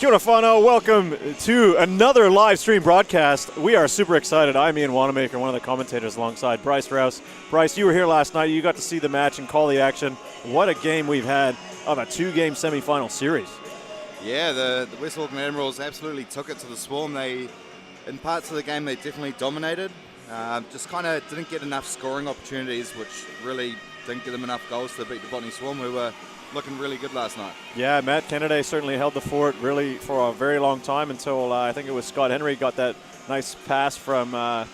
Kia ora whanau, welcome to another live stream broadcast. We are super excited. I'm Ian Wanamaker, one of the commentators alongside Bryce Rouse. Bryce, you were here last night. You got to see the match and call the action. What a game we've had of a two-game semifinal series. Yeah, the West Auckland Admirals absolutely took it to the Swarm. In parts of the game, they definitely dominated. Just kind of didn't get enough scoring opportunities, which really didn't give them enough goals to beat the Botany Swarm, who were looking really good last night. Yeah, Matt Kennedy certainly held the fort really for a very long time until I think it was Scott Henry got that nice pass from was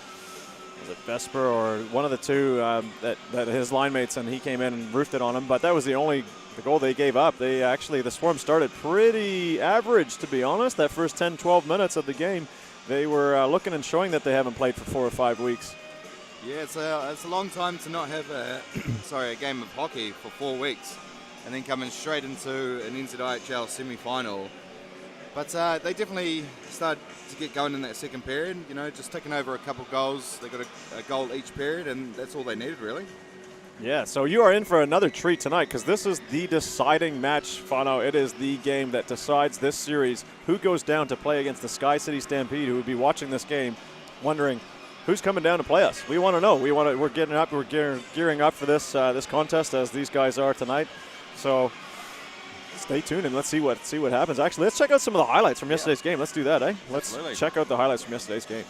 it Vesper or one of the two that his line mates, and he came in and roofed it on him. But that was the goal they gave up. The Swarm started pretty average, to be honest. That first 10-12 minutes of the game, they were looking and showing that they haven't played for 4 or 5 weeks. Yeah, it's a long time to not have a game of hockey for 4 weeks, and then coming straight into an NZIHL semi-final. But they definitely started to get going in that second period, just taking over a couple goals. They got a goal each period, and that's all they needed, really. Yeah, so you are in for another treat tonight because this is the deciding match, Whanau. It is the game that decides this series. Who goes down to play against the Sky City Stampede, who would be watching this game wondering who's coming down to play us. We want to know. We're getting up. We're gearing up for this contest, as these guys are tonight. So stay tuned and let's see what happens. Actually, let's check out some of the highlights from yesterday's game. Let's do that, eh? Let's check out the highlights from yesterday's game.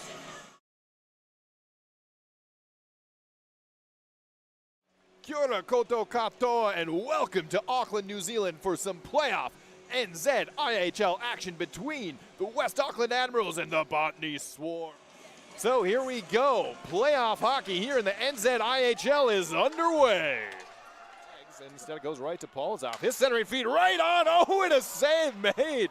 Kia ora koutou katoa and welcome to Auckland, New Zealand for some playoff NZIHL action between the West Auckland Admirals and the Botany Swarm. So here we go. Playoff hockey here in the NZIHL is underway. And instead it goes right to Paulzoff. His centering feed right on. Oh, and a save made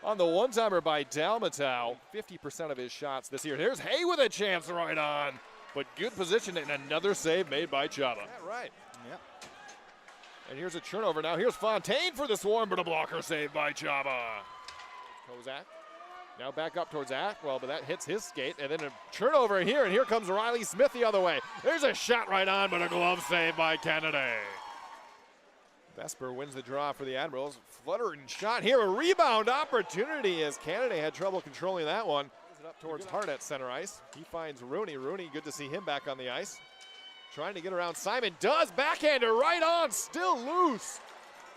on the one-timer by Dalmatau. 50% of his shots this year. Here's Hay with a chance right on. But good position and another save made by Chaba. Yeah, right. Yep. And here's a turnover now. Here's Fontaine for the Swarm, but a blocker save by Chaba. Kozak. Now back up towards Atwell, but that hits his skate. And then a turnover here, and here comes Riley Smith the other way. There's a shot right on, but a glove save by Kennedy. Vesper wins the draw for the Admirals. Fluttering shot here, a rebound opportunity as Kennedy had trouble controlling that one. It up towards Hart at center ice. He finds Rooney. Rooney, good to see him back on the ice. Trying to get around Simon, does, backhander right on, still loose,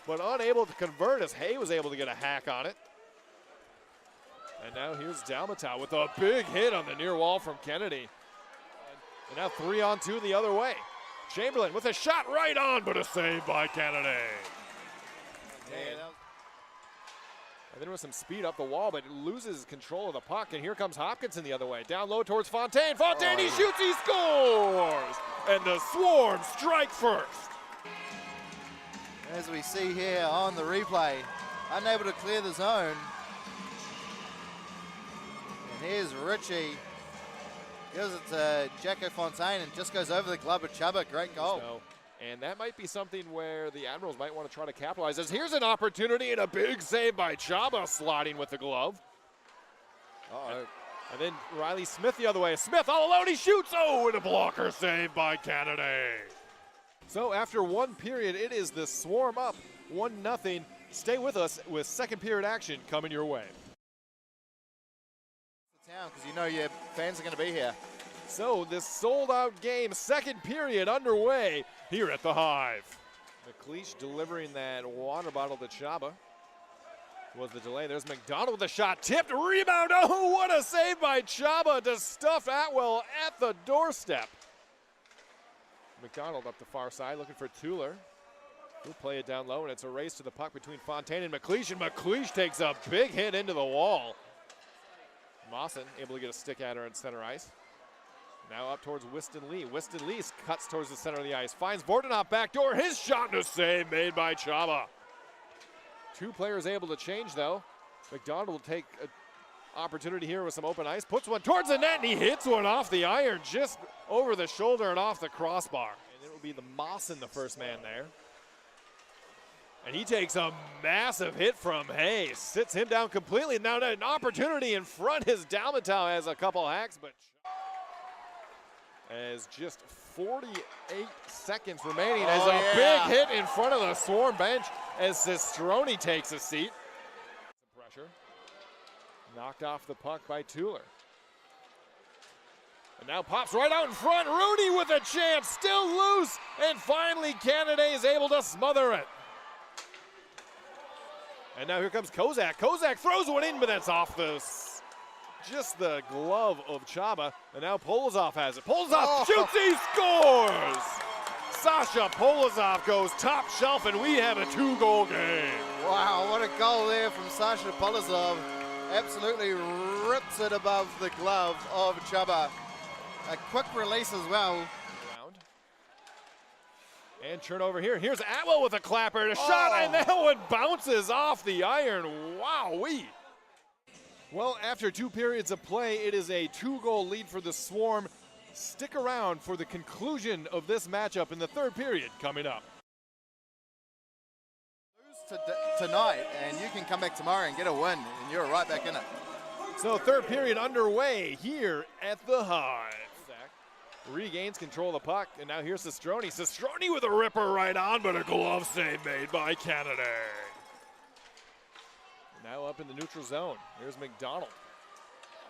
but unable to convert as Hay was able to get a hack on it. And now here's Dalmatau with a big hit on the near wall from Kennedy. And now 3-on-2 the other way. Chamberlain with a shot right on, but a save by Kennedy. And then with some speed up the wall, but loses control of the puck. And here comes Hopkinson the other way. Down low towards Fontaine. Fontaine, he shoots, he scores! And the Swarm strike first. As we see here on the replay, unable to clear the zone. And here's Richie. Gives it to Jacko Fontaine and just goes over the glove of Chubba. Great goal. And that might be something where the Admirals might want to try to capitalize. As here's an opportunity and a big save by Chaba sliding with the glove. And then Riley Smith the other way. Smith all alone, he shoots. Oh, and a blocker save by Kennedy. So after one period, it is the Swarm up 1-0. Stay with us with second period action coming your way. Because your fans are going to be here. So this sold-out game, second period underway here at the Hive. McLeish delivering that water bottle to Chaba. Was the delay. There's McDonald with the shot. Tipped, rebound. Oh, what a save by Chaba to stuff Atwell at the doorstep. McDonald up the far side looking for Tueller. He'll play it down low, and it's a race to the puck between Fontaine and McLeish takes a big hit into the wall. Mawson able to get a stick at her at center ice. Now up towards Wyston Lee. Wyston Lee cuts towards the center of the ice. Finds Vortenhoff backdoor. His shot and a save made by Chaba. Two players able to change though. McDonald will take an opportunity here with some open ice. Puts one towards the net and he hits one off the iron just over the shoulder and off the crossbar. And it will be the Mawson, the first man there. And he takes a massive hit from Hay. Sits him down completely. Now an opportunity in front. His Dalmatau has a couple hacks, but as just 48 seconds remaining as a big hit in front of the Swarm bench as Sistroni takes a seat. Pressure. Knocked off the puck by Tueller. And now pops right out in front. Rooney with a chance, still loose. And finally Canada is able to smother it. And now here comes Kozak. Kozak throws one in, but that's off just the glove of Chaba. And now Polozov has it. Polozov shoots, he scores! Sasha Polozov goes top shelf, and we have a 2-goal game. Wow, what a goal there from Sasha Polozov. Absolutely rips it above the glove of Chaba. A quick release as well. And turnover here. Here's Atwell with a clapper. A shot, and that one bounces off the iron. Wowee. Well, after 2 periods of play, it is a 2-goal lead for the Swarm. Stick around for the conclusion of this matchup in the 3rd period coming up. Lose tonight, and you can come back tomorrow and get a win, and you're right back in it. So 3rd period underway here at the Hive. Regains control of the puck, and now here's Sestroni. Sestroni with a ripper right on, but a glove save made by Kennedy. Now up in the neutral zone. Here's McDonald.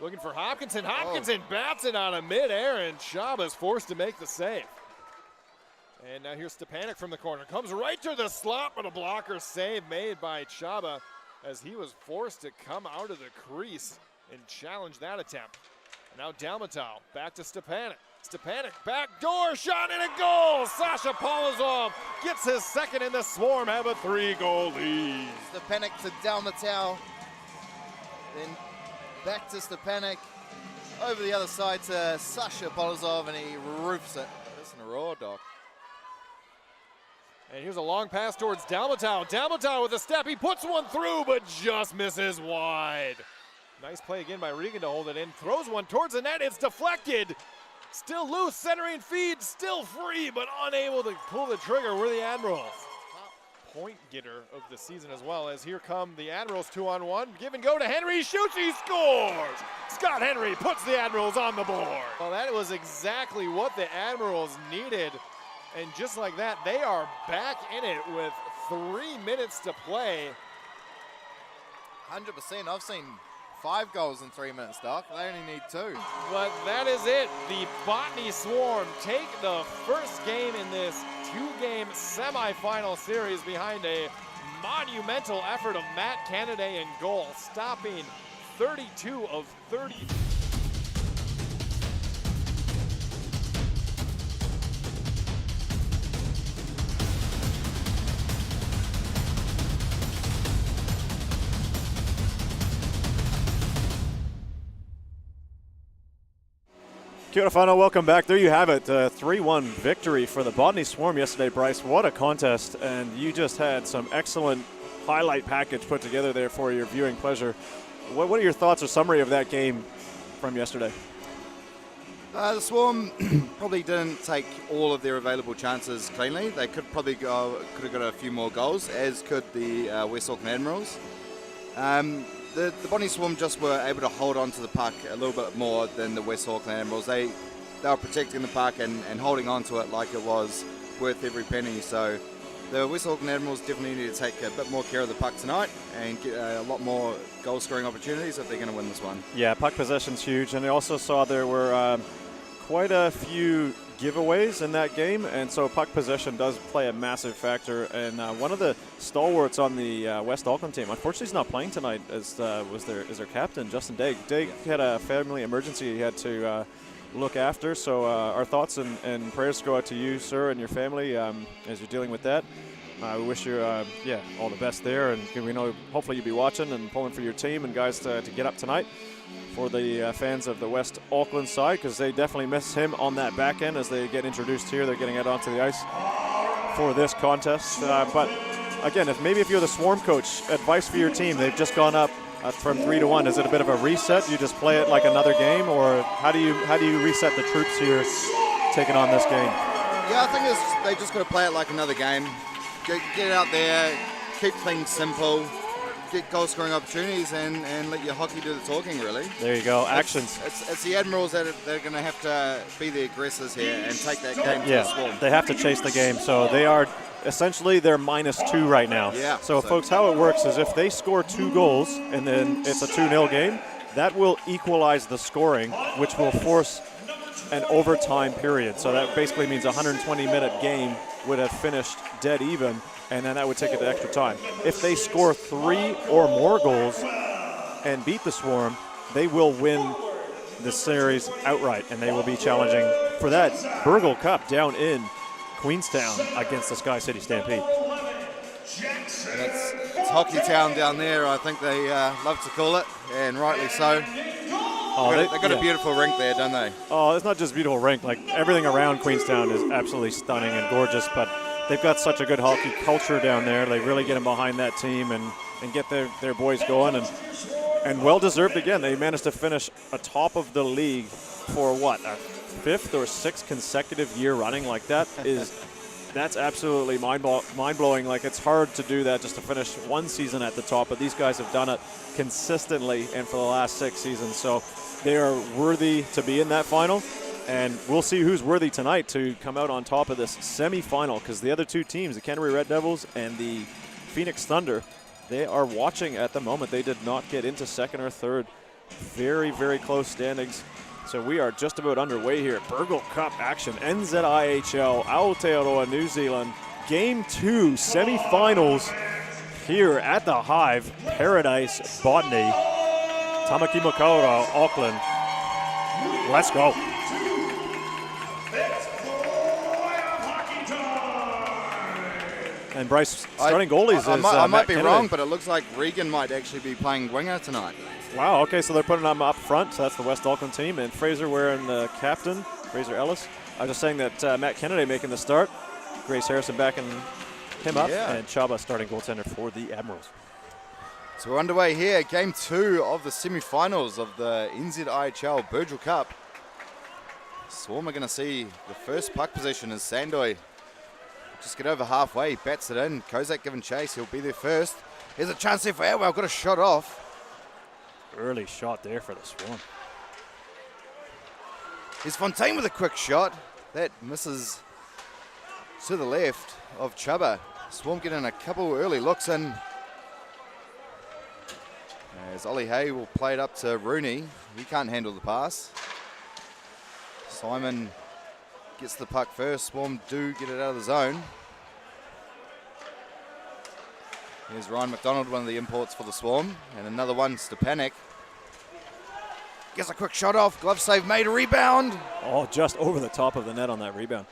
Looking for Hopkinson. Hopkinson bats it out of midair, and Chaba's forced to make the save. And now here's Stepanek from the corner. Comes right to the slot, but a blocker save made by Chaba as he was forced to come out of the crease and challenge that attempt. And now Dalmatau back to Stepanek. Stepanek, backdoor shot and a goal! Sasha Polozov gets his 2nd, and the Swarm have a 3-goal lead. Stepanek to Dalmatau. Then back to Stepanek. Over the other side to Sasha Polozov, and he roofs it. Listen to raw dog. And here's a long pass towards Dalmatau. Dalmatau with a step. He puts one through, but just misses wide. Nice play again by Regan to hold it in. Throws one towards the net. It's deflected. Still loose, centering feed, still free, but unable to pull the trigger. We're the Admirals. Top point getter of the season as well, as here come the Admirals 2-on-1. Give and go to Henry, shoots, he scores! Scott Henry puts the Admirals on the board. Well, that was exactly what the Admirals needed. And just like that, they are back in it with 3 minutes to play. 100%. I've seen 5 goals in 3 minutes, Doc. They only need 2. But that is it. The Botany Swarm take the first game in this 2-game semifinal series behind a monumental effort of Matt Kennedy in goal, stopping 32 of 30. Kia ora whanau, welcome back. There you have it, 3-1 victory for the Botany Swarm yesterday, Bryce. What a contest, and you just had some excellent highlight package put together there for your viewing pleasure. What are your thoughts or summary of that game from yesterday? The Swarm probably didn't take all of their available chances cleanly. They could have got a few more goals, as could the West Auckland Admirals. The Botany Swarm just were able to hold on to the puck a little bit more than the West Auckland Admirals. They were protecting the puck and holding on to it like it was worth every penny. So the West Auckland Admirals definitely need to take a bit more care of the puck tonight and get a lot more goal scoring opportunities if they're going to win this one. Yeah, puck possession's huge, and I also saw there were quite a few giveaways in that game, and so puck possession does play a massive factor. And one of the stalwarts on the West Auckland team, unfortunately he's not playing tonight, is their captain, Justin Daig. Daig had a family emergency he had to look after, so our thoughts and prayers go out to you, sir, and your family as you're dealing with that. We wish you all the best there, and we know hopefully you'll be watching and pulling for your team and guys to get up tonight for the fans of the West Auckland side, because they definitely miss him on that back end as they get introduced here. They're getting out onto the ice for this contest. But again, if you're the Swarm coach, advice for your team, they've just gone up from 3-1. Is it a bit of a reset? You just play it like another game, or how do you reset the troops here taking on this game? Yeah, I think they just got to play it like another game. Get out there, keep things simple. get goal scoring opportunities and let your hockey do the talking, really. There you go. Actions. It's the Admirals that are going to have to be the aggressors here and take that game to the Swarm. They have to chase the game. So they are essentially they're -2 right now. Yeah. So folks, how it works is if they score 2 goals and then it's a 2-0 game, that will equalize the scoring, which will force an overtime period. So that basically means a 120-minute game would have finished dead even, and then that would take it to extra time. If they score 3 or more goals and beat the Swarm, they will win the series outright, and they will be challenging for that Burgle Cup down in Queenstown against the Sky City Stampede. And it's Hockey Town down there, I think they love to call it, and rightly so. They've got a beautiful rink there, don't they? Oh, it's not just beautiful rink. Like, everything around Queenstown is absolutely stunning and gorgeous, but they've got such a good hockey culture down there. They really get them behind that team and get their boys going, and well-deserved again. They managed to finish atop of the league for what, a 5th or 6th consecutive year running? Like, that's absolutely mind-blowing. Like, it's hard to do that just to finish one season at the top, but these guys have done it consistently and for the last 6 seasons. So they are worthy to be in that final, and we'll see who's worthy tonight to come out on top of this semi-final, because the other 2 teams, the Canterbury Red Devils and the Phoenix Thunder, they are watching at the moment. They did not get into 2nd or 3rd. Very, very close standings. So we are just about underway here. Burgle Cup action, NZIHL, Aotearoa, New Zealand. Game 2, semi-finals here at the Hive, Paradise, Botany. Tamaki Makaurau, Auckland. Let's go. And Bryce, starting goalies is I might be Matt wrong, Kennedy. but it looks like Regan might actually be playing winger tonight. Wow, okay, so they're putting them up front. So that's the West Auckland team. And Fraser wearing the captain, Fraser Ellis. I was just saying that Matt Kennedy making the start. Grace Harrison backing him up. Yeah. And Chaba starting goaltender for the Admirals. So we're underway here. Game 2 of the semi-finals of the NZIHL Burgle Cup. Swarm are going to see the first puck position as Sandoy just get over halfway, bats it in. Kozak giving chase, he'll be there first. Here's a chance there for Atwell, got a shot off. Early shot there for the Swarm. Here's Fontaine with a quick shot. That misses to the left of Chubba. Swarm getting a couple early looks in. As Ollie Hay will play it up to Rooney. He can't handle the pass. Simon gets the puck first. Swarm do get it out of the zone. Here's Ryan McDonald, one of the imports for the Swarm. And another one, Stepanek. Gets a quick shot off. Glove save made, a rebound. Oh, just over the top of the net on that rebound.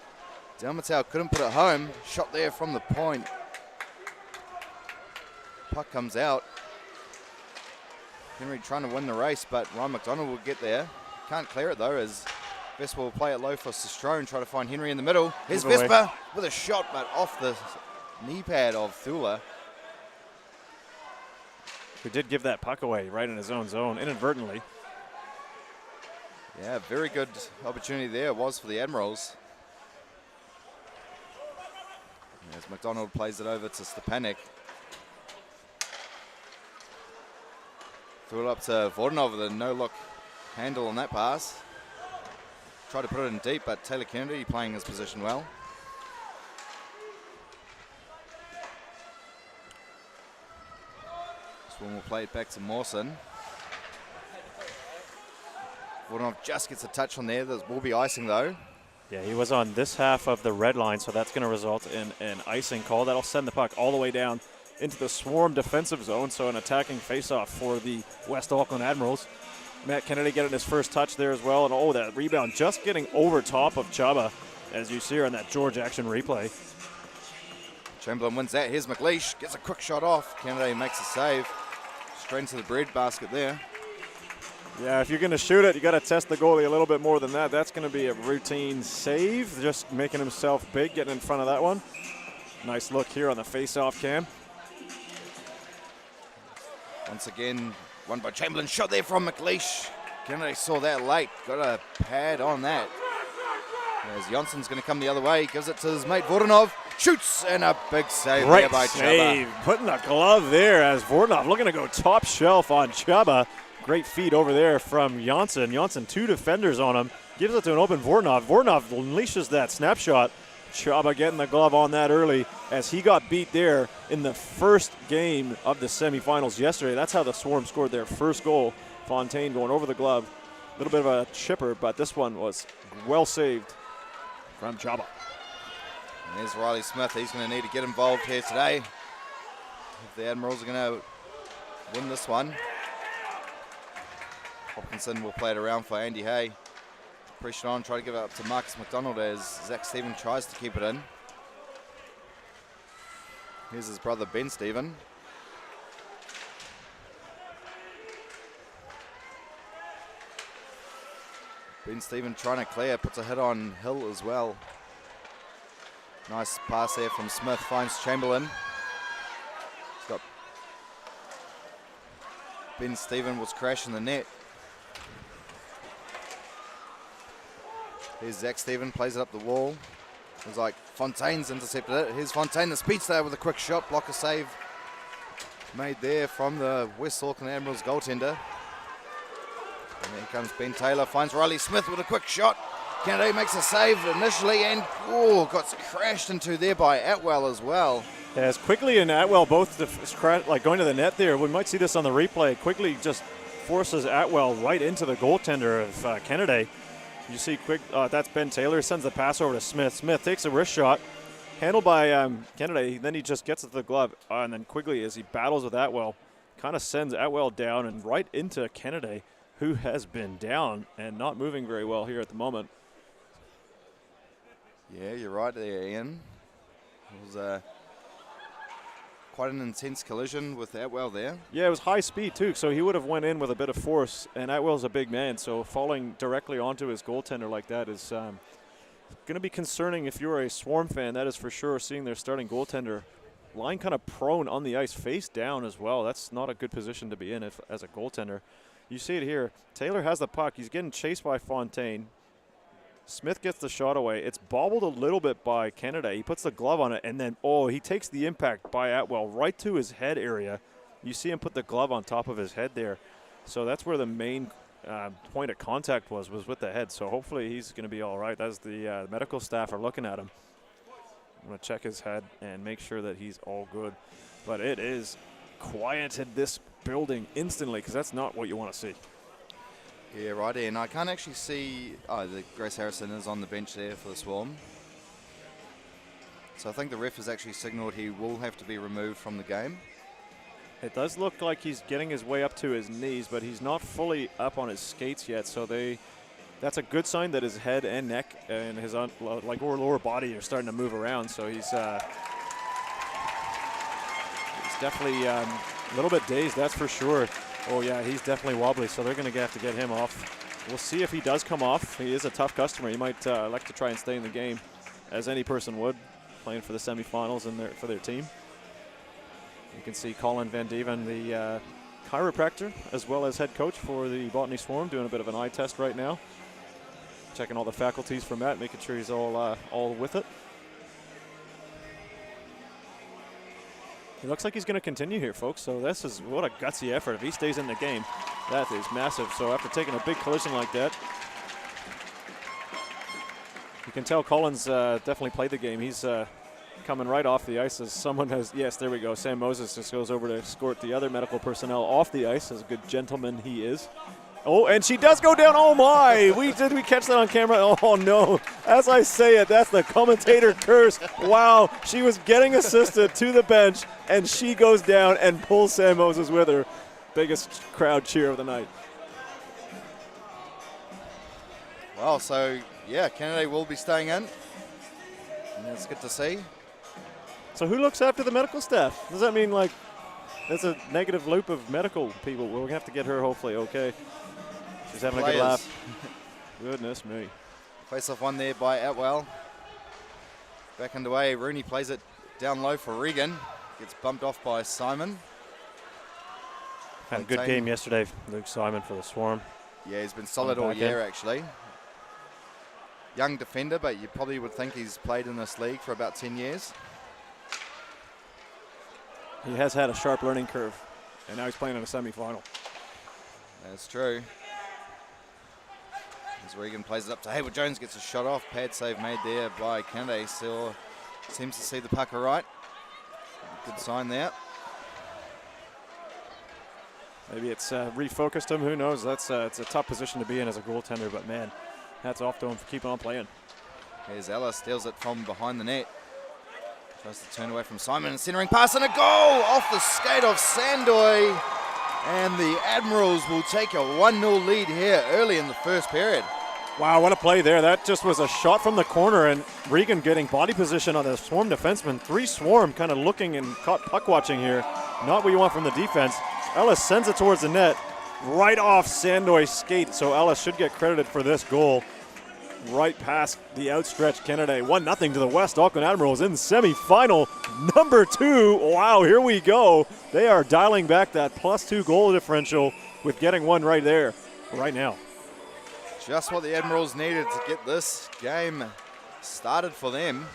Dalmatau couldn't put it home. Shot there from the point. Puck comes out. Henry trying to win the race, but Ryan McDonald will get there. Can't clear it though, as Vespa will play it low for Sistrone, try to find Henry in the middle. Here's Vespa with a shot, but off the knee pad of Thula. Who did give that puck away right in his own zone, inadvertently. Yeah, very good opportunity there was for the Admirals. As McDonald plays it over to Stepanek. Threw it up to Vordanov with a no-look handle on that pass. Tried to put it in deep, but Taylor Kennedy playing his position well. Swarm will play it back to Mawson. Vordanov just gets a touch on there. There will be icing though. Yeah, he was on this half of the red line, so that's going to result in an icing call. That'll send the puck all the way down into the Swarm defensive zone, so an attacking faceoff for the West Auckland Admirals. Matt Kennedy getting his first touch there as well, and oh, that rebound just getting over top of Chaba, as you see here on that George action replay. Chamberlain wins that. Here's McLeish, gets a quick shot off. Kennedy makes a save. Straight into the bread basket there. Yeah, if you're going to shoot it, you got to test the goalie a little bit more than that. That's going to be a routine save, just making himself big, getting in front of that one. Nice look here on the face-off cam. Once again, won by Chamberlain. Shot there from McLeish. Kennedy saw that late. Got a pad on that. As Jonsson's going to come the other way, gives it to his mate Vordanov, shoots, and a big save Great there by save. Chubba. Putting the glove there as Vordanov looking to go top shelf on Chubba. Great feed over there from Jonsson. Jonsson, 2 defenders on him. Gives it to an open Vordanov. Vordanov unleashes that snapshot. Chubba getting the glove on that early as he got beat there in the first game of the semifinals yesterday. That's how the Swarm scored their first goal. Fontaine going over the glove. A little bit of a chipper, but this one was well saved from Chubba. And there's Riley Smith. He's going to need to get involved here today if the Admirals are going to win this one. Hopkinson will play it around for Andy Hay. Pressure on, try to give it up to Marcus McDonald as Zach Stephen tries to keep it in. Here's his brother Ben Stephen. Ben Stephen trying to clear, puts a hit on Hill as well. Nice pass there from Smith, finds Chamberlain. He's got Ben Stephen was crashing the net. Here's Zach Stephen, plays it up the wall. It was like Fontaine's intercepted it. Here's Fontaine, the speedster with a quick shot, blocker save made there from the West Auckland Admirals goaltender. And then comes Ben Taylor, finds Riley Smith with a quick shot. Kennedy makes a save initially and got crashed into there by Atwell as well. As Quigley and Atwell both like going to the net there. We might see this on the replay. Quigley just forces Atwell right into the goaltender of Kennedy. You see that's Ben Taylor, sends the pass over to Smith. Smith takes a wrist shot, handled by Kennedy. Then he just gets it to the glove. And then Quigley, as he battles with Atwell, kind of sends Atwell down and right into Kennedy, who has been down and not moving very well here at the moment. Yeah, you're right there, Ian. It was quite an intense collision with Atwell there. Yeah, it was high speed too, so he would have went in with a bit of force, and Atwell's a big man, so falling directly onto his goaltender like that is going to be concerning if you're a Swarm fan. That is for sure, seeing their starting goaltender lying kind of prone on the ice, face down as well. That's not a good position to be in as a goaltender. You see it here. Taylor has the puck. He's getting chased by Fontaine. Smith gets the shot away. It's bobbled a little bit by Kennedy. He puts the glove on it, and then, he takes the impact by Atwell right to his head area. You see him put the glove on top of his head there. So that's where the main point of contact was with the head. So hopefully he's going to be all right. As the medical staff are looking at him. I'm going to check his head and make sure that he's all good. But it is quieted this building instantly, because that's not what you want to see. Yeah, right, and I can't actually see. The Grace Harrison is on the bench there for the Swarm. So I think the ref has actually signalled he will have to be removed from the game. It does look like he's getting his way up to his knees, but he's not fully up on his skates yet. So that's a good sign that his head and neck and his lower body are starting to move around. So he's definitely a little bit dazed, that's for sure. Oh, yeah, he's definitely wobbly, so they're going to have to get him off. We'll see if he does come off. He is a tough customer. He might like to try and stay in the game, as any person would, playing for the semifinals and for their team. You can see Colin Van Deven, the chiropractor, as well as head coach for the Botany Swarm, doing a bit of an eye test right now. Checking all the faculties for Matt, making sure he's all with it. He looks like he's going to continue here, folks. So this is what a gutsy effort. If he stays in the game, that is massive. So after taking a big collision like that, you can tell Collins definitely played the game. He's coming right off the ice as someone has, yes, there we go. Sam Moses just goes over to escort the other medical personnel off the ice, as a good gentleman he is. Oh, and she does go down. Oh, my. Did we catch that on camera? Oh, no. As I say it, that's the commentator curse. Wow. She was getting assisted to the bench, and she goes down and pulls Sam Moses with her. Biggest crowd cheer of the night. Well, so, yeah, Kennedy will be staying in. And that's good to see. So who looks after the medical staff? Does that mean, like, there's a negative loop of medical people? We're going to have to get her hopefully okay. She's having a good laugh. Goodness me. Face off one there by Atwell. Back underway. Rooney plays it down low for Regan. Gets bumped off by Simon. Had a good game yesterday, Luke Simon, for the Swarm. Yeah, he's been solid all year, actually. young defender, but you probably would think he's played in this league for about 10 years. He has had a sharp learning curve, and now he's playing in a semifinal. That's true. As Regan plays it up to Hayward Jones, gets a shot off. Pad save made there by Kennedy. Still seems to see the puck right. Good sign there. Maybe it's refocused him. Who knows? It's a tough position to be in as a goaltender, but man, hats off to him for keeping on playing. Here's Ellis, steals it from behind the net. Tries to turn away from Simon, and centering pass and a goal off the skate of Sandoy. And the Admirals will take a 1-0 lead here early in the first period. Wow, what a play there. That just was a shot from the corner, and Regan getting body position on the Swarm defenseman. 3 Swarm kind of looking and caught puck watching here. Not what you want from the defense. Ellis sends it towards the net, right off Sandoy's skate, so Ellis should get credited for this goal. Right past the outstretched Kennedy. 1-0 to the West Auckland Admirals in semifinal number 2. Wow, here we go. They are dialing back that +2 goal differential with getting one right there, right now. Just what the Admirals needed to get this game started for them.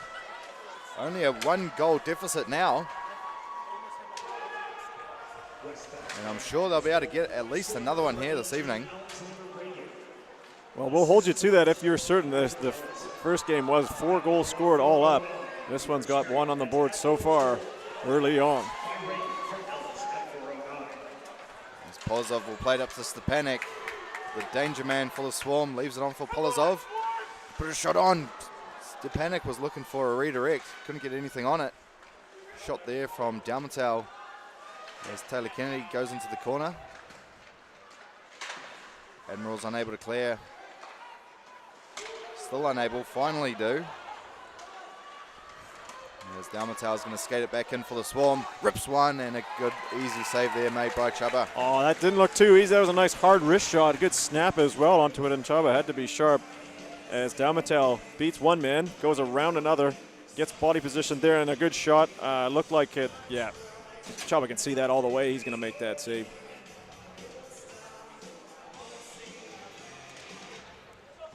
Only a 1-goal deficit now. And I'm sure they'll be able to get at least another one here this evening. Well, we'll hold you to that if you're certain. The first game was 4 goals scored all up. This one's got 1 on the board so far early on. As Polozov will play it up to Stepanek. The danger man for the Swarm leaves it on for Polozov. Put a shot on. Stepanek was looking for a redirect. Couldn't get anything on it. Shot there from Dalmatau as Taylor Kennedy goes into the corner. Admirals unable to clear. Still unable, finally do. As Dalmatau is going to skate it back in for the Swarm. Rips one, and a good, easy save there made by Chubba. Oh, that didn't look too easy. That was a nice hard wrist shot. A good snap as well onto it, and Chubba had to be sharp as Dalmatau beats one man, goes around another, gets body position there, and a good shot. Looked like it, yeah. Chubba can see that all the way. He's going to make that save.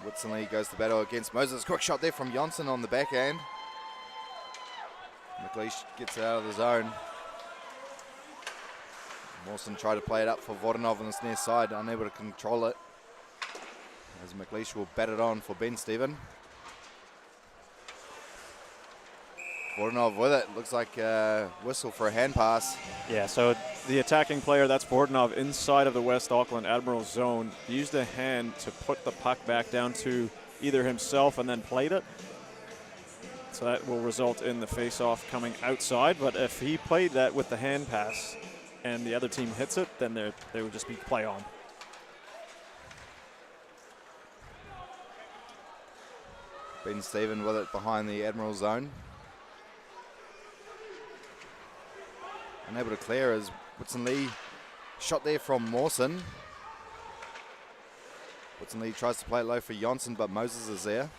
Whitson goes to battle against Moses. Quick shot there from Jonsson on the backhand. McLeish gets it out of the zone. Mawson tried to play it up for Vodanov on this near side, unable to control it. As McLeish will bat it on for Ben Steven. Vodanov with it. Looks like a whistle for a hand pass. Yeah, so the attacking player, that's Vodanov, inside of the West Auckland Admirals zone, used a hand to put the puck back down to either himself and then played it. So that will result in the face-off coming outside. But if he played that with the hand pass and the other team hits it, then they would just be play on. Ben Steven with it behind the Admiral zone. Unable to clear as Whitson-Lee shot there from Mawson. Whitson-Lee tries to play it low for Jonsson, but Moses is there.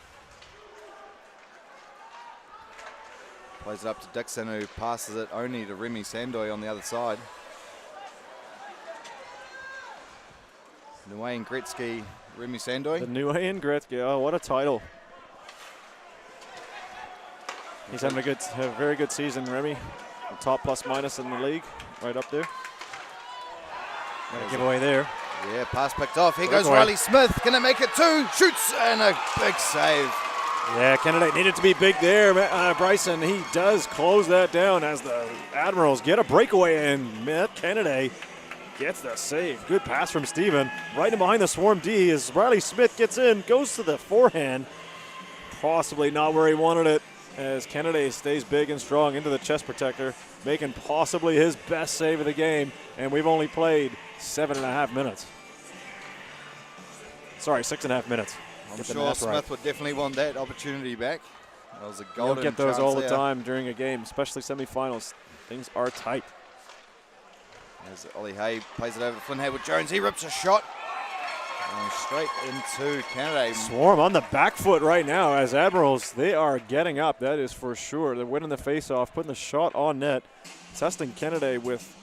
Plays it up to Dixon, who passes it only to Remy Sandoy on the other side. Nguyen Gretzky, Remy Sandoy. The Nguyen Gretzky, oh, what a title. He's having a very good season, Remy. The top plus-minus in the league, right up there. Got a giveaway there. Yeah, pass picked off. Here goes Riley Smith. Gonna make it 2. Shoots, and a big save. Yeah, Kennedy needed to be big there, Bryson. He does close that down as the Admirals get a breakaway, and Matt Kennedy gets the save. Good pass from Steven. Right in behind the Swarm D as Riley Smith gets in, goes to the forehand. Possibly not where he wanted it, as Kennedy stays big and strong into the chest protector, making possibly his best save of the game, and we've only played 7.5 minutes. Sorry, 6.5 minutes. I'm sure Smith would definitely want that opportunity back. That was a golden You don't get those all the there. time during a game, especially semifinals. Things are tight. As Ollie Hay plays it over Flynn Hayward Jones. He rips a shot. And straight into Canada. Swarm on the back foot right now as Admirals, they are getting up, that is for sure. They're winning the face-off, putting the shot on net. Testing Kennedy with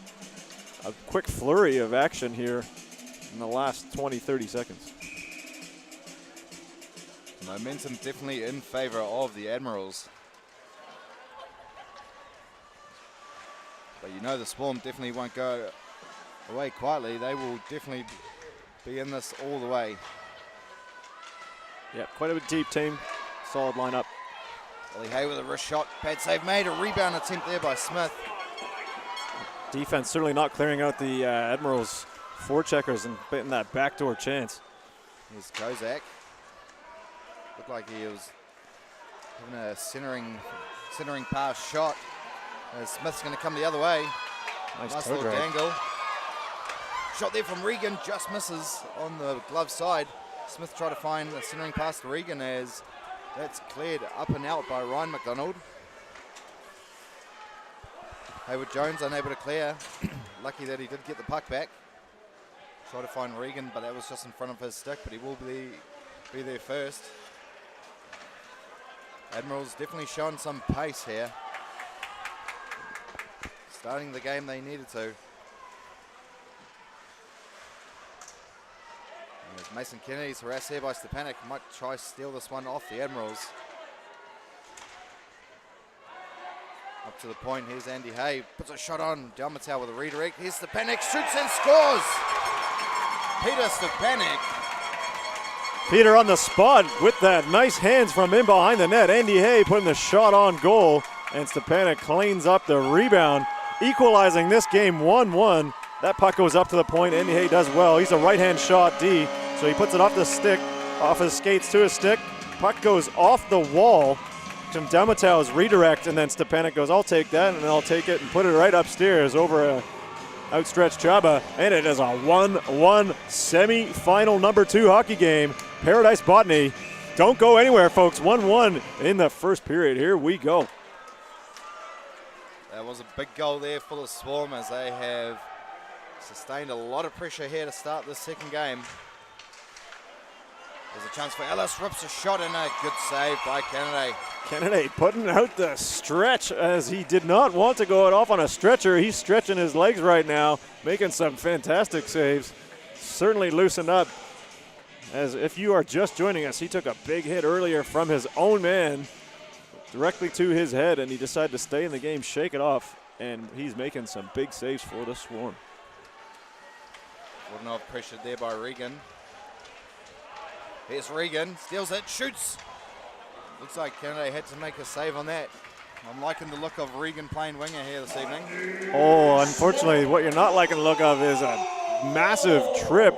a quick flurry of action here in the last 20, 30 seconds. Momentum definitely in favor of the Admirals. But you know the Swarm definitely won't go away quietly. They will definitely be in this all the way. Yeah, quite a deep team. Solid lineup. Ollie Hay with a wrist shot. Bad save made. A rebound attempt there by Smith. Defense certainly not clearing out the Admirals forecheckers and getting that backdoor chance. Here's Kozak. Looked like he was having a centering pass shot. Smith's going to come the other way. Nice little dangle. Shot there from Regan, just misses on the glove side. Smith tried to find a centering pass to Regan as that's cleared up and out by Ryan McDonald. Hayward Jones unable to clear. Lucky that he did get the puck back. Tried to find Regan, but that was just in front of his stick, but he will be there first. Admirals definitely showing some pace here. Starting the game they needed to. And Mason Kennedy's harassed here by Stepanek. Might try to steal this one off the Admirals. Up to the point, here's Andy Hay. Puts a shot on, Dalmatau with a redirect. Here's Stepanek, shoots and scores! Peter Stepanek. Peter on the spot with that nice hands from in behind the net. Andy Hay putting the shot on goal, and Stepanek cleans up the rebound, equalizing this game 1-1. That puck goes up to the point. Andy Hay does well. He's a right-hand shot D, so he puts it off the stick, off his skates to his stick. Puck goes off the wall. From Dalmatau's redirect, and then Stepanek goes, I'll take that, and I'll take it and put it right upstairs over a outstretched Chaba, and it is a 1-1 semi-final number 2 hockey game. Paradise Botany. Don't go anywhere, folks. 1-1 in the first period. Here we go. That was a big goal there for the Swarm as they have sustained a lot of pressure here to start this second game. There's a chance for Ellis, rips a shot and a good save by Kennedy. Kennedy putting out the stretch as he did not want to go off on a stretcher. He's stretching his legs right now, making some fantastic saves. Certainly loosened up. As if you are just joining us, he took a big hit earlier from his own man directly to his head, and he decided to stay in the game, shake it off, and he's making some big saves for the Swarm. Wouldn't have pressured there by Regan. Here's Regan, steals it, shoots. Looks like Kennedy had to make a save on that. I'm liking the look of Regan playing winger here this evening. Oh, unfortunately, what you're not liking the look of is a massive trip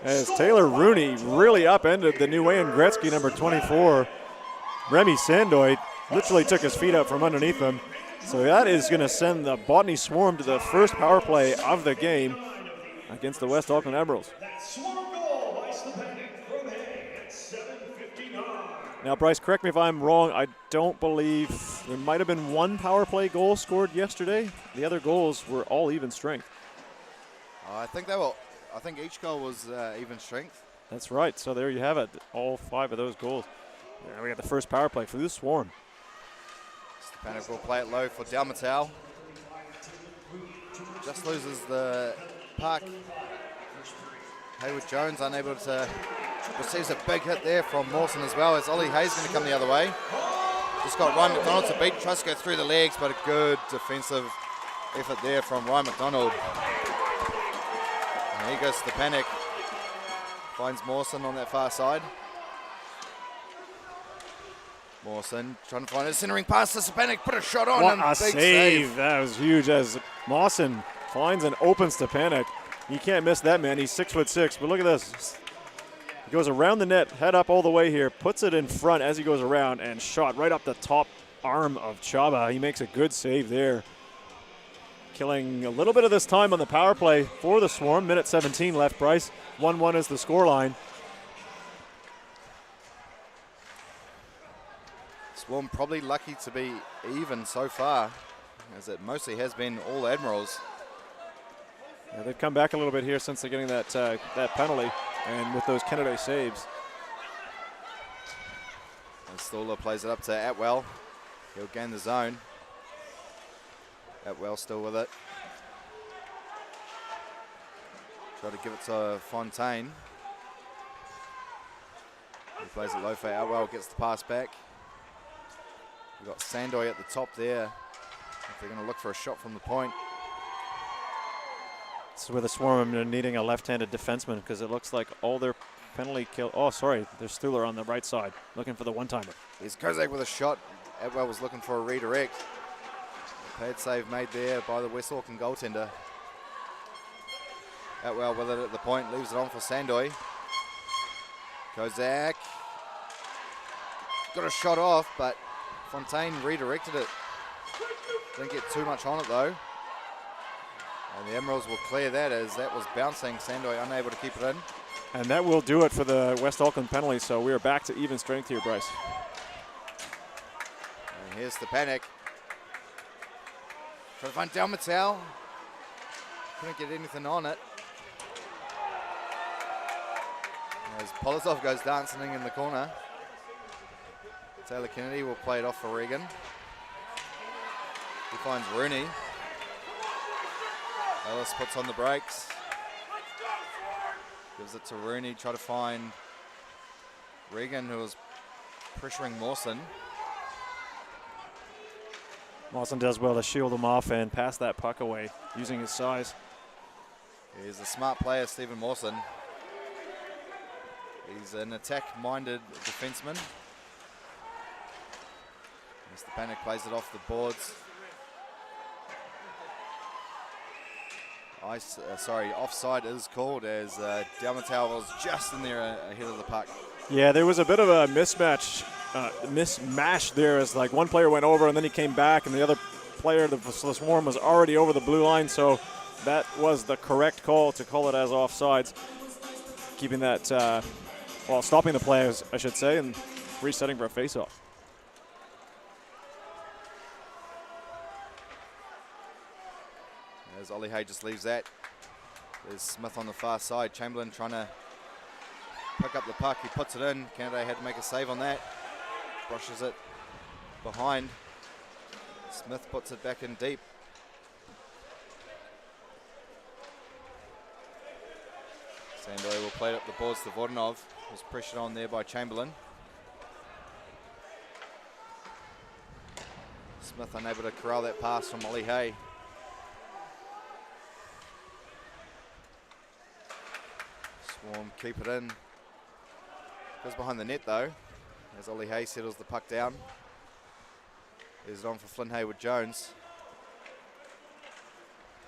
as Taylor Rooney really upended the new Wayne Gretzky, number 24. Remy Sandoy literally took his feet up from underneath him. So that is going to send the Botany Swarm to the first power play of the game against the West Auckland Admirals. Now, Bryce, correct me if I'm wrong. I don't believe there might have been one power play goal scored yesterday. The other goals were all even strength. I think each goal was even strength. That's right. So there you have it. All 5 of those goals. There we got the first power play for the Swarm. Stepanek will play it low for Dalmatau. Just loses the puck. Hayward Jones unable to. Receives a big hit there from Mawson as well as Ollie Hayes going to come the other way. Just got Ryan McDonald to beat, tries to go through the legs, but a good defensive effort there from Ryan McDonald. And here goes Stepanek. Finds Mawson on that far side. Mawson trying to find a centering pass to Stepanek, put a shot on. What and a big save. That was huge as Mawson finds an open Stepanek. You can't miss that, man. He's 6'6", but look at this. He goes around the net, head up all the way here, puts it in front as he goes around, and shot right up the top arm of Chaba. He makes a good save there. Killing a little bit of this time on the power play for the Swarm. Minute 17 left, Bryce. 1-1 is the scoreline. Swarm probably lucky to be even so far, as it mostly has been all Admirals. Yeah, they've come back a little bit here since they're getting that penalty, and with those Kennedy saves. And Stoller plays it up to Atwell. He'll gain the zone. Atwell still with it. Try to give it to Fontaine. He plays it low for Outwell, gets the pass back. We've got Sandoy at the top there. If they're going to look for a shot from the point. This is where the Swarm are needing a left-handed defenseman because it looks like all their penalty kill. Oh, sorry, there's Stuhler on the right side looking for the one-timer. Here's Kozak with a shot. Atwell was looking for a redirect. Pad save made there by the West Auckland goaltender. Atwell with it at the point, leaves it on for Sandoy. Kozak got a shot off, but Fontaine redirected it. Didn't get too much on it though. And the Admirals will clear that as that was bouncing. Sandoy unable to keep it in. And that will do it for the West Auckland penalty, so we are back to even strength here, Bryce. And here's the panic. Trying to find Dalmatau. Couldn't get anything on it. As Polozov goes dancing in the corner. Taylor Kennedy will play it off for Regan. He finds Rooney. Ellis puts on the brakes. Gives it to Rooney, try to find Regan, who was pressuring Mawson. Mawson does well to shield him off and pass that puck away using his size. He's a smart player, Stephen Mawson. He's an attack-minded defenseman. Mr. Panic plays it off the boards. Offside is called as Dalmatau was just in there ahead of the puck. Yeah, there was a bit of a mismatch there as like one player went over and then he came back and the other player, the Swarm, was already over the blue line, so that was the correct call to call it as offsides. Keeping that, stopping the play, I should say, and resetting for a face-off. As Ollie Hay just leaves that. There's Smith on the far side. Chamberlain trying to pick up the puck. He puts it in. Canada had to make a save on that. Brushes it behind. Smith puts it back in deep. Sandoy will play it up the boards to Vodanov. Was pressured on there by Chamberlain. Smith unable to corral that pass from Ollie Hay. Swarm keep it in. Goes behind the net though, as Ollie Hay settles the puck down. Is it on for Flynn Hayward-Jones.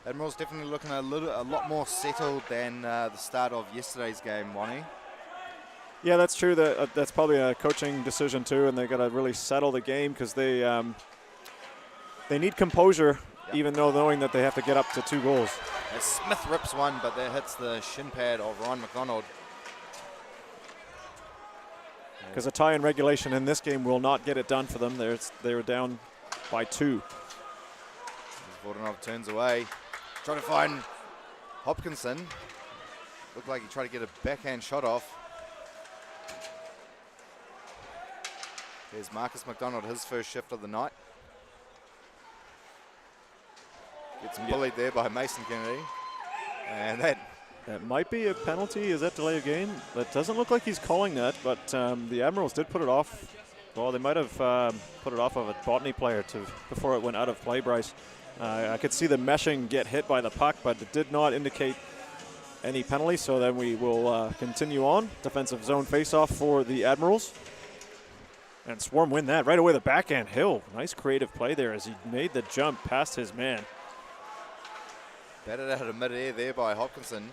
Admirals definitely looking a lot more settled than the start of yesterday's game, Wani. Yeah, that's true. That's probably a coaching decision too, and they got to really settle the game because they need composure, even though knowing that they have to get up to 2 goals. As Smith rips one, but that hits the shin pad of Ryan McDonald. Because a tie in regulation in this game will not get it done for them. They were down by 2. Vodanov turns away. Trying to find Hopkinson. Looked like he tried to get a backhand shot off. There's Marcus McDonald, his first shift of the night. Gets bullied there by Mason Kennedy. And that might be a penalty. Is that delay of game? That doesn't look like he's calling that, but the Admirals did put it off. Well, they might have put it off of a Botany player before it went out of play, Bryce. I could see the meshing get hit by the puck, but it did not indicate any penalty, so then we will continue on. Defensive zone face-off for the Admirals. And Swarm win that. Right away, the backhand. Hill, nice creative play there as he made the jump past his man. Batted out of mid-air there by Hopkinson.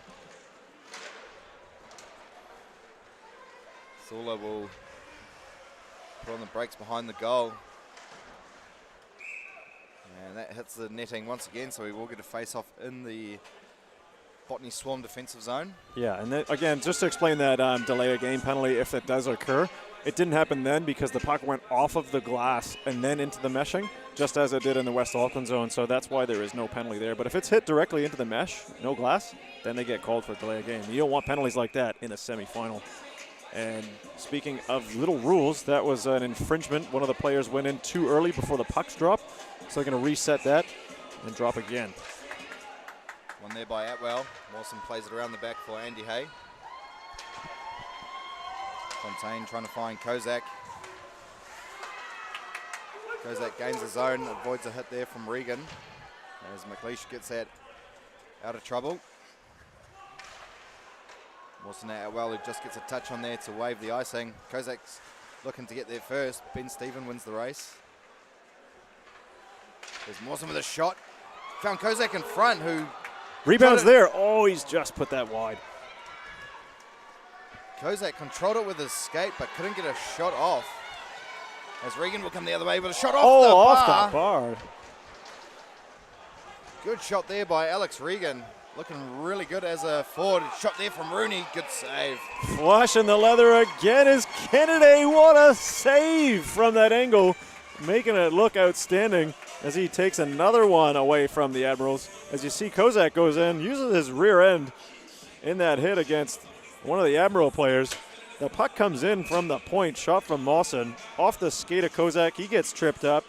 Thula will put on the brakes behind the goal. And that hits the netting once again, so we will get a face-off in the Botany Swarm defensive zone. Yeah, and then, again, just to explain that delay of game penalty, if it does occur, it didn't happen then because the puck went off of the glass and then into the meshing, just as it did in the West Auckland zone, so that's why there is no penalty there. But if it's hit directly into the mesh, no glass, then they get called for delay of game. You don't want penalties like that in a semifinal. And speaking of little rules, that was an infringement. One of the players went in too early before the pucks dropped, so they're going to reset that and drop again. One there by Atwell. Mawson plays it around the back for Andy Hay. Fontaine trying to find Kozak. Kozak gains his zone, avoids a hit there from Regan as McLeish gets that out of trouble. Wilson Atwell, who just gets a touch on there to wave the icing. Kozak's looking to get there first. Ben Stephen wins the race. There's Mawson with a shot. Found Kozak in front, who... Rebounds there. Oh, he's just put that wide. Kozak controlled it with his skate, but couldn't get a shot off. As Regan will come the other way with a shot off the bar. Good shot there by Alex Regan. Looking really good as a forward. Shot there from Rooney. Good save. Flushing the leather again is Kennedy. What a save from that angle. Making it look outstanding as he takes another one away from the Admirals. As you see, Kozak goes in, uses his rear end in that hit against one of the Admiral players. The puck comes in from the point, shot from Mawson. Off the skate of Kozak, he gets tripped up.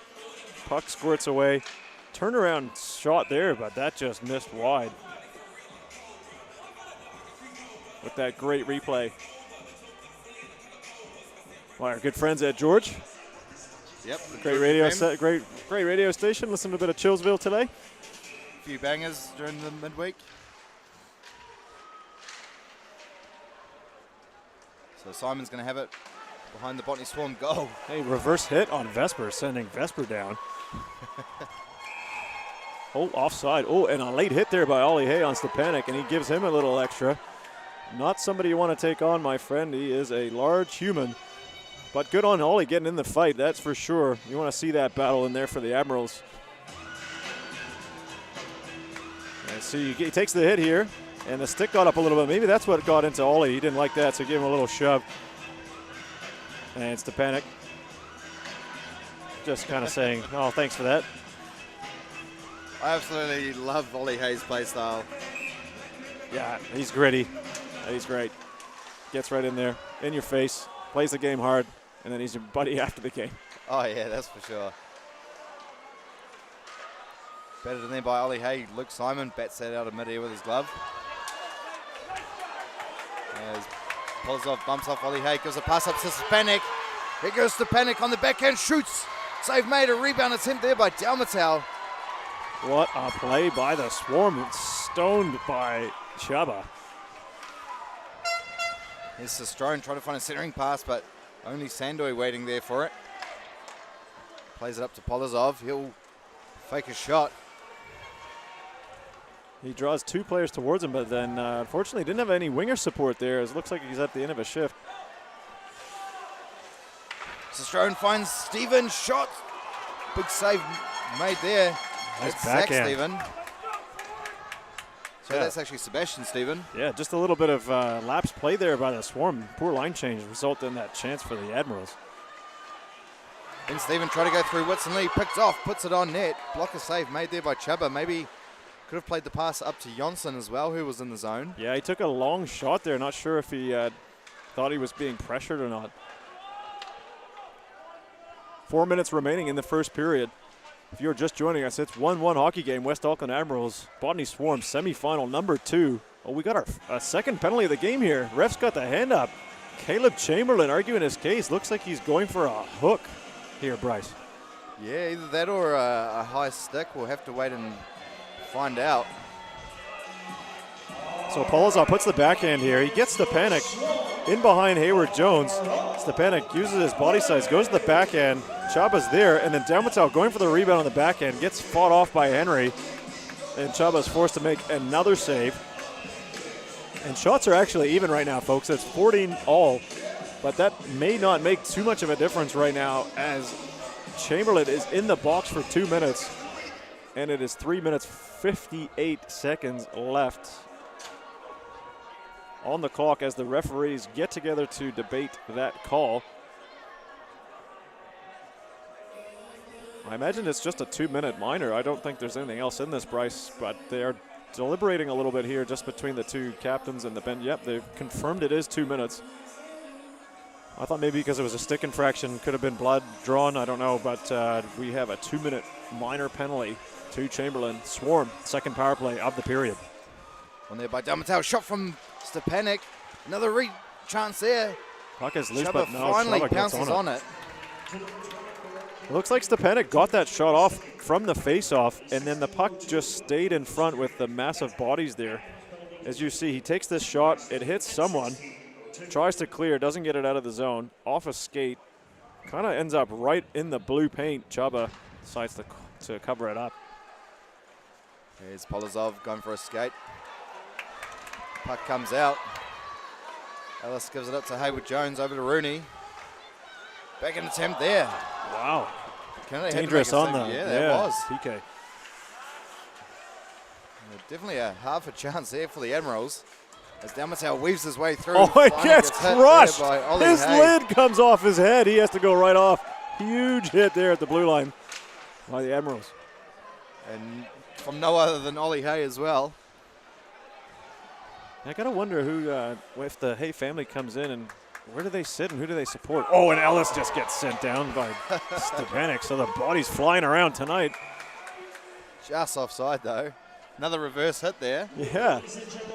Puck squirts away. Turnaround shot there, but that just missed wide. With that great replay. Well, our good friends at George. Yep. Great radio set, great radio station. Listen to a bit of Chillsville today. A few bangers during the midweek. So Simon's going to have it behind the Botany Swarm goal. Hey, reverse hit on Vesper, sending Vesper down. Oh, offside. Oh, and a late hit there by Ollie Hay on Stepanek, and he gives him a little extra. Not somebody you want to take on, my friend. He is a large human. But good on Ollie getting in the fight, that's for sure. You want to see that battle in there for the Admirals. And see, he takes the hit here, and the stick got up a little bit. Maybe that's what got into Ollie. He didn't like that, so he gave him a little shove. And Stepanek just kind of saying, oh, thanks for that. I absolutely love Ollie Hay's play style. Yeah, he's gritty. He's great. Gets right in there, in your face, plays the game hard, and then he's your buddy after the game. Oh, yeah, that's for sure. Better than there by Ollie Hay. Luke Simon bats that out of mid-air with his glove. As Polozov bumps off Ollie Hay, gives a pass up to Stepanek. Here goes Stepanek on the backhand, shoots. Save made, a rebound attempt there by Dalmatau. What a play by the Swarm, stoned by Chaba. Here's Sestrone trying to find a centering pass, but only Sandoy waiting there for it. Plays it up to Polozov. He'll fake a shot. He draws two players towards him, but then unfortunately didn't have any winger support there. It looks like he's at the end of a shift. Sestrone finds Stephen, shot. Big save made there. Nice That's Zach backhand. Stephen. So Yeah. that's actually Sebastian Stephen. Yeah, just a little bit of lapse play there by the Swarm. Poor line change resulted in that chance for the Admirals. Then Stephen tried to go through Whitson Lee, picked off, puts it on net. Blocker save made there by Chubba. Maybe could have played the pass up to Jonsson as well, who was in the zone. Yeah, he took a long shot there. Not sure if he thought he was being pressured or not. 4 minutes remaining in the first period. If you're just joining us, it's 1-1 hockey game. West Auckland Admirals, Botany Swarm, semifinal number 2. Oh, we got our second penalty of the game here. Ref's got the hand up. Caleb Chamberlain arguing his case. Looks like he's going for a hook here, Bryce. Yeah, either that or a high stick. We'll have to wait and find out. So Polozov puts the backhand here. He gets Stepanek in behind Hayward Jones. Stepanek uses his body size, goes to the backhand. Chaba's there, and then Dalmatau going for the rebound on the backhand, gets fought off by Henry, and Chaba's forced to make another save. And shots are actually even right now, folks. It's 14 all, but that may not make too much of a difference right now as Chamberlain is in the box for 2 minutes, and it is 3 minutes 58 seconds left on the clock as the referees get together to debate that call. I imagine it's just a 2-minute minor. I don't think there's anything else in this, Bryce, but they're deliberating a little bit here just between the two captains and the bench. Yep, they've confirmed it is 2 minutes. I thought maybe because it was a stick infraction, could have been blood drawn, I don't know, but we have a 2-minute minor penalty to Chamberlain. Swarm, second power play of the period. On there by Dalmatau, shot from Stepanek. Another chance there. Puck is loose, Chubba but no, finally Chubba gets pounces on on it. it. It looks like Stepanek got that shot off from the face-off, and then the puck just stayed in front with the massive bodies there. As you see, he takes this shot, it hits someone, tries to clear, doesn't get it out of the zone, off a skate, kind of ends up right in the blue paint. Chubba decides to cover it up. Here's Polozov going for a skate. Puck comes out. Ellis gives it up to Hayward Jones, over to Rooney. Back in attempt there. Wow. Canada had to Dangerous make a on save. the Yeah, that was. PK. Definitely a half a chance there for the Admirals. As Dalmatel weaves his way through. Oh, it Finally gets hit crushed. there by Ollie His Hay. lid comes off his head. He has to go right off. Huge hit there at the blue line by the Admirals. And from no other than Ollie Hay as well. I gotta wonder who, if the Hay family comes in, and where do they sit and who do they support? Oh, and Ellis just gets sent down by Stepanek, so the body's flying around tonight. Just offside though. Another reverse hit there. Yeah,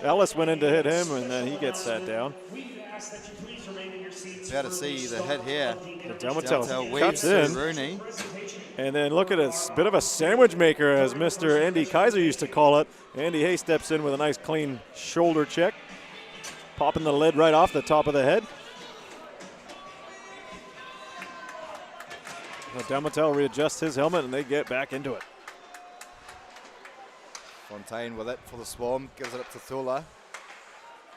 Ellis went in to hit him, and then he gets sat down. About to see the hit here. Delmatel weaves cuts through in, Rooney. and then look at this bit of a sandwich maker, as Mr. Andy Kaiser used to call it. Andy Hay steps in with a nice clean shoulder check, popping the lid right off the top of the head. Delmatel readjusts his helmet, and they get back into it. Fontaine with it for the Swarm, gives it up to Thula.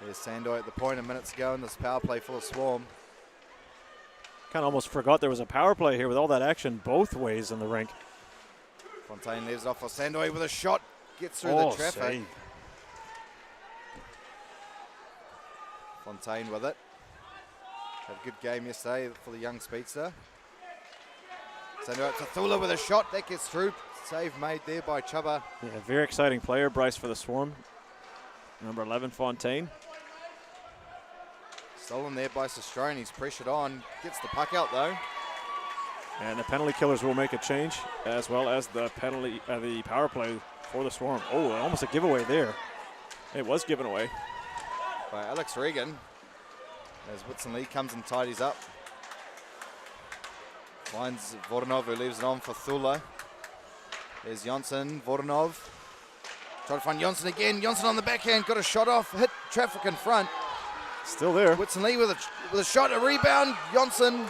There's Sandoy at the point a minute ago in this power play for the Swarm. Kind of almost forgot there was a power play here with all that action both ways in the rink. Fontaine leaves it off for Sandoy with a shot, gets through Oh, the traffic. save. Fontaine with it. Had a good game yesterday for the young speedster. Sandoy up to Thula with a shot, that gets through. Save made there by Chubba. Yeah, very exciting player, Bryce, for the Swarm. Number 11, Fontaine. Stolen there by Sestrone. He's pressured on. Gets the puck out though. And the penalty killers will make a change, as well as the the power play for the Swarm. Oh, almost a giveaway there. It was given away. By Alex Regan. As Whitson Lee comes and tidies up. Finds Voronov, who leaves it on for Thula. There's Jonsson, Voronov. Try to find Jonsson again. Jonsson on the backhand, got a shot off, hit traffic in front. Still there. Whitson Lee with a shot, a rebound. Jonsson,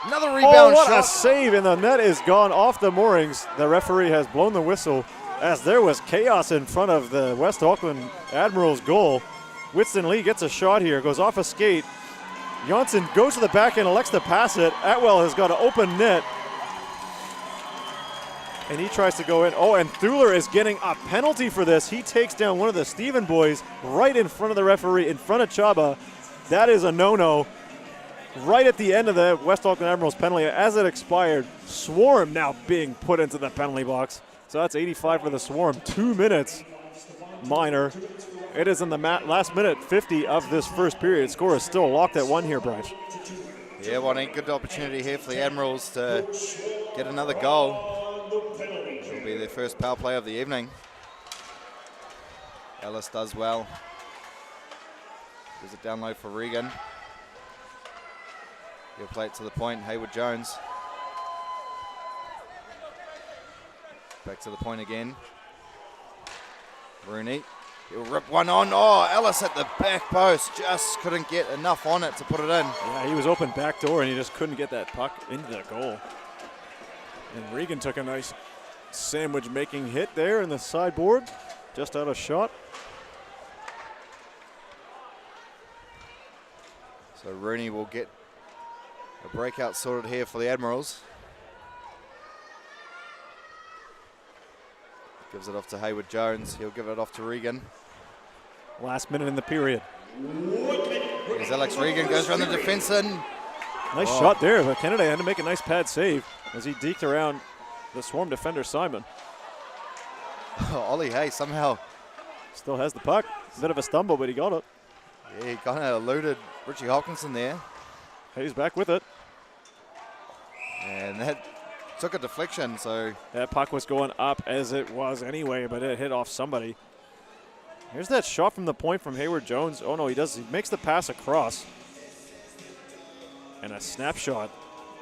another Oh, rebound what a shot. save, and the net is gone off the moorings. The referee has blown the whistle as there was chaos in front of the West Auckland Admirals goal. Whitson Lee gets a shot here, goes off a skate. Jonsson goes to the backhand, elects to pass it. Atwell has got an open net. And he tries to go in. Oh, and Thuler is getting a penalty for this. He takes down one of the Stephen boys right in front of the referee, in front of Chaba. That is a no-no. Right at the end of the West Auckland Admirals penalty, as it expired, Swarm now being put into the penalty box. So that's 85 for the Swarm. 2 minutes minor. It is in the last minute 50 of this first period. Score is still locked at 1 here, Bryce. Yeah, well, a good opportunity here for the Admirals to get another goal. It'll be their first power play of the evening. Ellis does well. Gives it down low for Regan. He'll play it to the point, Hayward Jones. Back to the point again. Rooney. He'll rip one on. Oh, Ellis at the back post. Just couldn't get enough on it to put it in. Yeah, he was open back door, and he just couldn't get that puck into the goal. And Regan took a nice sandwich-making hit there in the sideboard, just out of shot. So Rooney will get a breakout sorted here for the Admirals. Gives it off to Hayward Jones. He'll give it off to Regan. Last minute in the period. Here's Alex Regan, goes around the defense and Nice shot there, but Kennedy had to make a nice pad save as he deked around the Swarm defender, Simon. Ollie Hay somehow, Still has the puck. Bit of a stumble, but he got it. yeah, he kind of eluded Richie Hawkinson there. Hayes back with it. And that took a deflection, so That puck was going up as it was anyway, but it hit off somebody. Here's that shot from the point from Hayward Jones. Oh no, he does. He makes the pass across. And a snapshot.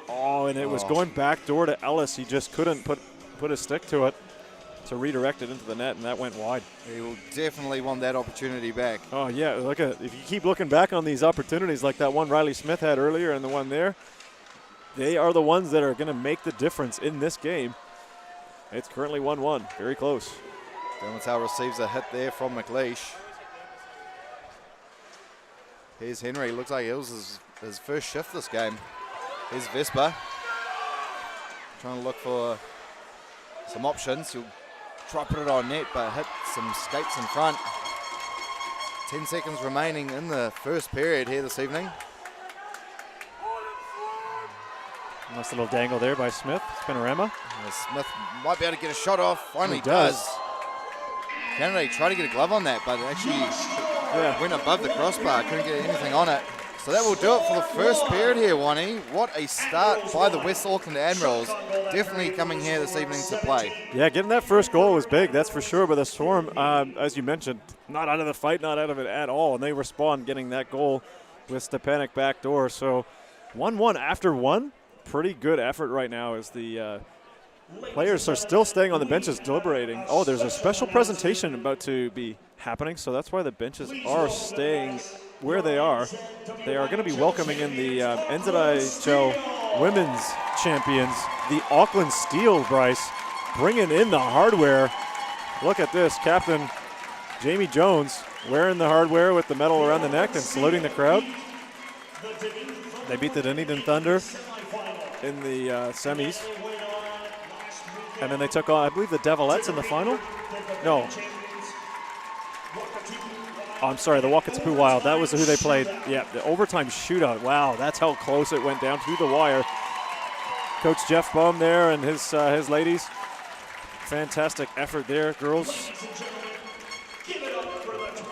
Oh, and it was going back door to Ellis. He just couldn't put a stick to it to redirect it into the net, and that went wide. He will definitely want that opportunity back. Oh, yeah. Look at, if you keep looking back on these opportunities like that one Riley Smith had earlier and the one there, they are the ones that are going to make the difference in this game. It's currently 1-1. Very close. Delmatel receives a hit there from McLeish. Here's Henry. Looks like it was his first shift this game. Here's Vespa. Trying to look for some options. He'll try to put it on net, but hit some skates in front. 10 seconds remaining in the first period here this evening. Nice little dangle there by Smith. Spinorama. Smith might be able to get a shot off. Finally does. Canada tried to get a glove on that, but it actually went above the crossbar. Couldn't get anything on it. So that will do it for the first period here, Wani. What a start by the West Auckland Admirals. Definitely coming here this evening to play. Yeah, getting that first goal was big, that's for sure. But the Swarm, as you mentioned, not out of the fight, not out of it at all. And they respond getting that goal with Stepanek backdoor. So 1-1 after one. Pretty good effort right now as the players are still staying on the benches deliberating. Oh, there's a special presentation about to be happening, so that's why the benches are staying where they are. They are going to be welcoming in the NZIHL Women's Champions, the Auckland Steel, Bryce, bringing in the hardware. Look at this, Captain Jamie Jones wearing the hardware with the medal around the neck and saluting the crowd. They beat the Dunedin Thunder in the semis. And then they took on, I believe, the Devilettes in the final? No. Oh, I'm sorry, the Wakatipu Wild. That was who they played. Yeah, the overtime shootout. Wow, that's how close it went down to the wire. Coach Jeff Baum there and his ladies. Fantastic effort there, girls.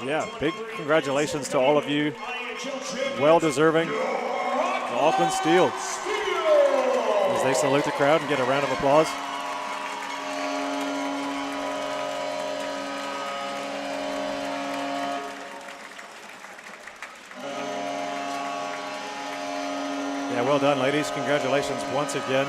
Yeah, big congratulations to all of you. Well deserving. The Auckland Steel. As they salute the crowd and get a round of applause. Yeah, well done, ladies. Congratulations once again.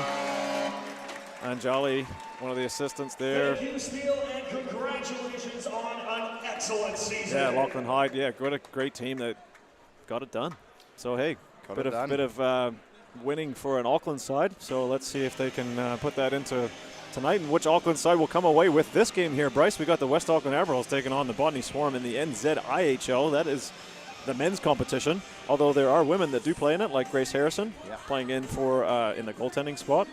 Anjali, one of the assistants there. Thank you, Steel, and congratulations on an excellent season. Yeah, Lachlan Hyde. Yeah, what a great team that got it done. So, hey, bit of winning for an Auckland side. So let's see if they can put that into tonight and which Auckland side will come away with this game here. Bryce, we got the West Auckland Admirals taking on the Botany Swarm in the NZIHL. That is the men's competition, although there are women that do play in it, like Grace Harrison, playing in for in the goaltending spot.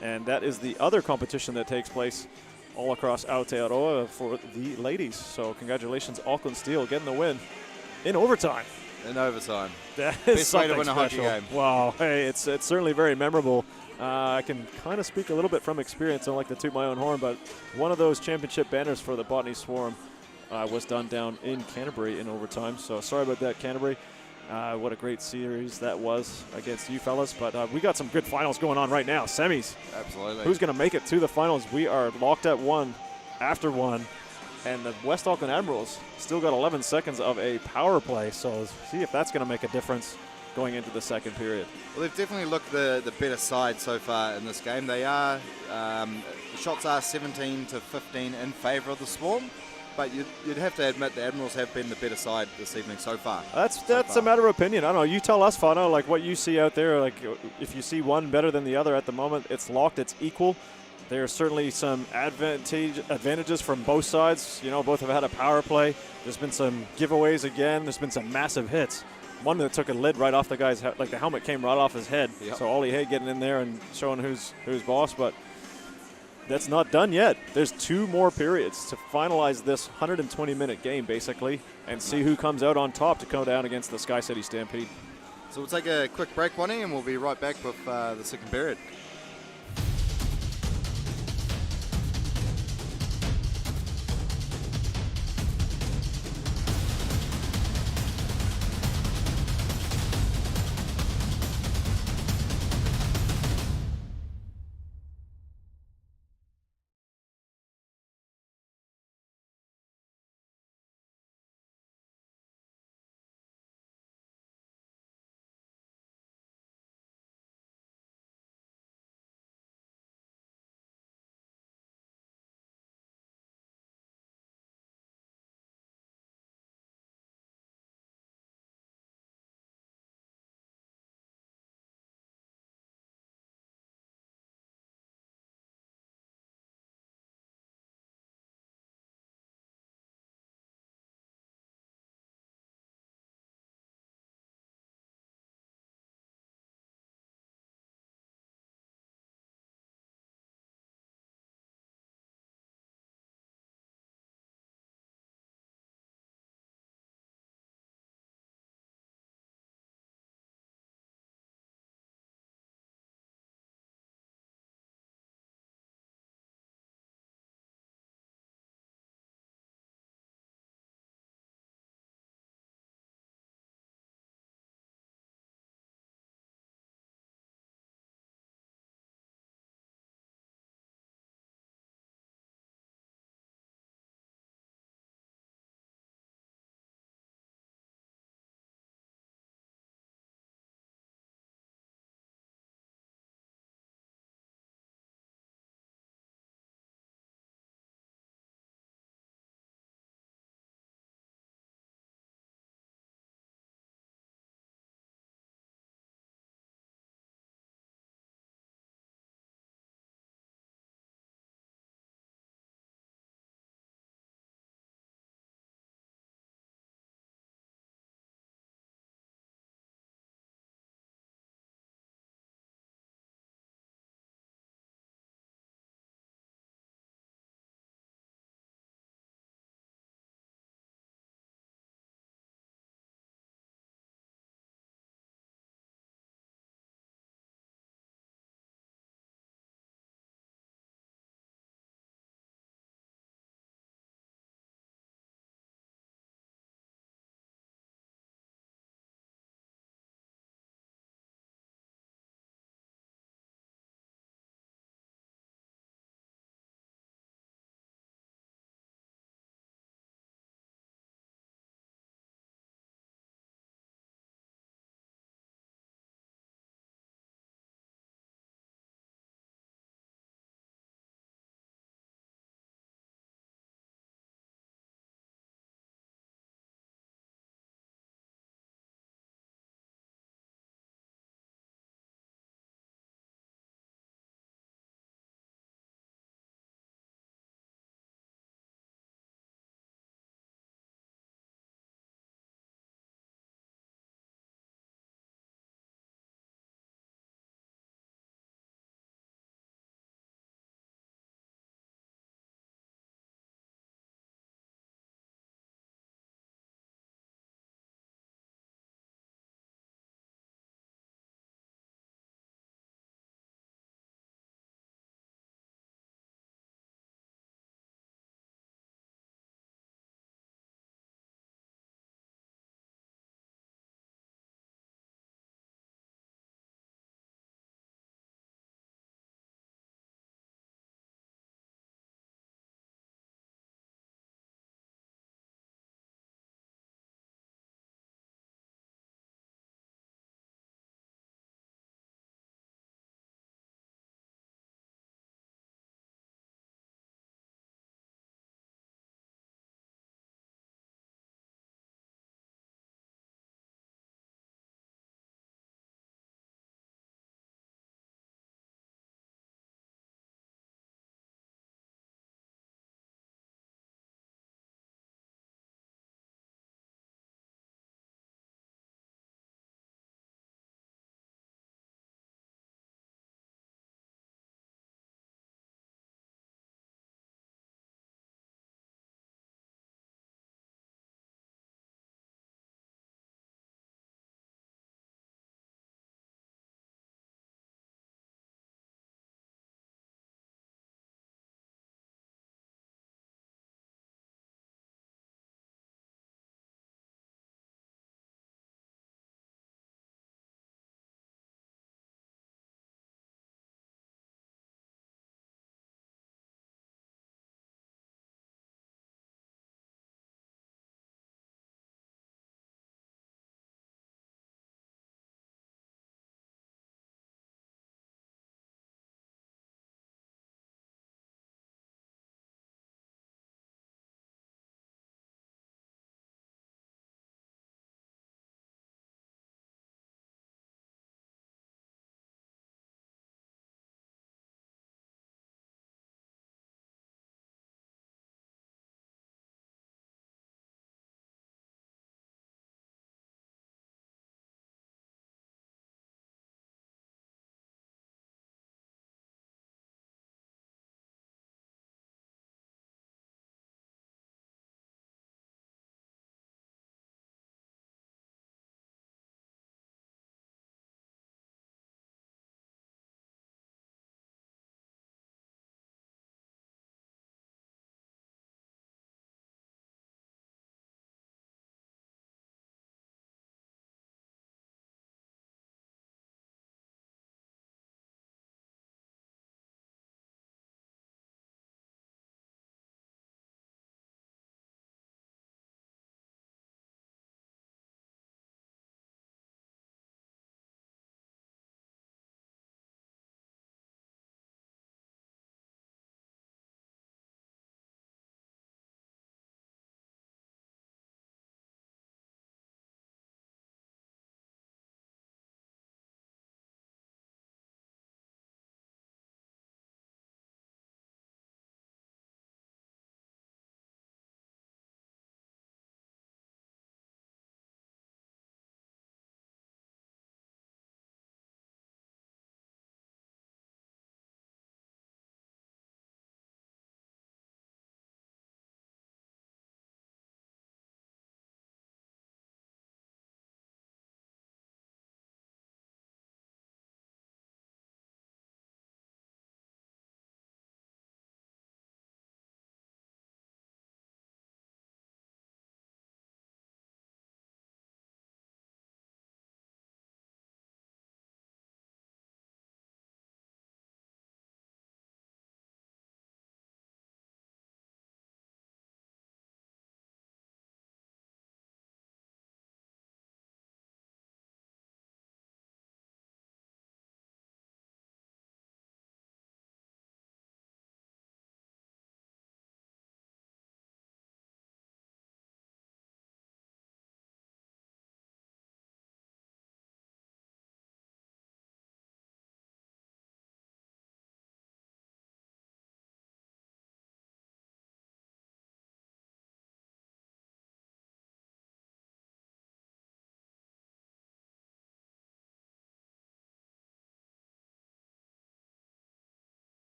And that is the other competition that takes place all across Aotearoa for the ladies. So congratulations, Auckland Steel, getting the win in overtime. In overtime. That is best way to win a hockey special. game. Wow, hey, it's certainly very memorable. I can kind of speak a little bit from experience. I don't like to toot my own horn, but one of those championship banners for the Botany Swarm was done down in Canterbury in overtime. So sorry about that, Canterbury. What a great series that was against you fellas. But we got some good finals going on right now. Semis. Absolutely. Who's going to make it to the finals? We are locked at one after one. And the West Auckland Admirals still got 11 seconds of a power play. So see if that's going to make a difference going into the second period. Well, they've definitely looked the better side so far in this game. They are, the shots are 17 to 15 in favour of the Swarm. But you'd have to admit the Admirals have been the better side this evening so far. That's a matter of opinion. I don't know. You tell us, Fano, like what you see out there. Like if you see one better than the other at the moment, it's locked, it's equal. There are certainly some advantages from both sides. You know, both have had a power play. There's been some giveaways again. There's been some massive hits. One that took a lid right off the guy's head, like the helmet came right off his head. Yep. So Ollie Hay getting in there and showing who's boss. But that's not done yet. There's 2 more periods to finalize this 120-minute game, basically, and see who comes out on top to come down against the Sky City Stampede. So we'll take a quick break, Bonnie, and we'll be right back with the second period.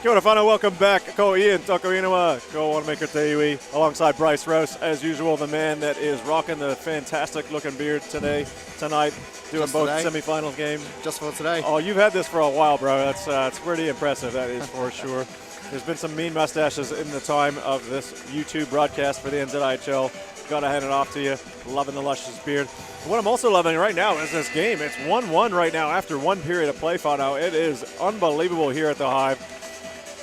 Kia ora whanau, welcome back. Ko Ian, Toko Inua, Ko Wanamaker Te Iwi, alongside Bryce Rouse, as usual, the man that is rocking the fantastic looking beard tonight, doing Just both today? semifinals games. Just for today. Oh, you've had this for a while, bro. That's it's pretty impressive, that is for sure. There's been some mean mustaches in the time of this YouTube broadcast for the NZIHL. Gotta hand it off to you. Loving the luscious beard. What I'm also loving right now is this game. It's 1-1 right now after one period of play, Whanau. It is unbelievable here at the Hive.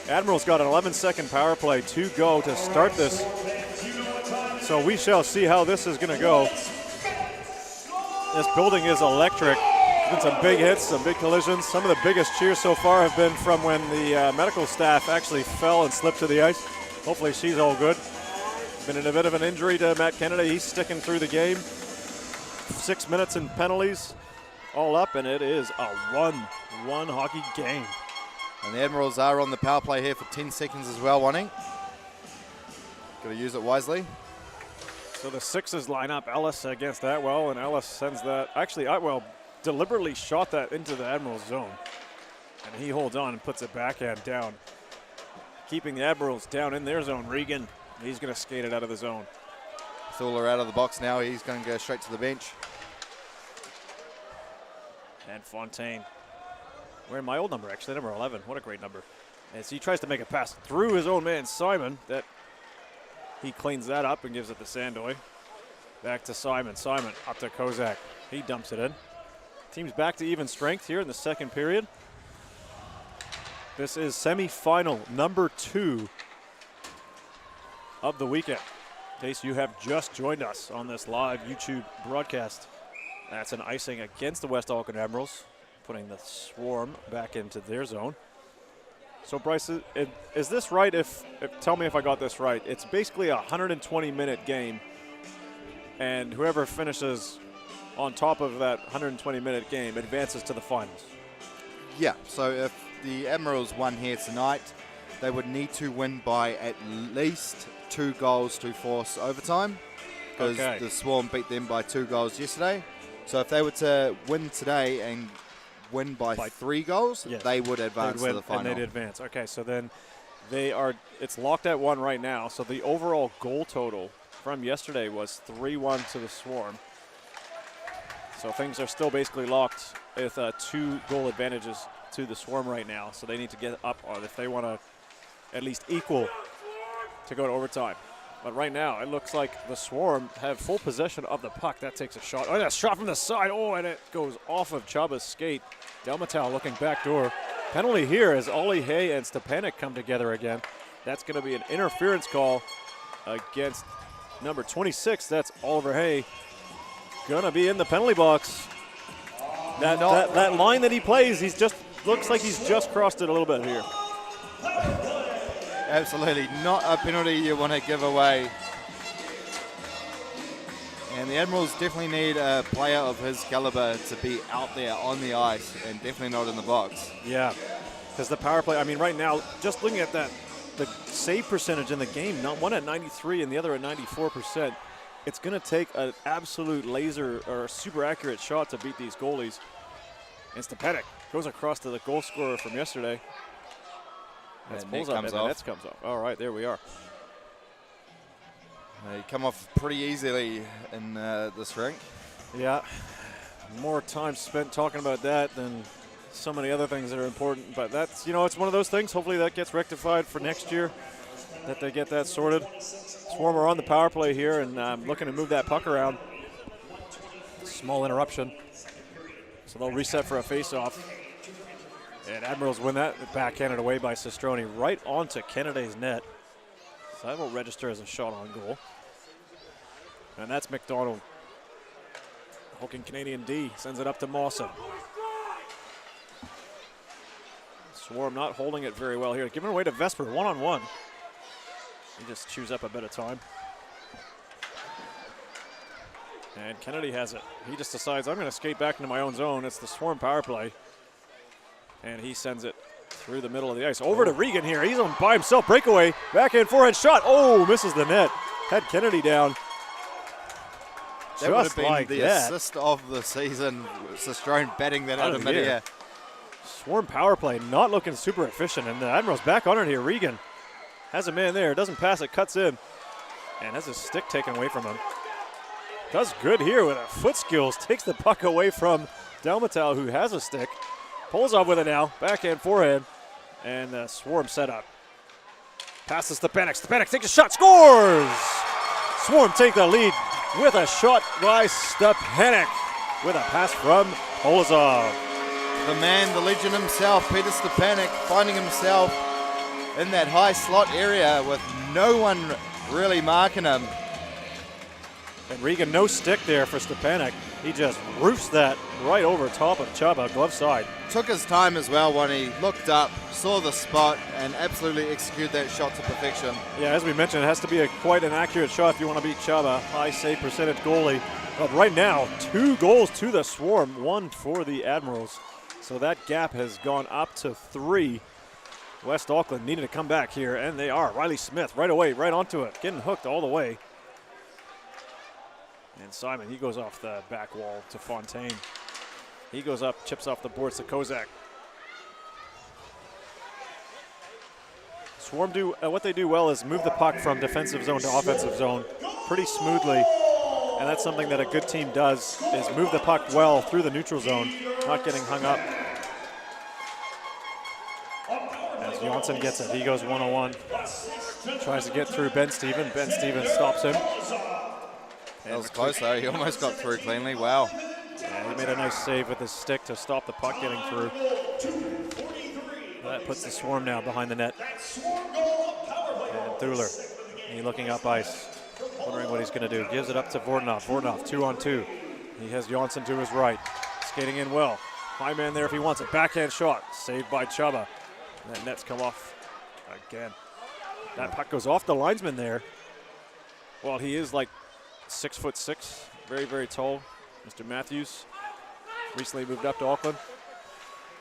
Admirals got an 11-second power play to go to start this. So we shall see how this is going to go. This building is electric. There's been some big hits, some big collisions. Some of the biggest cheers so far have been from when the medical staff actually fell and slipped to the ice. Hopefully she's all good. Been in a bit of an injury to Matt Kennedy. He's sticking through the game. 6 minutes in penalties all up, and it is a 1-1 hockey game. And the Admirals are on the power play here for 10 seconds as well, wanting. Got to use it wisely. So the Sixes line up Ellis against Atwell, and Ellis sends that. Actually, Atwell deliberately shot that into the Admirals zone, and he holds on and puts it backhand down, keeping the Admirals down in their zone. Regan, he's going to skate it out of the zone. Thula out of the box now. He's going to go straight to the bench. And Fontaine, wearing my old number, actually, number 11. What a great number. As he tries to make a pass through his own man, Simon, that he cleans that up and gives it to Sandoy. Back to Simon. Simon up to Kozak. He dumps it in. Team's back to even strength here in the second period. This is semifinal number 2 of the weekend. In case you have just joined us on this live YouTube broadcast, that's an icing against the West Auckland Admirals, putting the Swarm back into their zone. So Bryce, is this right? Tell me if I got this right. It's basically a 120-minute game, and whoever finishes on top of that 120-minute game advances to the finals. Yeah, so if the Admirals won here tonight, they would need to win by at least 2 goals to force overtime, because the Swarm beat them by 2 goals yesterday. So if they were to win today and win by 3 goals, yes, they would advance to the final. And they'd advance. Okay, so then it's locked at 1 right now. So the overall goal total from yesterday was 3-1 to the Swarm. So things are still basically locked with 2 goal advantages to the Swarm right now. So they need to get up on if they want to at least equal to go to overtime. But right now, it looks like the Swarm have full possession of the puck. That takes a shot. Oh, that's a shot from the side. Oh, and it goes off of Chuba's skate. Delmatau looking backdoor. Penalty here as Ollie Hay and Stepanek come together again. That's going to be an interference call against number 26. That's Oliver Hay. Going to be in the penalty box. That line that he plays, looks like he's just crossed it a little bit here. Absolutely not a penalty you want to give away. And the Admirals definitely need a player of his caliber to be out there on the ice and definitely not in the box. Yeah, because the power play, I mean, right now, just looking at that, the save percentage in the game, one at 93 and the other at 94%. It's going to take an absolute laser or super accurate shot to beat these goalies. And Stepanek goes across to the goal scorer from yesterday. That's pulls up and the net comes off. All right, there we are. They come off pretty easily in this rink. Yeah, more time spent talking about that than so many other things that are important. But that's, it's one of those things. Hopefully that gets rectified for next year, that they get that sorted. Swarm are on the power play here and looking to move that puck around. Small interruption. So they'll reset for a face-off. And Admirals win that, backhanded away by Sestroni right onto Kennedy's net. So that will register as a shot on goal. And that's McDonald. Hooking Canadian D sends it up to Mawson. Swarm not holding it very well here. Giving it away to Vesper, one-on-one. He just chews up a bit of time. And Kennedy has it. He just decides, I'm going to skate back into my own zone. It's the Swarm power play. And he sends it through the middle of the ice. Over to Regan here. He's on by himself. Breakaway. Backhand forehand shot. Oh, misses the net. Had Kennedy down. That would have been the assist of the season. Sestrone batting that out of midair. Swarm power play not looking super efficient, and the Admirals back on it here. Regan has a man there, doesn't pass it, cuts in, and has his stick taken away from him. Does good here with her foot skills, takes the puck away from Dalmatal, who has a stick. Pulls off with it now, backhand, forehand, and the Swarm set up. Passes to Stepanek. Stepanek takes a shot, scores! Swarm take the lead with a shot by Stepanek with a pass from Polozov. The man, the legend himself, Peter Stepanek, finding himself in that high slot area with no one really marking him. And Regan, no stick there for Stepanek. He just roofs that right over top of Chaba, glove side. Took his time as well when he looked up, saw the spot, and absolutely executed that shot to perfection. Yeah, as we mentioned, it has to be quite an accurate shot if you want to beat Chaba, high save percentage goalie. But right now, 2 goals to the Swarm, 1 for the Admirals. So that gap has gone up to 3. West Auckland needed to come back here, and they are. Riley Smith right away, right onto it, getting hooked all the way. And Simon, he goes off the back wall to Fontaine. He goes up, chips off the boards to Kozak. Swarm do what they do well is move the puck from defensive zone to offensive zone pretty smoothly. And that's something that a good team does, is move the puck well through the neutral zone, not getting hung up. As Johnson gets it, he goes one-on-one. Tries to get through Ben Stevens. Ben Stevens stops him. That was close though, he almost got through cleanly, wow. Yeah, he made a nice save with his stick to stop the puck getting through. That puts the Swarm now behind the net. And Thuler, he looking up ice, wondering what he's going to do. Gives it up to Vordanov. Vordanov 2-on-2. He has Johnson to his right, skating in well. High man there if he wants it. Backhand shot, saved by Chaba. That net's come off again. That puck goes off the linesman there. Well, he is like 6'6", very, very tall. Mr. Matthews recently moved up to Auckland.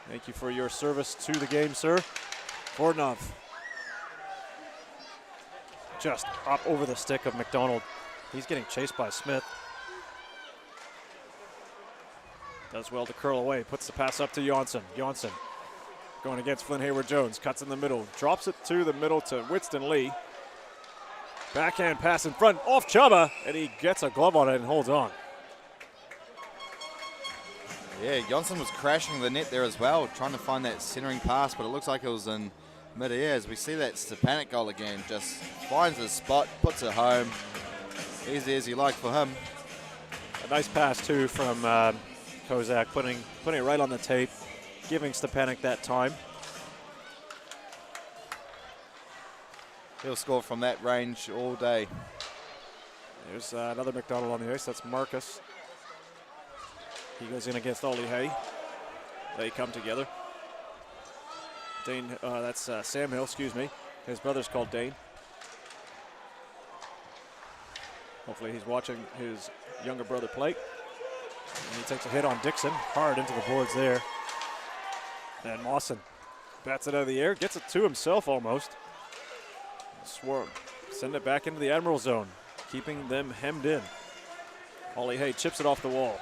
Thank you for your service to the game, sir. Vordanov just up over the stick of McDonald. He's getting chased by Smith. Does well to curl away, puts the pass up to Johnson. Johnson going against Flynn Hayward-Jones, cuts in the middle, drops it to the middle to Winston Lee. Backhand pass in front, off Chaba, and he gets a glove on it and holds on. Yeah, Johnson was crashing the net there as well, trying to find that centering pass, but it looks like it was in mid-air. As we see that Stepanek goal again, just finds his spot, puts it home. Easy as you like for him. A nice pass too from Kozak, putting it right on the tape, giving Stepanek that time. He'll score from that range all day. There's another McDonald on the ice. That's Marcus. He goes in against Ollie Hay. They come together. Dane, that's Sam Hill, excuse me. His brother's called Dane. Hopefully he's watching his younger brother play. And he takes a hit on Dixon, hard into the boards there. And Mawson bats it out of the air, gets it to himself almost. Swarm, send it back into the Admiral zone, keeping them hemmed in. Ollie Hay chips it off the wall.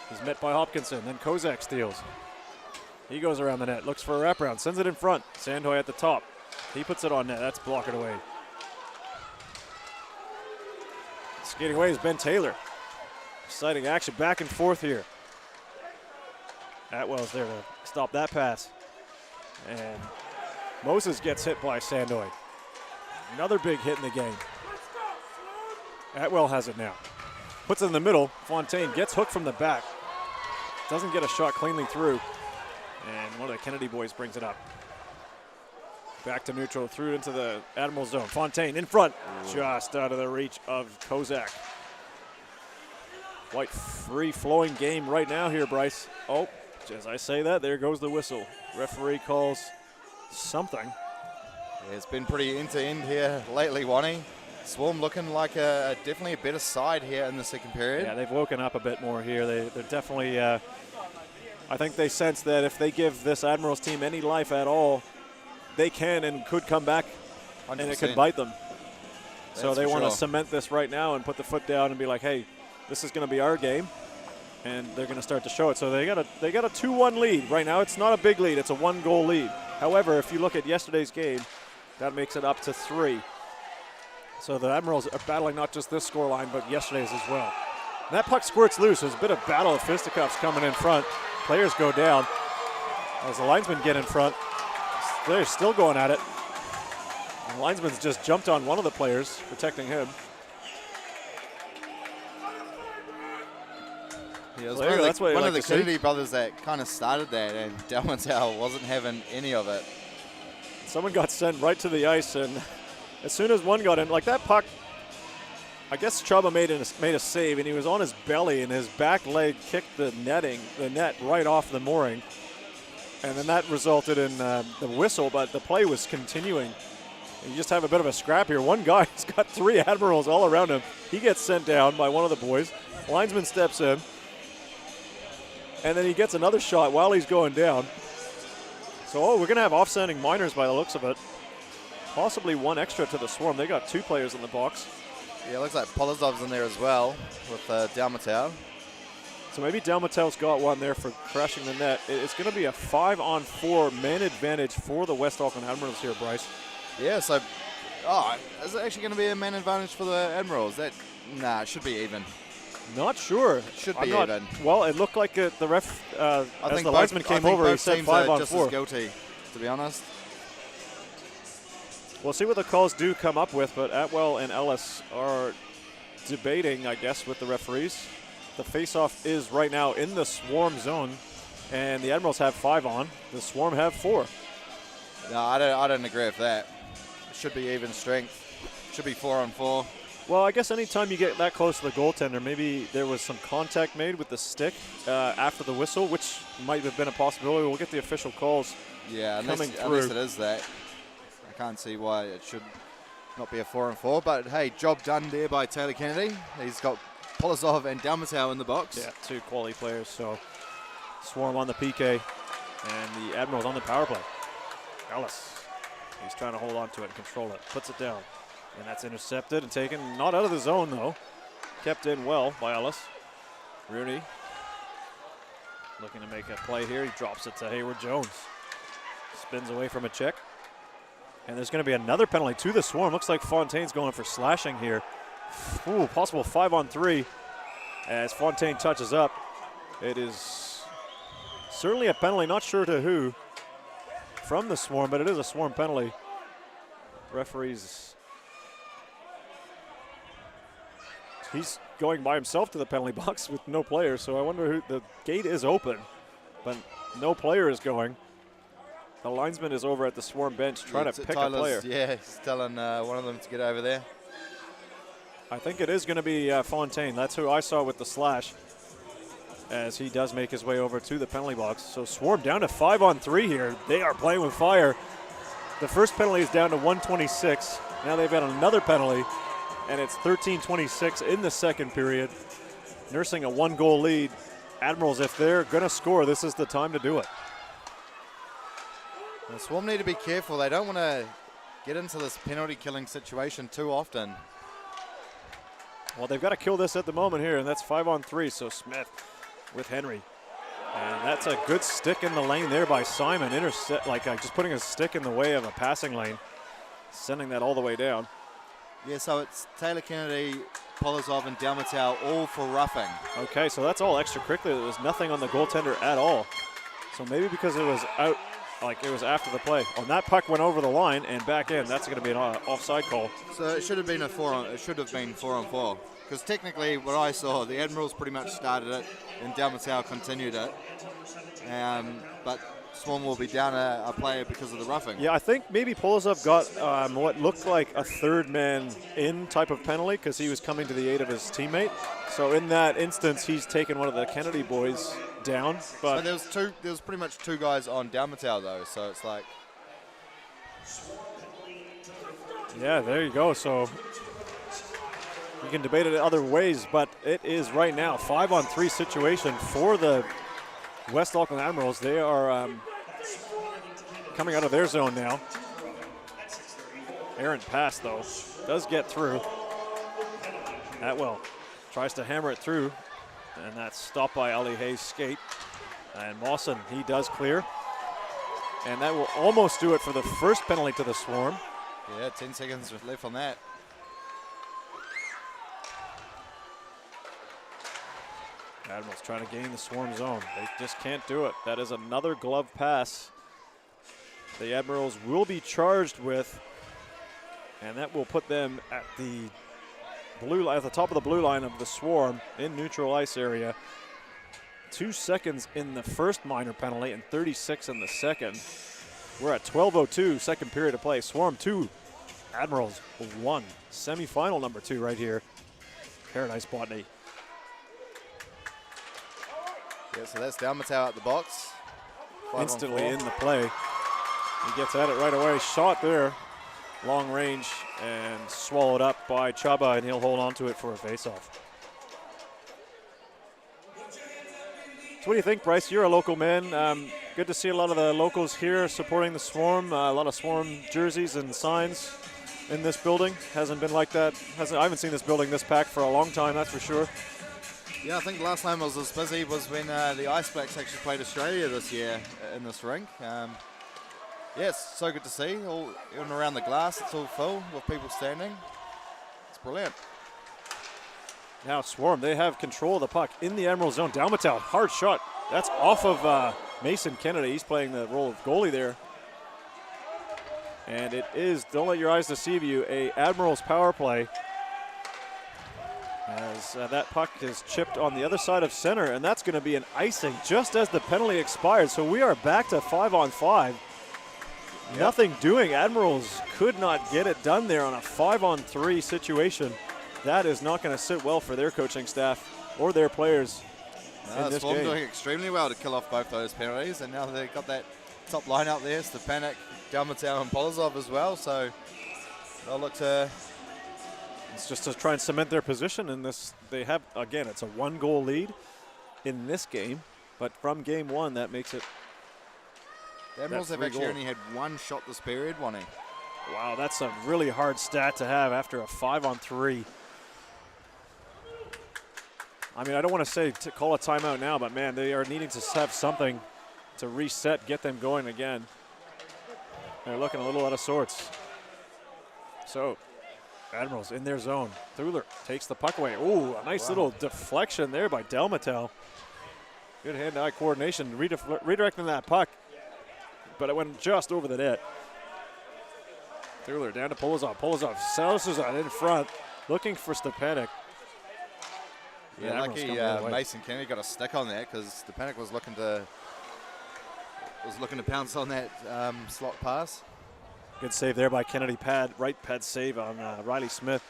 He's met by Hopkinson, then Kozak steals. He goes around the net, looks for a wraparound, sends it in front. Sandhoy at the top. He puts it on net, that's blocked away. Skating away is Ben Taylor. Exciting action back and forth here. Atwell's there to stop that pass. And Moses gets hit by Sandoy. Another big hit in the game. Atwell has it now. Puts it in the middle. Fontaine gets hooked from the back. Doesn't get a shot cleanly through. And one of the Kennedy boys brings it up. Back to neutral, through into the Admiral zone. Fontaine in front, just out of the reach of Kozak. Quite free-flowing game right now here, Bryce. Oh, as I say that, there goes the whistle. Referee calls something. Yeah, it's been pretty end-to-end here lately, Wani. Swarm looking like definitely a better side here in the second period. Yeah, they've woken up a bit more here. They're definitely, I think they sense that if they give this Admirals team any life at all, they can and could come back 100%. And it could bite them. So they want to cement this right now and put the foot down and be like, hey, this is going to be our game. and they're going to start to show it. So they got a 2-1 lead right now. It's not a big lead; it's a 1-goal lead. However, if you look at yesterday's game, that makes it up to 3. So the Admirals are battling not just this scoreline, but yesterday's as well. And that puck squirts loose. There's a bit of battle of fisticuffs coming in front. Players go down as the linesmen get in front. They're still going at it. The linesman's just jumped on one of the players, protecting him. Yeah, So that's what one like of the to see. Kennedy brothers that kind of started that, and Dalmatau wasn't having any of it. Someone got sent right to the ice, and as soon as one got in, like that puck, I guess Chubba made a save, and he was on his belly, and his back leg kicked the net right off the mooring. And then that resulted in the whistle, but the play was continuing. And you just have a bit of a scrap here. One guy's got 3 Admirals all around him. He gets sent down by one of the boys. Linesman steps in. And then he gets another shot while he's going down. So, we're going to have offsetting minors by the looks of it. Possibly one extra to the Swarm. They got 2 players in the box. Yeah, it looks like Polozov's in there as well with Dalmatau. So maybe Dalmatau's got one there for crashing the net. It's going to be a 5-on-4 man advantage for the West Auckland Admirals here, Bryce. Yeah, so, is it actually going to be a man advantage for the Admirals? Nah, it should be even. Not sure. Should be even. Well, it looked like the ref, I as think the linesman came over, he said 5-on-4. Just as guilty, to be honest. We'll see what the calls do come up with, but Atwell and Ellis are debating, I guess, with the referees. The face-off is right now in the Swarm zone, and the Admirals have 5 on. The Swarm have 4. No, I don't agree with that. It should be even strength. Should be 4-on-4. Well, I guess anytime you get that close to the goaltender, maybe there was some contact made with the stick after the whistle, which might have been a possibility. We'll get the official calls unless it is that. I can't see why it should not be a 4-on-4, but hey, job done there by Taylor Kennedy. He's got Polozov and Dalmatau in the box. Yeah, 2 quality players. So Swarm on the PK and the Admirals on the power play. Ellis, he's trying to hold on to it and control it. Puts it down. And that's intercepted and taken. Not out of the zone, though. Kept in well by Ellis. Rooney looking to make a play here. He drops it to Hayward Jones. Spins away from a check. And there's going to be another penalty to the Swarm. Looks like Fontaine's going for slashing here. Ooh, possible 5-on-3 as Fontaine touches up. It is certainly a penalty, not sure to who from the Swarm, but it is a Swarm penalty. Referees, he's going by himself to the penalty box with no players, so I wonder who. The gate is open, but no player is going. The linesman is over at the Swarm bench trying to pick a player. Yeah, he's telling one of them to get over there. I think it is going to be Fontaine. That's who I saw with the slash as he does make his way over to the penalty box. So Swarm down to 5-on-3 here. They are playing with fire. The first penalty is down to 126. Now they've had another penalty, and it's 13-26 in the second period. Nursing a 1-goal lead. Admirals, if they're going to score, this is the time to do it. The Swarm need to be careful. They don't want to get into this penalty-killing situation too often. Well, they've got to kill this at the moment here, and that's 5-on-3. So Smith with Henry. And that's a good stick in the lane there by Simon. Just putting a stick in the way of a passing lane. Sending that all the way down. Yeah, so it's Taylor Kennedy, Polozov, and Dalmatau all for roughing. Okay, so that's all extracurricular. There was nothing on the goaltender at all. So maybe because it was out, like it was after the play. And that puck went over the line and back in. That's going to be an offside call. So it should have been a 4-on-4. Because technically, what I saw, the Admirals pretty much started it, and Dalmatau continued it. But Swarm will be down a player because of the roughing. Yeah, I think maybe Polozov got what looked like a third man in type of penalty because he was coming to the aid of his teammate. So in that instance, he's taken one of the Kennedy boys down. But there was pretty much 2 guys on Dalmatau though, so it's like. Yeah, there you go. So you can debate it other ways, but it is right now 5-on-3 situation for the West Auckland Admirals. They are coming out of their zone now. Errant pass, though, does get through. Atwell tries to hammer it through. And that's stopped by Ali Hayes' skate. And Mawson, he does clear. And that will almost do it for the first penalty to the Swarm. Yeah, 10 seconds left on that. Admirals trying to gain the Swarm zone. They just can't do it. That is another glove pass. The Admirals will be charged with, and that will put them at the blue line, at the top of the blue line of the Swarm in neutral ice area. 2 seconds in the first minor penalty and 36 in the second. We're at 12:02, second period of play. Swarm 2, Admirals 1. Semifinal number 2 right here. Paradise Botany. Yeah, so that's Dalmatau out the box. 5-on-4. In the play. He gets at it right away. Shot there. Long range and swallowed up by Chaba, and he'll hold on to it for a face-off. So what do you think, Bryce? You're a local man. Good to see a lot of the locals here supporting the Swarm. A lot of Swarm jerseys and signs in this building. Hasn't been like that. I haven't seen this building this packed for a long time, that's for sure. Yeah, I think the last time I was this busy was when the Ice Blacks actually played Australia this year in this rink. Yeah, it's so good to see. All in around the glass, it's all full with people standing. It's brilliant. Now Swarm, they have control of the puck in the Admiral zone. Dalmatau, hard shot. That's off of Mason Kennedy. He's playing the role of goalie there. And it is, don't let your eyes deceive you, a Admirals power play. As that puck is chipped on the other side of center, and that's going to be an icing just as the penalty expired. So we are back to 5-on-5. Yep. Nothing doing. Admirals could not get it done there on a 5-on-3 situation. That is not going to sit well for their coaching staff or their players in this Swarm game. doing extremely well to kill off both those penalties, and now they've got that top line out there, Stepanek, Dalmatau and Polozov as well, so they'll look to... It's just to try and cement their position in this. They have, again, it's a 1-goal lead in this game, but from game 1, that makes it. The Admirals have actually only had 1 shot this period, Wani. Wow, that's a really hard stat to have after a 5-on-3. I mean, I don't want to say to call a timeout now, but man, they are needing to have something to reset, get them going again. They're looking a little out of sorts. So, Admirals in their zone. Thuler takes the puck away. Ooh, a nice little deflection there by Dalmatau. Good hand-eye coordination, redirecting that puck, but it went just over the net. Thuler down to Polozov. Polozov sells it in front, looking for Stepanek. Yeah, lucky Mason Kennedy got a stick on that because Stepanek was looking to pounce on that slot pass. Good save there by Kennedy. Right pad save on Riley Smith.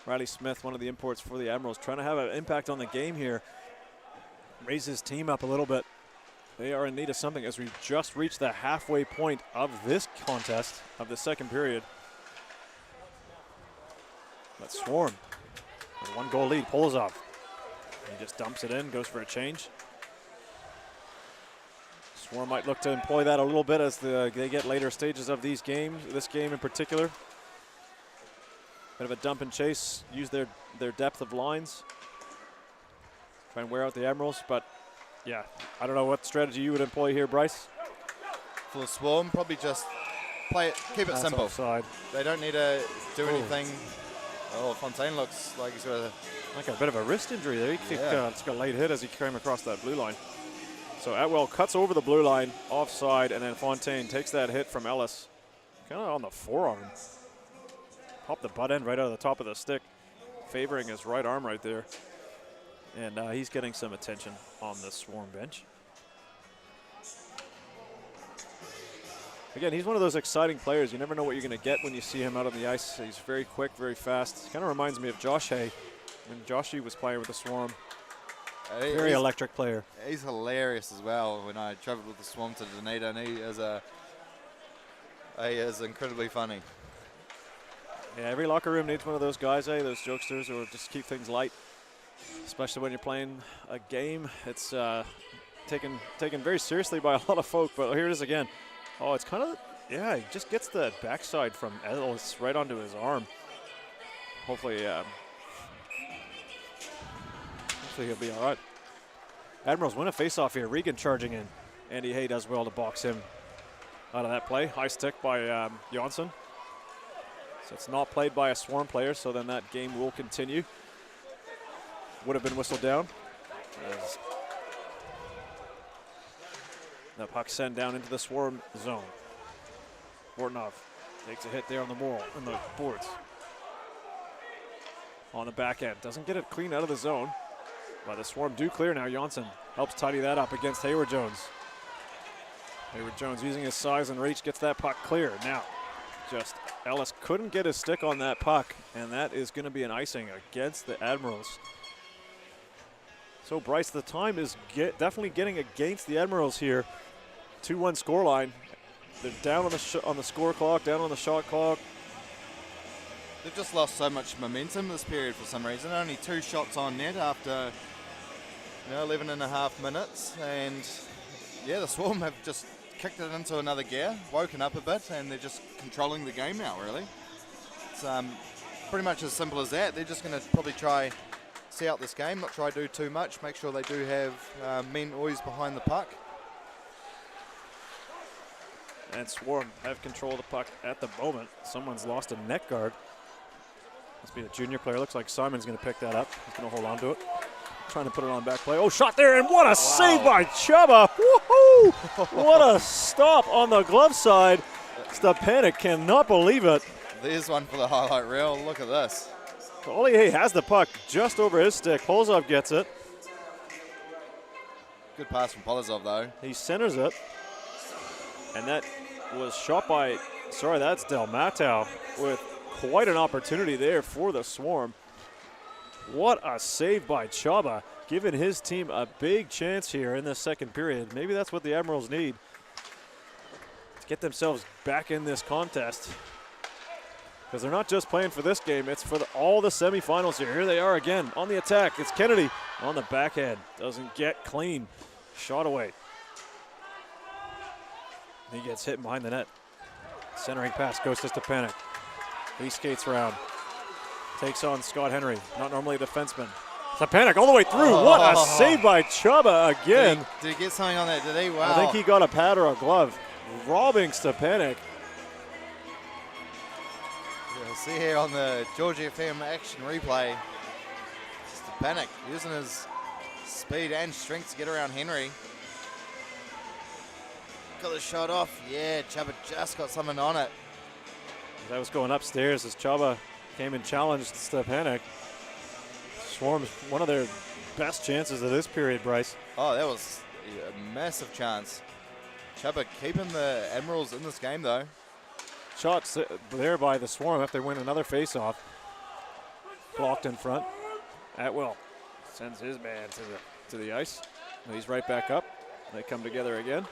Riley Smith, one of the imports for the Admirals, trying to have an impact on the game here. Raise his team up a little bit. They are in need of something as we just reached the halfway point of this contest, of the second period. Let's Swarm. With a 1-goal lead, Polozov. He just dumps it in, goes for a change. Swarm might look to employ that a little bit as they get later stages of these games, this game in particular. Bit of a dump and chase, use their depth of lines. Try and wear out the Admirals, but yeah, I don't know what strategy you would employ here, Bryce. For the Swarm, probably just play it, keep it simple. Offside. They don't need to do anything. Oh, Fontaine looks like he's got like a bit of a wrist injury there. It's got a late hit as he came across that blue line. So Atwell cuts over the blue line, offside, and then Fontaine takes that hit from Ellis. Kind of on the forearm. Popped the butt end right out of the top of the stick, favoring his right arm right there. And he's getting some attention on the Swarm bench. Again, he's one of those exciting players. You never know what you're going to get when you see him out on the ice. He's very quick, very fast. Kind of reminds me of Josh Hay when Joshy was playing with the Swarm. Very electric player. He's hilarious as well. When I traveled with the Swarm to Dunedin, he is incredibly funny. Yeah, every locker room needs one of those guys, those jokesters, or just keep things light. Especially when you're playing a game. It's taken very seriously by a lot of folk, but here it is again. Oh, it's kind of, yeah, he just gets the backside from Ellis right onto his arm. Hopefully, Hopefully he'll be all right. Admirals win a face-off here. Regan charging in. Andy Hay does well to box him out of that play. High stick by Johnson. So it's not played by a Swarm player, so then that game will continue. Would have been whistled down. As the puck sent down into the Swarm zone. Bortnov takes a hit there on the boards. On the back end. Doesn't get it clean out of the zone. But the Swarm do clear now. Johnson helps tidy that up against Hayward Jones. Hayward Jones using his size and reach gets that puck clear. Now, just Ellis couldn't get his stick on that puck, and that is going to be an icing against the Admirals. So, Bryce, the time is definitely getting against the Admirals here. 2-1 scoreline. They're down on the score clock, down on the shot clock. They've just lost so much momentum this period for some reason. Only 2 shots on net after 11 and a half minutes. And, yeah, the Swarm have just kicked it into another gear, woken up a bit, and they're just controlling the game now, really. It's pretty much as simple as that. They're just going to probably try see out this game, not try to do too much, make sure they do have men always behind the puck. And Swarm have control of the puck at the moment. Someone's lost a net guard. Must be a junior player. Looks like Simon's going to pick that up. He's going to hold on to it. Trying to put it on back play. Oh, shot there, and what a save by Chubba. Woohoo! What a stop on the glove side. Stepanek cannot believe it. There's one for the highlight reel. Look at this. Collier has the puck just over his stick. Polzov gets it. Good pass from Polozov, though. He centers it. And that was shot by, that's Del Matau with quite an opportunity there for the Swarm. What a save by Chaba, giving his team a big chance here in the second period. Maybe that's what the Admirals need to get themselves back in this contest. Because they're not just playing for this game, it's for all the semifinals here. Here they are again on the attack. It's Kennedy on the backhand. Doesn't get clean. Shot away. He gets hit behind the net. Centering pass goes to Stepanek. He skates around. Takes on Scott Henry. Not normally a defenseman. Stepanek all the way through. What a save by Chubba again. Did he get something on that? Did he? Wow. I think he got a pad or a glove. Robbing Stepanek. You'll see here on the Georgia FM action replay. Stepanek using his speed and strength to get around Henry. Got the shot off. Yeah, Chubba just got something on it. That was going upstairs as Chubba came and challenged Stepanek. Swarm's one of their best chances of this period, Bryce. Oh, that was a massive chance. Chubba keeping the Admirals in this game, though. Shots there by the Swarm after they win another face-off. Blocked in front. Atwell sends his man to the ice. He's right back up. They come together again.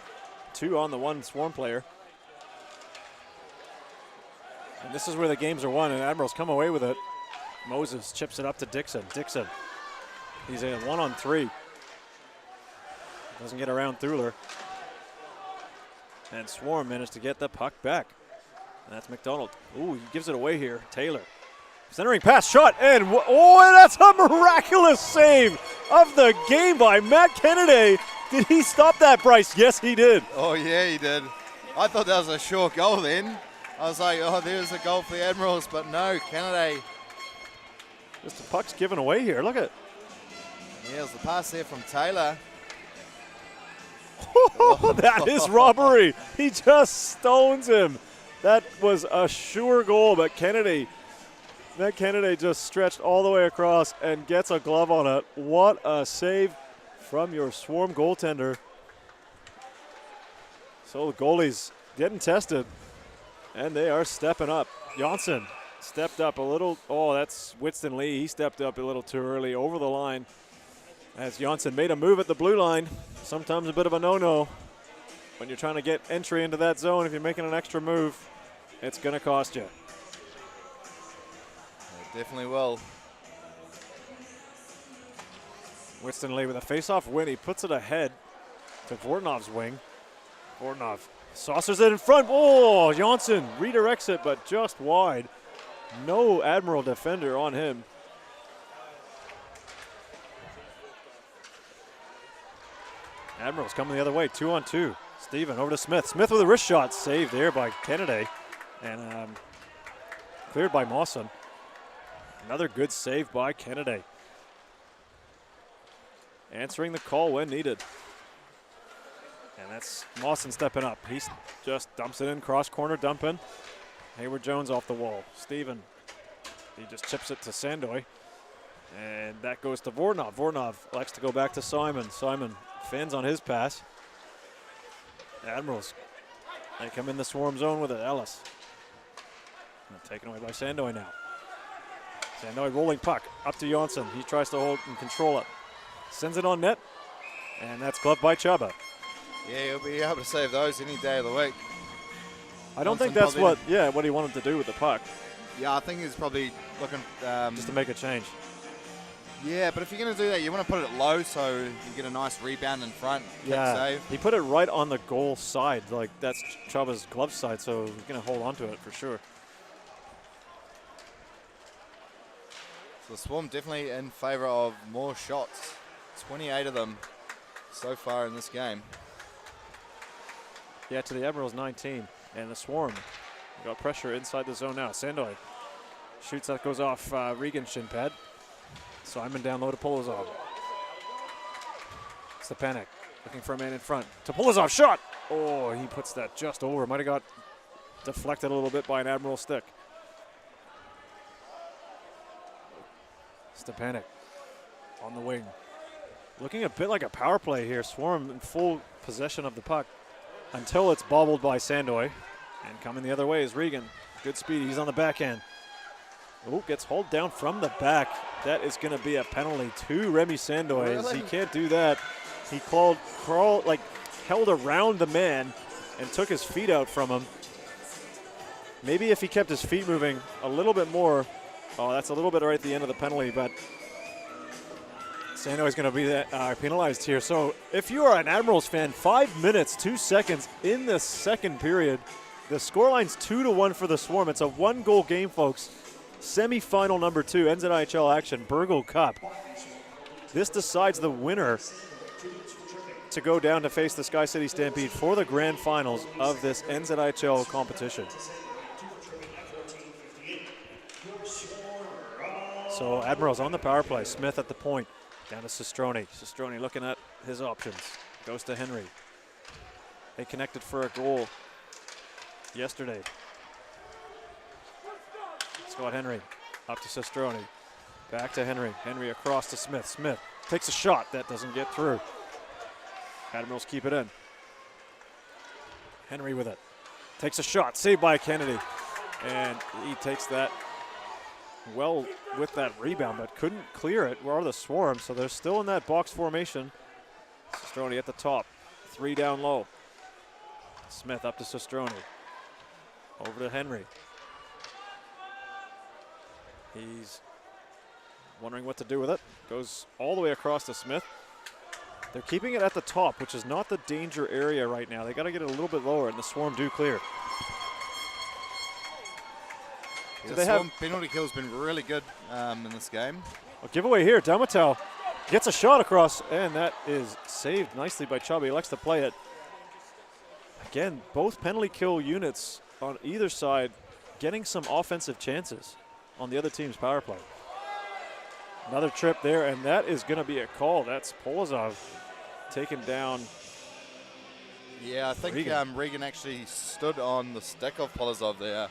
2 on the 1 Swarm player. And this is where the games are won, and Admirals come away with it. Moses chips it up to Dixon. Dixon, he's a 1-on-3. Doesn't get around Thuler. And Swarm managed to get the puck back. And that's McDonald. Ooh, he gives it away here. Taylor. Centering pass, shot, and that's a miraculous save of the game by Matt Kennedy. Did he stop that, Bryce? Yes, he did. Oh, yeah, he did. I thought that was a short goal then. I was like, oh, there's a goal for the Admirals, but no, Kennedy. Just the puck's given away here. Look at it. Yeah, it was the pass there from Taylor. That is robbery. He just stones him. That was a sure goal, but Matt Kennedy just stretched all the way across and gets a glove on it. What a save from your Swarm goaltender. So the goalies getting tested, and they are stepping up. Johnson stepped up a little. Oh, that's Whitston Lee. He stepped up a little too early over the line as Johnson made a move at the blue line. Sometimes a bit of a no-no when you're trying to get entry into that zone. If you're making an extra move, it's going to cost you. It definitely will. Whitston Lee with a face-off win. He puts it ahead to Vortnov's wing. Vortnov saucers it in front. Oh, Johnson redirects it, but just wide. No Admiral defender on him. Admirals coming the other way, 2-on-2. Steven over to Smith. Smith with a wrist shot, saved there by Kennedy, and cleared by Mawson. Another good save by Kennedy. Answering the call when needed. And that's Mawson stepping up. He just dumps it in, cross corner, dump in. Hayward Jones off the wall. Steven, he just chips it to Sandoy. And that goes to Vornov. Vornov likes to go back to Simon. Simon fins on his pass. Admirals, they come in the swarm zone with it. Ellis. And taken away by Sandoy now. Sandoy rolling puck up to Jonsson. He tries to hold and control it. Sends it on net, and that's gloved by Chuba. Yeah, he'll be able to save those any day of the week. I don't think that's what he wanted to do with the puck. Yeah, I think he's probably looking just to make a change. Yeah, but if you're going to do that, you want to put it low so you get a nice rebound in front. Save. He put it right on the goal side, like that's Chuba's glove side, so he's going to hold on to it for sure. So the Swarm definitely in favour of more shots. 28 of them so far in this game. Yeah, to the Admirals 19, and the Swarm got pressure inside the zone now. Sandoy shoots, that goes off Regan's shin pad. Simon down low to Polozov. Stepanek looking for a man in front. To Polozov, shot! Oh, he puts that just over. Might have got deflected a little bit by an Admiral stick. Stepanek on the wing. Looking a bit like a power play here. Swarm in full possession of the puck until it's bobbled by Sandoy. And coming the other way is Regan. Good speed, he's on the backhand. Oh, gets hauled down from the back. That is going to be a penalty to Remy Sandoy. Really? He can't do that. He held around the man and took his feet out from him. Maybe if he kept his feet moving a little bit more. Oh, that's a little bit right at the end of the penalty, but Sandoy's going to be penalized here. So if you are an Admirals fan, 5 minutes, 2 seconds in the second period. The scoreline's 2-1 for the Swarm. It's a one-goal game, folks. Semi-final number 2, NZIHL action, Burgle Cup. This decides the winner to go down to face the Sky City Stampede for the grand finals of this NZIHL competition. So Admirals on the power play. Smith at the point. Down to Sestroni. Sestroni looking at his options. Goes to Henry. They connected for a goal yesterday. Scott Henry up to Sestroni. Back to Henry. Henry across to Smith. Smith takes a shot. That doesn't get through. Admirals keep it in. Henry with it. Takes a shot. Saved by Kennedy. And he takes that well with that rebound, but couldn't clear it. Where are the Swarm? So they're still in that box formation. Sestroni at the top. 3 down low. Smith up to Sestroni. Over to Henry. He's wondering what to do with it. Goes all the way across to Smith. They're keeping it at the top, which is not the danger area right now. They got to get it a little bit lower, and the Swarm do clear. The Swarm penalty kill has been really good in this game. A giveaway here. Damatel gets a shot across, and that is saved nicely by Chubb. He likes to play it. Again, both penalty kill units on either side getting some offensive chances on the other team's power play. Another trip there, and that is going to be a call. That's Polozov taken down. Yeah, I think Regan actually stood on the stick of Polozov there.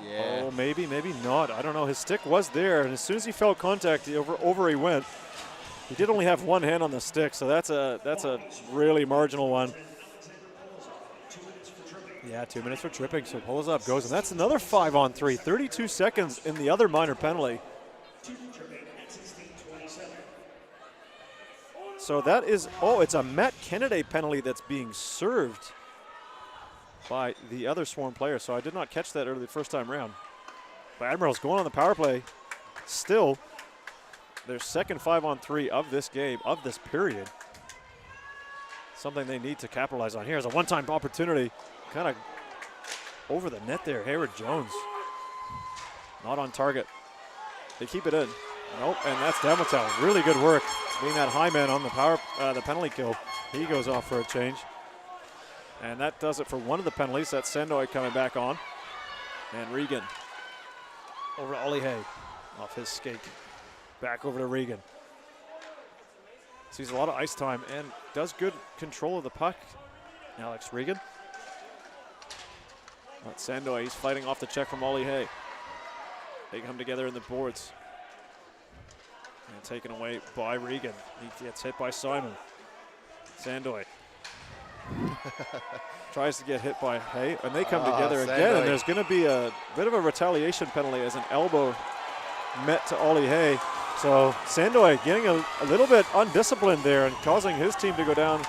Yeah. Oh, maybe not. I don't know. His stick was there, and as soon as he felt contact, over he went. He did only have one hand on the stick, so that's a really marginal one. Yeah, 2 minutes for tripping, so Polozov goes, and that's another 5-on-3. 32 seconds in the other minor penalty. So that is, it's a Matt Kennedy penalty that's being served by the other Swarm player. So I did not catch that early the first time around. But Admirals going on the power play. Still, their second 5-on-3 of this game, of this period. Something they need to capitalize on. Here's a one-time opportunity. Kind of over the net there. Hayward Jones not on target. They keep it in. Nope, and that's Delmatel. Really good work being that high man on the penalty kill. He goes off for a change. And that does it for one of the penalties. That's Sandoy coming back on. And Regan over to Ollie Hay off his skate. Back over to Regan. Sees a lot of ice time and does good control of the puck. Alex Regan. That's Sandoy. He's fighting off the check from Ollie Hay. They come together in the boards. And taken away by Regan. He gets hit by Simon. Sandoy tries to get hit by Hay, and they come together again, and there's going to be a bit of a retaliation penalty as an elbow met to Ollie Hay. So Sandoy getting a little bit undisciplined there and causing his team to go down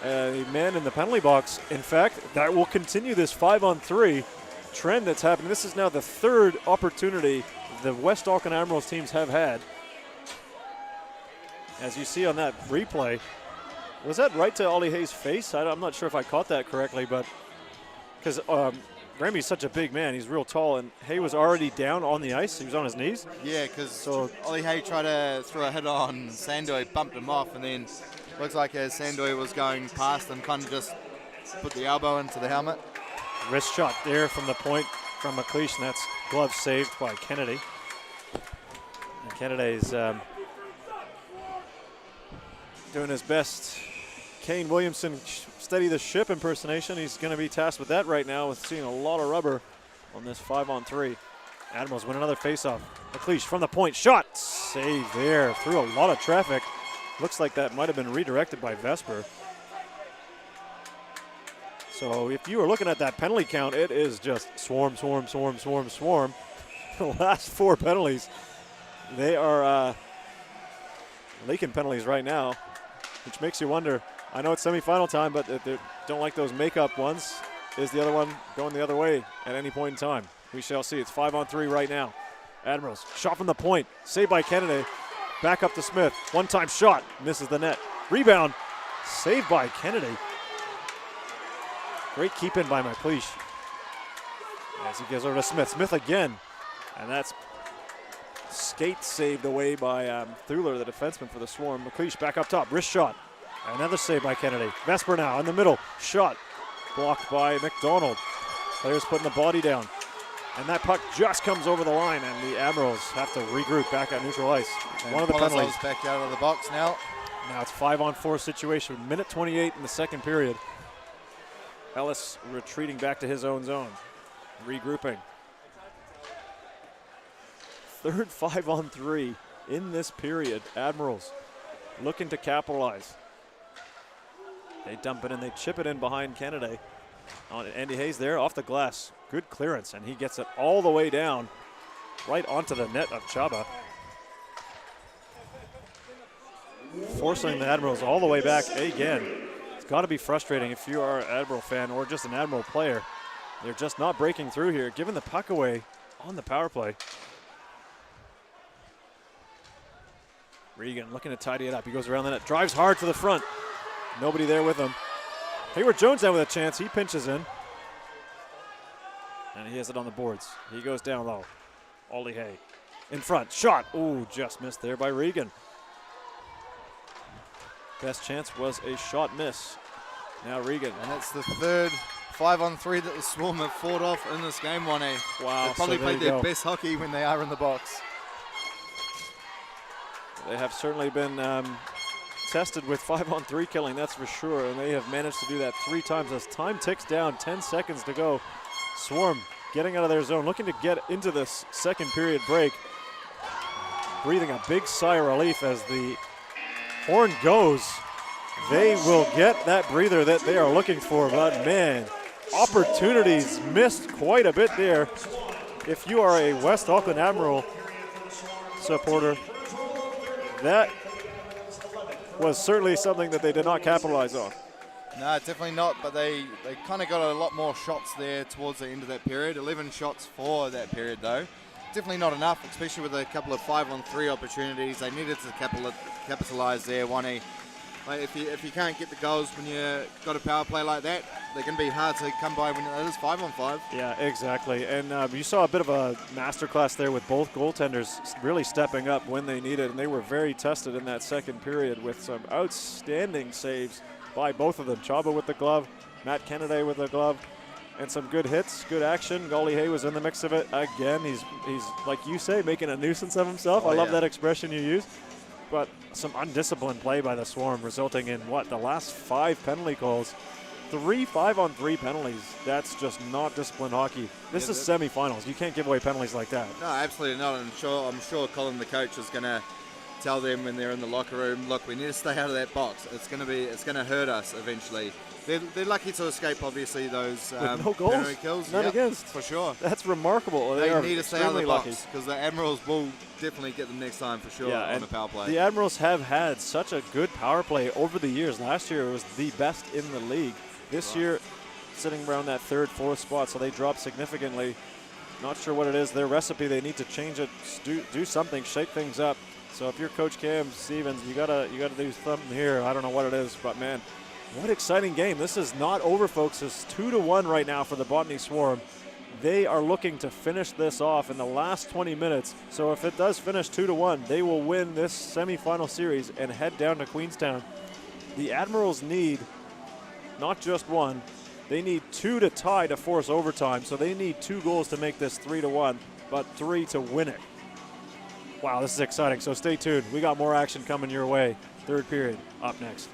a man in the penalty box. In fact, that will continue this 5-on-3 trend that's happening. This is now the third opportunity the West Auckland Admirals teams have had. As you see on that replay, was that right to Ollie Hay's face? I'm not sure if I caught that correctly, but because Remy's such a big man, he's real tall, and Hay was already down on the ice. He was on his knees. Yeah, because Ollie Hay tried to throw a hit on Sandoy, bumped him off, and then looks like as Sandoy was going past and kind of just put the elbow into the helmet. Wrist shot there from the point from McLeish, and that's glove saved by Kennedy. And Kennedy's doing his best Kane Williamson steady the ship impersonation. He's going to be tasked with that right now, with seeing a lot of rubber on this 5-on-3. Admirals win another faceoff. McLeish from the point, shot, save there, through a lot of traffic. Looks like that might have been redirected by Vesper. So if you were looking at that penalty count, it is just swarm, swarm, swarm, swarm, swarm. The last four penalties, they are leaking penalties right now, which makes you wonder. I know it's semifinal time, but they don't like those makeup ones. Is the other one going the other way at any point in time? We shall see. It's 5-on-3 right now. Admirals, shot from the point, saved by Kennedy. Back up to Smith, one-time shot, misses the net. Rebound, saved by Kennedy. Great keep in by McLeish. As he goes over to Smith. Smith again, and that's skate saved away by Thuler, the defenseman for the Swarm. McLeish back up top, wrist shot. Another save by Kennedy. Vesper now in the middle. Shot blocked by McDonald. Players putting the body down. And that puck just comes over the line, and the Admirals have to regroup back at neutral ice. And one of the penalties. Back out of the box now. Now it's 5-on-4 situation. Minute 28 in the second period. Ellis retreating back to his own zone. Regrouping. Third 5-on-3 in this period. Admirals looking to capitalize. They dump it in, they chip it in behind Kennedy. On Andy Hayes there, off the glass. Good clearance, and he gets it all the way down, right onto the net of Chaba. Forcing the Admirals all the way back again. It's got to be frustrating if you are an Admiral fan or just an Admiral player. They're just not breaking through here, giving the puck away on the power play. Regan looking to tidy it up. He goes around the net, drives hard to the front. Nobody there with him. Hayward Jones now with a chance. He pinches in. And he has it on the boards. He goes down low. Ollie Hay in front. Shot. Ooh, just missed there by Regan. Best chance was a shot miss. Now Regan. And it's the third 5-on-3 that the Swarm have fought off in this game, Wani. Wow. They probably so played their best hockey when they are in the box. They have certainly been tested with 5-on-3 killing, that's for sure, and they have managed to do that 3 times. As time ticks down, 10 seconds to go. Swarm getting out of their zone, looking to get into this second period break. Breathing a big sigh of relief as the horn goes. They will get that breather that they are looking for, but man, opportunities missed quite a bit there. If you are a West Auckland Admiral supporter, that was certainly something that they did not capitalize on. No, definitely not, but they kind of got a lot more shots there towards the end of that period. 11 shots for that period, though. Definitely not enough, especially with a couple of 5-on-3 opportunities. They needed to capitalize there. Like Like if you can't get the goals when you got a power play like that, they're going to be hard to come by when it is 5-on-5. Yeah, exactly. And you saw a bit of a masterclass there with both goaltenders really stepping up when they needed, and they were very tested in that second period with some outstanding saves by both of them. Chaba with the glove, Matt Kennedy with the glove, and some good hits, good action. Golly Hay was in the mix of it again. He's like you say, making a nuisance of himself. I love that expression you use. But some undisciplined play by the Swarm resulting in the last 5 penalty calls. 3 5-on-3 penalties. That's just not disciplined hockey. This is semifinals. You can't give away penalties like that. No, absolutely not. I'm sure Colin, the coach, is going to tell them when they're in the locker room, look, we need to stay out of that box. It's going to hurt us eventually. They're lucky to escape, obviously, those with no goals, penalty kills. none against. For sure. That's remarkable. They are need to stay out of the lucky. box because the Admirals will definitely get them next time for sure on the power play. The Admirals have had such a good power play over the years. Last year it was the best in the league. This year, sitting around that 3rd, 4th spot, so they dropped significantly. Not sure what it is. Their recipe, they need to change it, do something, shake things up. So if you're Coach Cam Stevens, you gotta do something here. I don't know what it is, but man, what exciting game. This is not over, folks. It's 2-1 right now for the Botany Swarm. They are looking to finish this off in the last 20 minutes. So if it does finish 2-1, they will win this semifinal series and head down to Queenstown. The Admirals need not just 1, they need 2 to tie to force overtime. So they need 2 goals to make this 3-1, but 3 to win it. Wow, this is exciting. So stay tuned. We got more action coming your way. 3rd period up next.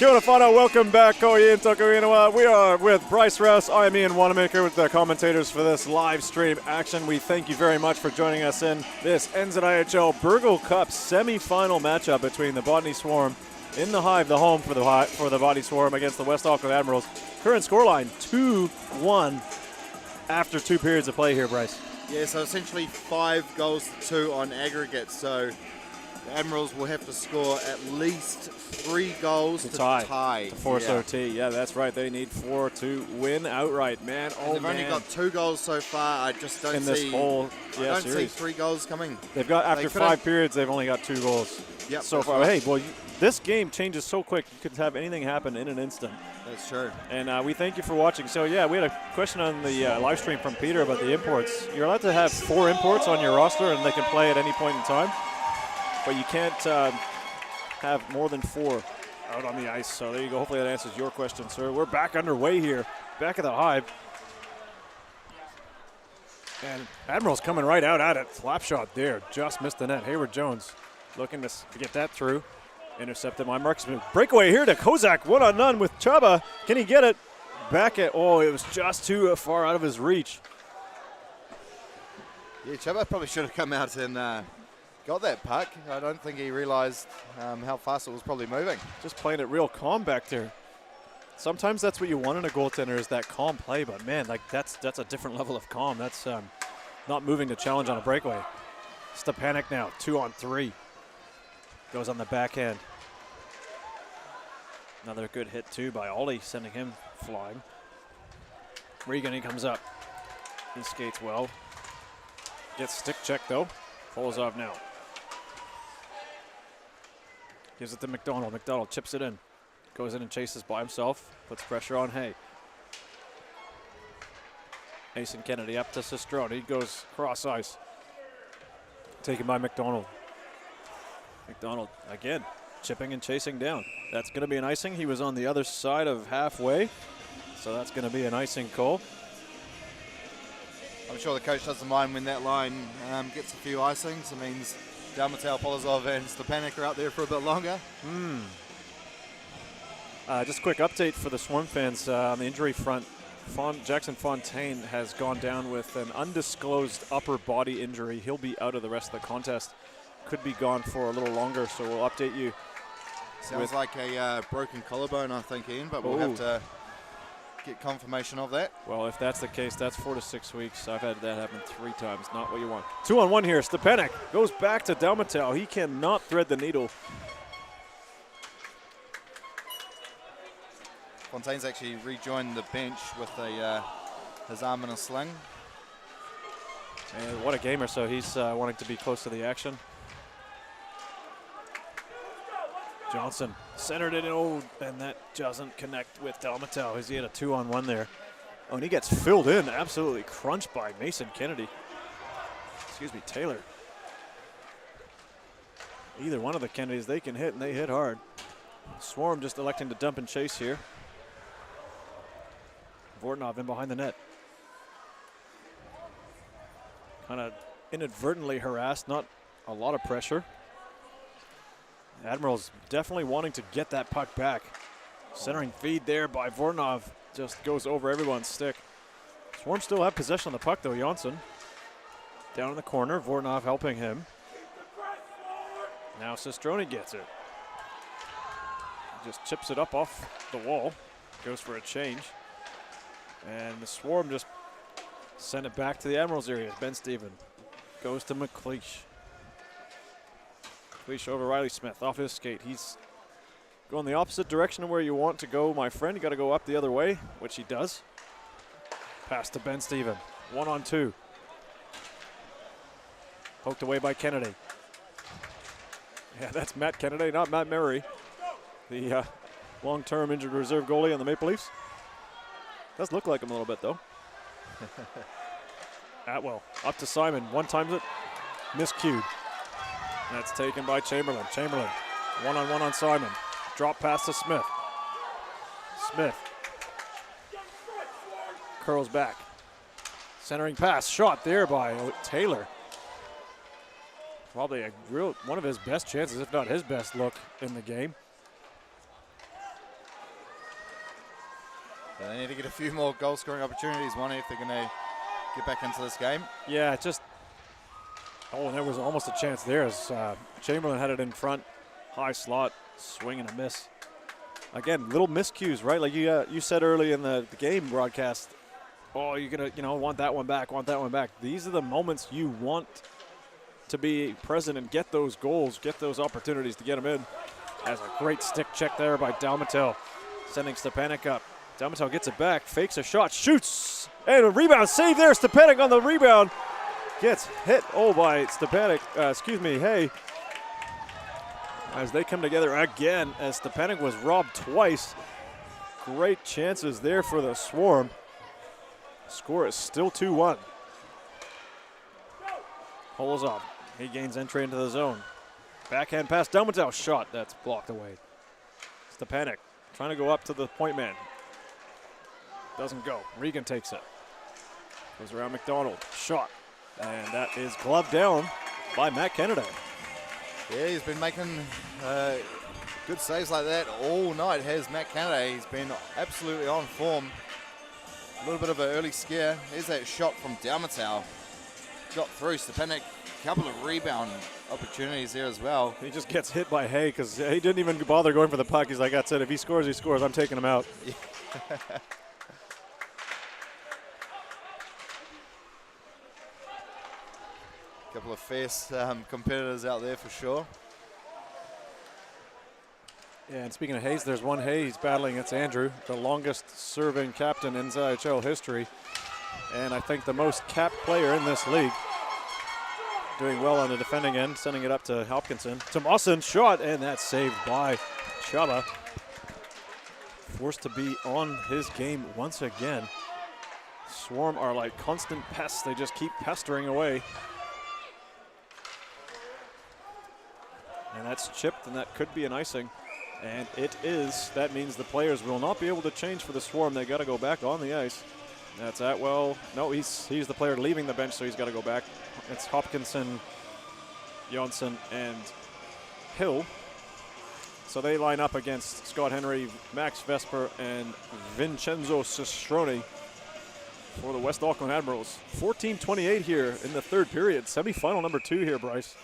Kia ora whanau, welcome back. Ko Ian Toko Inawa. We are with Bryce Rouse. I am Ian Wanamaker with the commentators for this live stream action. We thank you very much for joining us in this NZIHL Burgle Cup semi-final matchup between the Botany Swarm in the Hive, the home for the Botany Swarm, against the West Auckland Admirals. Current scoreline 2-1 after 2 periods of play here, Bryce. Yeah, so essentially 5 goals to 2 on aggregate. So the Admirals will have to score at least 3 goals to tie. To force OT. Yeah, that's right. They need 4 to win outright. Man, and they've only got 2 goals so far. I just don't see this whole I don't series. see 3 goals coming. They've got, after 5 periods, they've only got 2 goals so far. Right. Hey, well, this game changes so quick. You could have anything happen in an instant. That's true. And we thank you for watching. So, yeah, we had a question on the live stream from Peter about the imports. You're allowed to have 4 imports on your roster, and they can play at any point in time. But you can't have more than 4 out on the ice. So there you go. Hopefully that answers your question, sir. We're back underway here, back at the Hive. And Admiral's coming right out at it. Slap shot there. Just missed the net. Hayward Jones looking to get that through. Intercepted by Marcus Smith. Breakaway here to Kozak. 1-on-1 with Chaba. Can he get it? Back at, oh, it was just too far out of his reach. Yeah, Chaba probably should have come out and got that puck. I don't think he realised how fast it was probably moving. Just playing it real calm back there. Sometimes that's what you want in a goaltender, is that calm play. But man, like that's a different level of calm. That's not moving to challenge on a breakaway. Stepanek now 2-on-3. Goes on the backhand. Another good hit too by Ollie, sending him flying. Regan, he comes up. He skates well. Gets stick check though. Polozov now. Gives it to McDonald. McDonald chips it in. Goes in and chases by himself. Puts pressure on Hay. Mason Kennedy up to Sistrone. He goes cross ice. Taken by McDonald. McDonald again chipping and chasing down. That's going to be an icing. He was on the other side of halfway. So that's going to be an icing call. I'm sure the coach doesn't mind when that line gets a few icings. It means Dalmatel, Polozov and Stepanek are out there for a bit longer. Just a quick update for the Swarm fans on the injury front. Jackson Fontaine has gone down with an undisclosed upper body injury. He'll be out of the rest of the contest. Could be gone for a little longer, so we'll update you. Sounds like a broken collarbone, I think, Ian, but we'll have to get confirmation of that. Well, if that's the case, that's 4 to 6 weeks. I've had that happen 3 times. Not what you want. 2-on-1 here. Stepanek goes back to Dalmatel. He cannot thread the needle. Fontaine's actually rejoined the bench with his arm in a sling. And what a gamer. So he's wanting to be close to the action. Johnson centered it, and that doesn't connect with Dalmatel. He had a 2-on-1 there. Oh, and he gets filled in, absolutely crunched by Mason Kennedy. Excuse me, Taylor. Either one of the Kennedys, they can hit, and they hit hard. Swarm just electing to dump and chase here. Vortnov in behind the net. Kind of inadvertently harassed, not a lot of pressure. Admirals definitely wanting to get that puck back. Centering feed there by Vortnov just goes over everyone's stick. Swarm still have possession of the puck though. Jonsson down in the corner. Vortnov helping him. Now Sistrone gets it. Just chips it up off the wall. Goes for a change. And the Swarm just send it back to the Admirals area. Ben Steven goes to McLeish. McLeish over Riley Smith off his skate. He's going the opposite direction of where you want to go, my friend. You got to go up the other way, which he does. Pass to Ben Steven. 1-on-2. Poked away by Kennedy. Yeah, that's Matt Kennedy, not Matt Murray. The long-term injured reserve goalie on the Maple Leafs. Does look like him a little bit, though. Atwell up to Simon. One times it. Miscued. That's taken by Chamberlain. Chamberlain, 1-on-1 on Simon. Drop pass to Smith. Smith curls back. Centering pass, shot there by Taylor. Probably one of his best chances, if not his best look in the game. So they need to get a few more goal-scoring opportunities, one, if they're going to get back into this game. Yeah, just. Oh, and there was almost a chance there as Chamberlain had it in front. High slot, swing and a miss. Again, little miscues, right? Like you said early in the game broadcast, oh, you're going to, want that one back, want that one back. These are the moments you want to be present and get those goals, get those opportunities to get them in. As a great stick check there by Dalmatel, sending Stepanek up. Dalmatel gets it back, fakes a shot, shoots, and a rebound. Save there, Stepanek on the rebound. Gets hit, by Stepanek, Hay. As they come together again, as Stepanek was robbed twice. Great chances there for the Swarm. Score is still 2-1. Polozov, he gains entry into the zone. Backhand pass, Dalmatel shot, that's blocked away. Stepanek trying to go up to the point man. Doesn't go, Regan takes it. Goes around McDonald, shot. And that is gloved down by Matt Kennedy. Yeah, he's been making good saves like that all night, has Matt Kennedy. He's been absolutely on form. A little bit of an early scare. Here's that shot from Dalmatel. Got through. Stepanek, a couple of rebound opportunities there as well. He just gets hit by Hay because he didn't even bother going for the puck. He's like, that's it. If he scores, he scores. I'm taking him out. Couple of fierce competitors out there for sure. Yeah, and speaking of Hayes, there's one Hayes battling. It's Andrew, the longest serving captain in NZIHL history. And I think the most capped player in this league. Doing well on the defending end, sending it up to Hopkinson. Tomasin shot, and that's saved by Chaba. Forced to be on his game once again. Swarm are like constant pests. They just keep pestering away. And that's chipped, and that could be an icing. And it is. That means the players will not be able to change for the Swarm. They got to go back on the ice. That's Atwell. No, he's the player leaving the bench, so he's got to go back. It's Hopkinson, Jonsson, and Hill. So they line up against Scott Henry, Max Vesper, and Vincenzo Cistrone for the West Auckland Admirals. 14:28 here in the third period. Semi-final number 2 here, Bryce.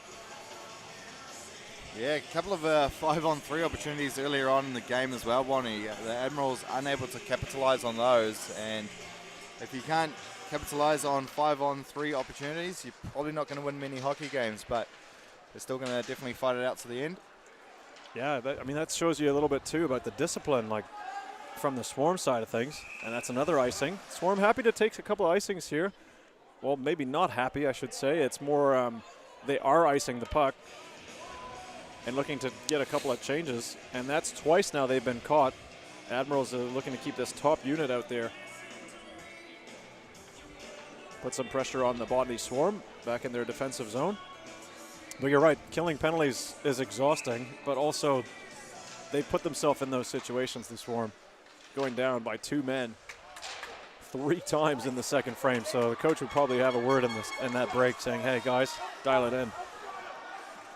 Yeah, a couple of 5-on-3 opportunities earlier on in the game as well, Bonnie. The Admirals unable to capitalize on those, and if you can't capitalize on 5-on-3 opportunities, you're probably not going to win many hockey games, but they're still going to definitely fight it out to the end. Yeah, that shows you a little bit too about the discipline, like from the Swarm side of things, and that's another icing. Swarm happy to take a couple of icings here. Well, maybe not happy, I should say. It's more they are icing the puck and looking to get a couple of changes, and that's twice now they've been caught. Admirals are looking to keep this top unit out there. Put some pressure on the Botany Swarm back in their defensive zone. But you're right, killing penalties is exhausting, but also they put themselves in those situations, the Swarm, going down by 2 men 3 times in the second frame. So the coach would probably have a word in that break saying, hey guys, dial it in.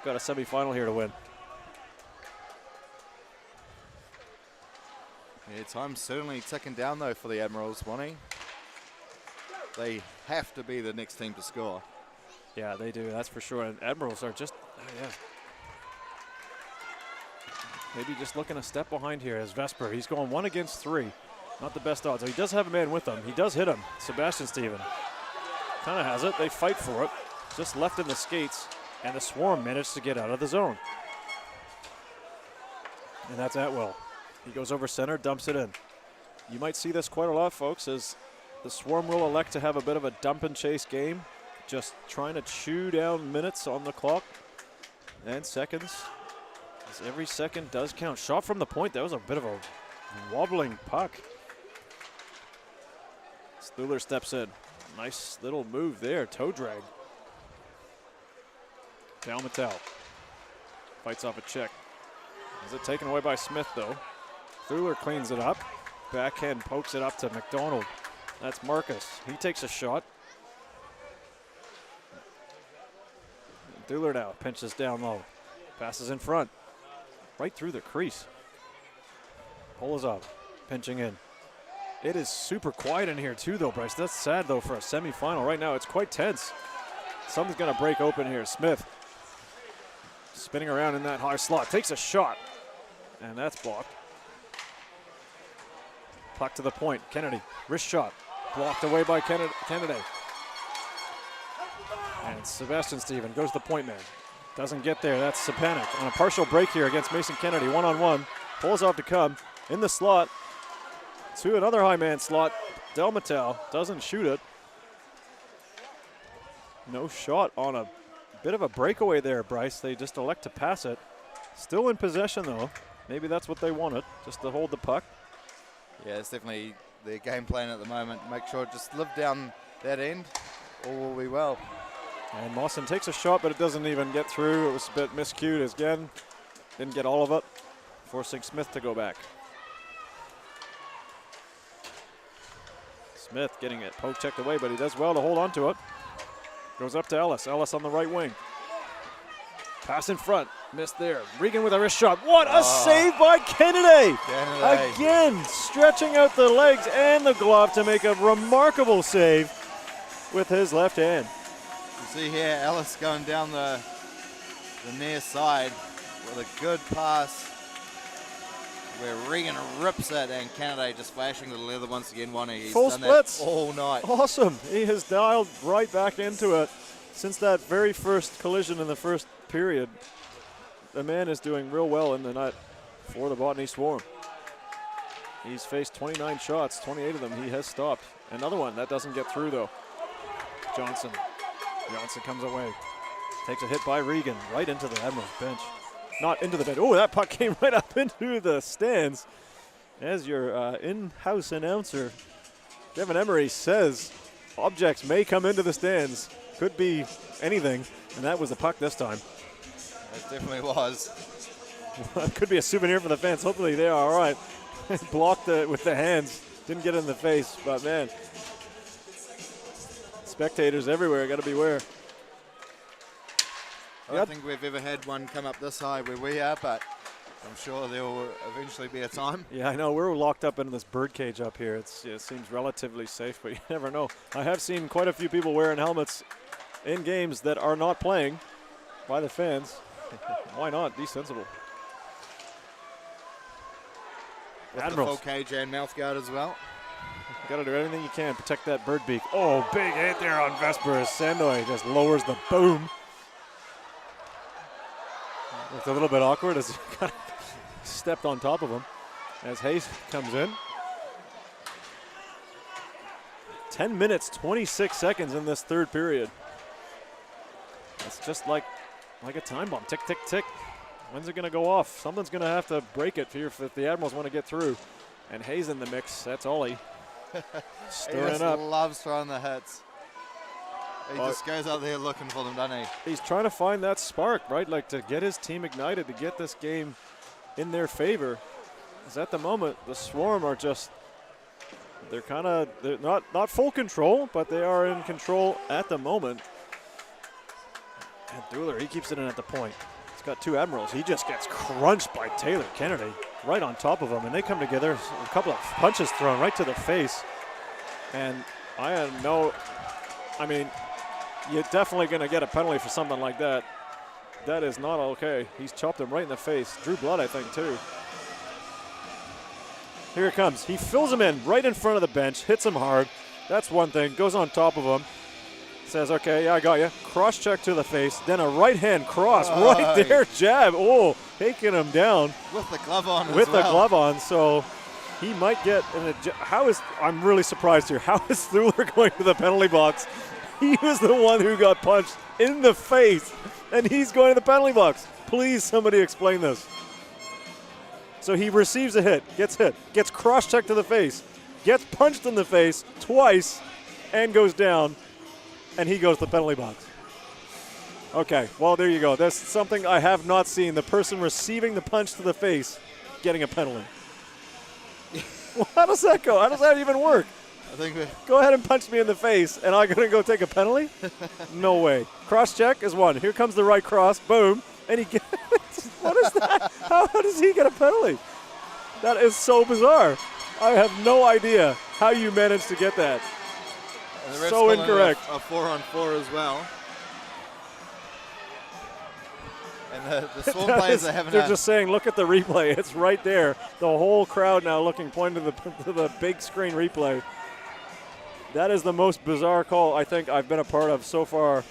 Got a semifinal here to win. Yeah, time's certainly ticking down though for the Admirals, Bonnie. They have to be the next team to score. Yeah, they do, that's for sure. And Admirals are just, maybe just looking a step behind here as Vesper. He's going 1 against 3. Not the best odds. So he does have a man with him. He does hit him. Sebastian Steven kind of has it. They fight for it. Just left in the skates. And the Swarm managed to get out of the zone. And that's Atwell. He goes over center, dumps it in. You might see this quite a lot, folks, as the Swarm will elect to have a bit of a dump and chase game. Just trying to chew down minutes on the clock and seconds. As every second does count. Shot from the point. That was a bit of a wobbling puck. Stuhler steps in. Nice little move there. Toe drag. Dalmatel fights off a check. Is it taken away by Smith, though? Thuler cleans it up. Backhand pokes it up to McDonald. That's Marcus. He takes a shot. Thuler now pinches down low. Passes in front. Right through the crease. Polozov pinching in. It is super quiet in here too, though, Bryce. That's sad, though, for a semifinal. Right now, it's quite tense. Something's going to break open here. Smith spinning around in that high slot. Takes a shot, and that's blocked. Puck to the point. Kennedy, wrist shot. Blocked away by Kennedy. And Sebastian Stephen goes to the point man. Doesn't get there. That's Sapanik on a partial break here against Mason Kennedy. One-on-one. Pulls off to come. In the slot. To another high man slot. Delmatel doesn't shoot it. No shot on a bit of a breakaway there, Bryce. They just elect to pass it. Still in possession, though. Maybe that's what they wanted, just to hold the puck. Yeah, it's definitely their game plan at the moment. Make sure just live down that end, all will be well. And Mawson takes a shot, but it doesn't even get through. It was a bit miscued again. Didn't get all of it, forcing Smith to go back. Smith getting it poke checked away, but he does well to hold on to it. Goes up to Ellis. Ellis on the right wing. Pass in front. Missed there. Regan with a wrist shot. What a save by Kennedy! Again, stretching out the legs and the glove to make a remarkable save with his left hand. You see here Ellis going down the near side with a good pass where Regan rips it and Kennedy just flashing to the leather once again. He's full done splits that all night. Awesome. He has dialed right back into it since that very first collision in the first period. The man is doing real well in the net for the Botany Swarm. He's faced 29 shots, 28 of them he has stopped. Another one that doesn't get through though. Johnson comes away. Takes a hit by Regan right into the Admirals bench. Not into the bench. Oh, that puck came right up into the stands. As your in-house announcer, Devin Emery, says objects may come into the stands. Could be anything, and that was the puck this time. It definitely was. Could be a souvenir for the fans. Hopefully they are all right. Blocked it with the hands. Didn't get in the face, but man. Spectators everywhere, got to beware. I don't think we've ever had one come up this high where we are, but I'm sure there will eventually be a time. Yeah, I know. We're locked up in this bird cage up here. It seems relatively safe, but you never know. I have seen quite a few people wearing helmets in games that are not playing by the fans. Why not? Be sensible. With Admirals. the full cage and mouth guard as well. Got to do everything you can. Protect that bird beak. Oh, big hit there on Vespers. Sandoy just lowers the boom. It's a little bit awkward as he kind of stepped on top of him as Hayes comes in. 10 minutes, 26 seconds in this third period. It's just like a time bomb. Tick, tick, tick. When's it going to go off? Something's going to have to break it here if the Admirals want to get through. And Hayes in the mix. That's Ollie. Stirring he up. loves throwing the hits. He just goes out there looking for them, doesn't he? He's trying to find that spark, right? Like to get his team ignited, to get this game in their favor. Because at the moment, the Swarm are just, they're not full control, but they are in control at the moment. And Dueller, he keeps it in at the point. He's got two Admirals. He just gets crunched by Taylor Kennedy right on top of him. And they come together, a couple of punches thrown right to the face. And you're definitely going to get a penalty for something like that. That is not okay. He's chopped him right in the face. Drew blood, I think, too. Here it comes. He fills him in right in front of the bench, hits him hard. That's one thing. Goes on top of him. Says, okay, yeah, I got you. Cross check to the face. Then a right hand cross right there. Jab. Oh, taking him down. With the glove on With the glove on. So he might get I'm really surprised here. How is Thuler going to the penalty box? He was the one who got punched in the face, and he's going to the penalty box. Please, somebody explain this. So he receives a hit, gets cross-checked to the face, gets punched in the face twice, and goes down, and he goes to the penalty box. Okay, well, there you go. That's something I have not seen. The person receiving the punch to the face getting a penalty. Well, how does that go? How does that even work? I think go ahead and punch me in the face, and I'm going to go take a penalty? No way. Cross check is one. Here comes the right cross. Boom. And he gets what is that? How does he get a penalty? That is so bizarre. I have no idea how you managed to get that. And the ref's So calling incorrect. A 4-on-4 as well. And the Swarm players are having They're just saying, look at the replay. It's right there. The whole crowd now looking, pointing to the big screen replay. That is the most bizarre call I think I've been a part of so far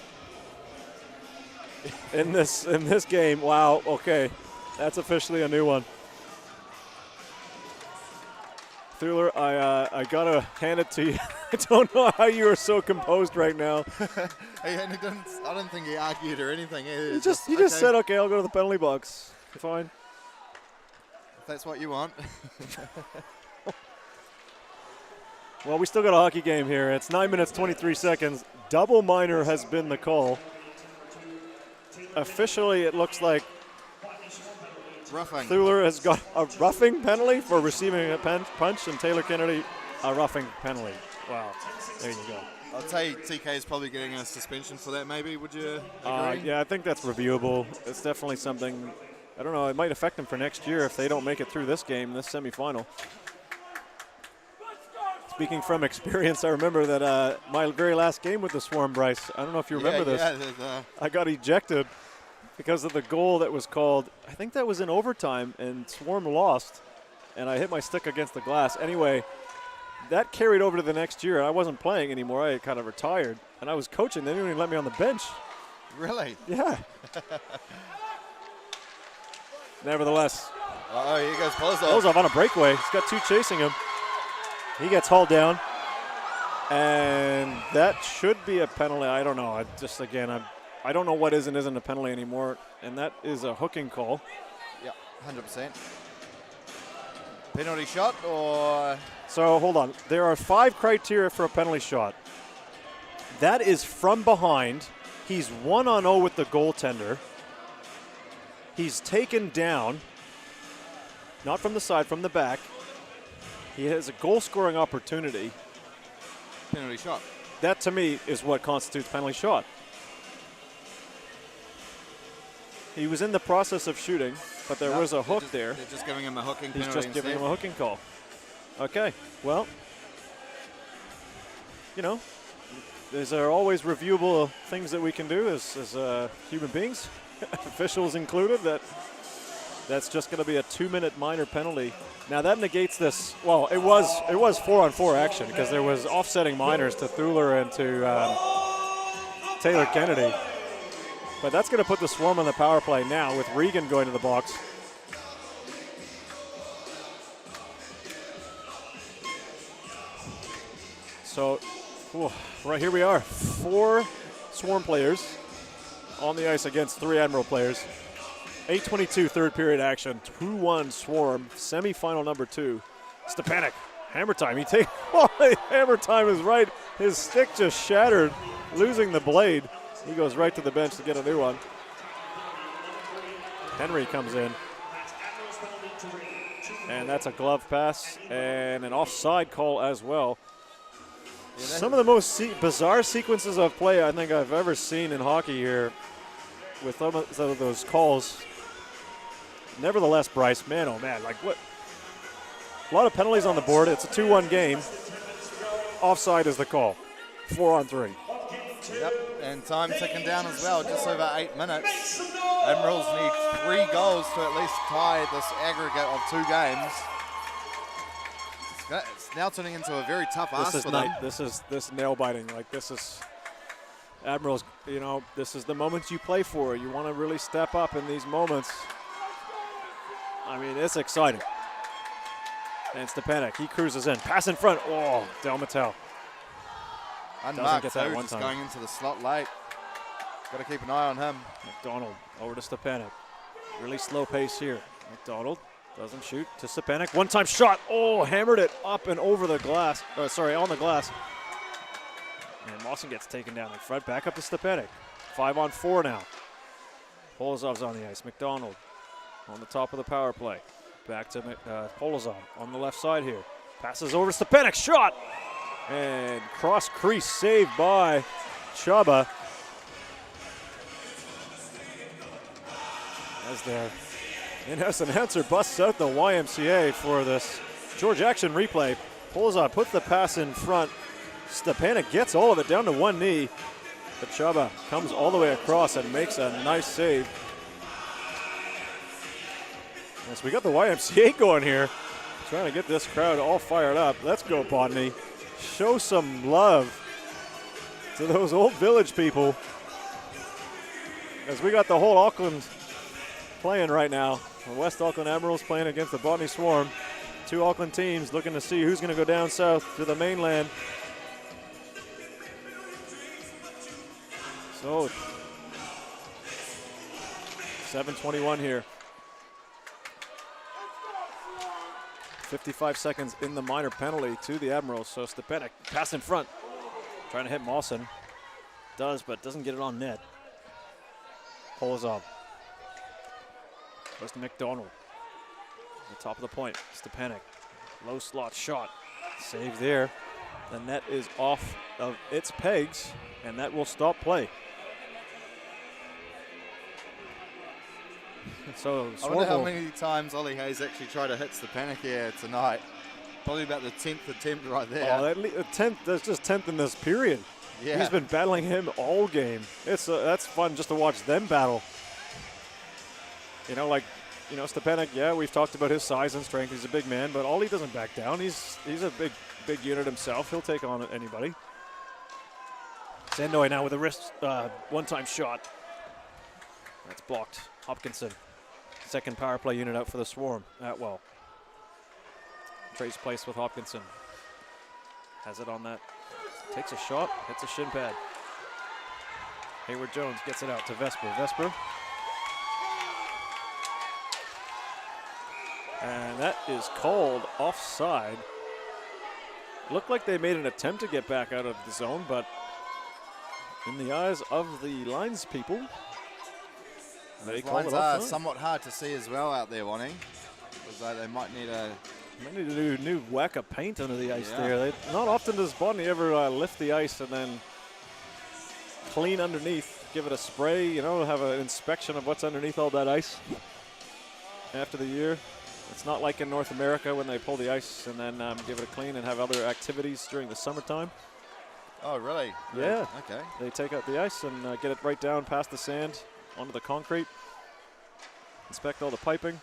in this game. Wow. Okay, that's officially a new one. Thuler, I gotta hand it to you. I don't know how you are so composed right now. I don't think he argued or anything. You just said, okay, I'll go to the penalty box. Fine. If that's what you want. Well, we still got a hockey game here. It's 9 minutes, 23 seconds. Double minor has been the call. Officially, it looks like Roughing. Thuler has got a roughing penalty for receiving a punch, and Taylor Kennedy a roughing penalty. Wow. There you go. I'll tell you, TK is probably getting a suspension for that, maybe. Would you agree? Yeah, I think that's reviewable. It's definitely something, I don't know, it might affect them for next year if they don't make it through this game, this semifinal. Speaking from experience, I remember that my very last game with the Swarm, Bryce, I don't know if you remember this. Yeah, I got ejected because of the goal that was called, I think that was in overtime, and Swarm lost, and I hit my stick against the glass. Anyway, that carried over to the next year. I wasn't playing anymore. I kind of retired, and I was coaching. They didn't even let me on the bench. Really? Yeah. Nevertheless. Oh, here goes Polozov. Polozov on a breakaway. He's got two chasing him. He gets hauled down, and that should be a penalty. I don't know. I don't know what is and isn't a penalty anymore, and that is a hooking call. Yeah, 100%. Penalty shot or? So hold on. There are 5 criteria for a penalty shot. That is from behind. He's 1-on-0 with the goaltender. He's taken down, not from the side, from the back. He has a goal-scoring opportunity. Penalty shot. That, to me, is what constitutes penalty shot. He was in the process of shooting, but there was a hook there. They're just giving him a hooking penalty. He's just giving him a hooking call. Okay, well, you know, there are always reviewable things that we can do as human beings, officials included. That's just going to be a 2-minute minor penalty. Now that negates this. Well, it was 4-on-4 action because there was offsetting minors to Thuler and to Taylor Kennedy. But that's going to put the Swarm on the power play now with Regan going to the box. So, right here we are. 4 Swarm players on the ice against 3 Admiral players. 8:22 third period action. 2-1 Swarm. Semifinal number 2. Stepanek. Hammer time. Hammer time is right. His stick just shattered, losing the blade. He goes right to the bench to get a new one. Henry comes in. And that's a glove pass and an offside call as well. Some of the most bizarre sequences of play I think I've ever seen in hockey here with some of those calls. Nevertheless, Bryce, man, oh man, like what? A lot of penalties on the board. It's a 2-1 game. Offside is the call. 4-on-3. Yep, and time ticking down as well, just over 8 minutes. Admirals need 3 goals to at least tie this aggregate of 2 games. It's now turning into a very tough ask for them. This nail biting. Like this is Admirals. You know, this is the moments you play for. You want to really step up in these moments. I mean, it's exciting. And Stepanek, he cruises in, pass in front. Oh, Del Mattel. Unmarked, get that too, one just time. going into the slot late. Got to keep an eye on him. McDonald over to Stepanek. Really slow pace here. McDonald doesn't shoot to Stepanek. One-time shot. Oh, hammered it up and over the glass. On the glass. And Mawson gets taken down in front. Back up to Stepanek. 5-on-4 now. Polozov's on the ice. McDonald on the top of the power play. Back to Polozov on the left side here. Passes over to Stepanek. Shot! And cross crease saved by Chaba. As their in-house announcer busts out the YMCA for this George Action replay. Polzar puts the pass in front. Stepanek gets all of it down to one knee. But Chaba comes all the way across and makes a nice save. Yes, we got the YMCA going here. Trying to get this crowd all fired up. Let's go, Botany. Show some love to those old village people. As we got the whole Auckland playing right now. The West Auckland Admirals playing against the Botany Swarm. Two Auckland teams looking to see who's going to go down south to the mainland. So, 7:21 here. 55 seconds in the minor penalty to the Admirals. So Stepanek pass in front. Trying to hit Mawson. Does, but doesn't get it on net. Pulls up. Goes to McDonald. The top of the point. Stepanek. Low slot shot. Save there. The net is off of its pegs, and that will stop play. So I wonder how many times Ollie Hayes actually tried to hit Stepanek here tonight. Probably about the 10th attempt right there. Oh, that 10th, that's just 10th in this period. Yeah. He's been battling him all game. That's fun just to watch them battle. You know, Stepanek, yeah, we've talked about his size and strength. He's a big man, but Ollie doesn't back down. He's a big unit himself. He'll take on anybody. Sandoy now with a wrist one-time shot. That's blocked. Hopkinson. Second power play unit out for the Swarm. Atwell. Trades place with Hopkinson. Has it on that. Takes a shot. Hits a shin pad. Hayward Jones gets it out to Vesper. Vesper. And that is called offside. Looked like they made an attempt to get back out of the zone, but in the eyes of the lines people, they called it offside. Somewhat hard to see as well out there, Wani. Looks like they might need a... Might need to do a new whack of paint under the ice there. Not often does Botany ever lift the ice and then clean underneath, give it a spray, have an inspection of what's underneath all that ice after the year. It's not like in North America when they pull the ice and then give it a clean and have other activities during the summertime. Oh, really? Yeah. Okay. They take out the ice and get it right down past the sand onto the concrete. Inspect all the piping.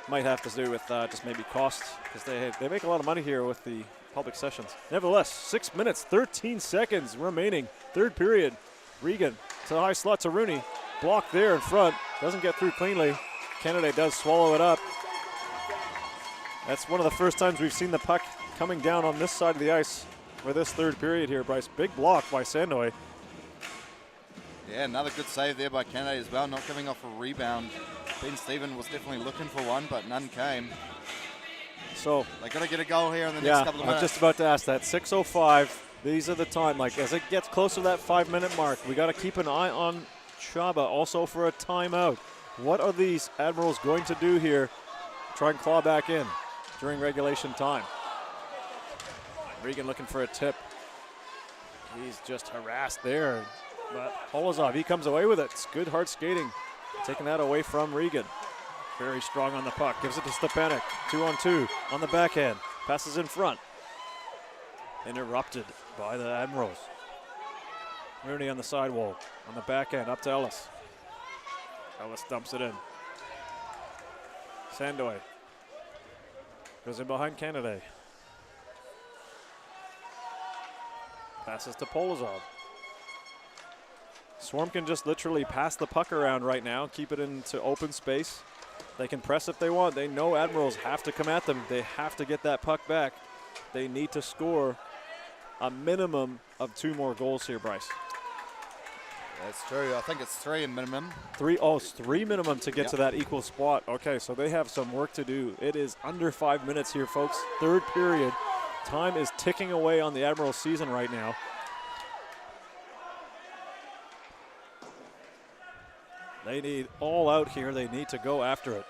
Might have to do with just maybe cost, because they make a lot of money here with the public sessions. Nevertheless, 6 minutes, 13 seconds remaining. Third period. Regan to the high slot to Rooney. Block there in front. Doesn't get through cleanly. Kennedy does swallow it up. That's one of the first times we've seen the puck coming down on this side of the ice for this third period here, Bryce. Big block by Sandoy. Yeah, another good save there by Kennedy as well, not giving off a rebound. Ben Stephen was definitely looking for one, but none came. So they got to get a goal here in the next couple of minutes. I'm just about to ask that. 6:05. These are the time. As it gets closer to that 5-minute mark, we got to keep an eye on Chaba also for a timeout. What are these Admirals going to do here? Try and claw back in during regulation time. Regan looking for a tip. He's just harassed there. But Polozov, he comes away with it. It's good hard skating. Taking that away from Regan. Very strong on the puck. Gives it to Stepanek. 2-on-2 on the backhand. Passes in front. Interrupted by the Admirals. Rooney on the sidewall. On the backhand. Up to Ellis. Ellis dumps it in. Sandoy. Goes in behind Kennedy. Passes to Polozov. Swarm can just literally pass the puck around right now, keep it into open space. They can press if they want. They know Admirals have to come at them. They have to get that puck back. They need to score a minimum of 2 more goals here, Bryce. That's true. I think it's 3 in minimum. 3, it's 3 minimum to get to that equal spot. Okay, so they have some work to do. It is under 5 minutes here, folks. Third period. Time is ticking away on the Admirals season right now. They need all out here. They need to go after it.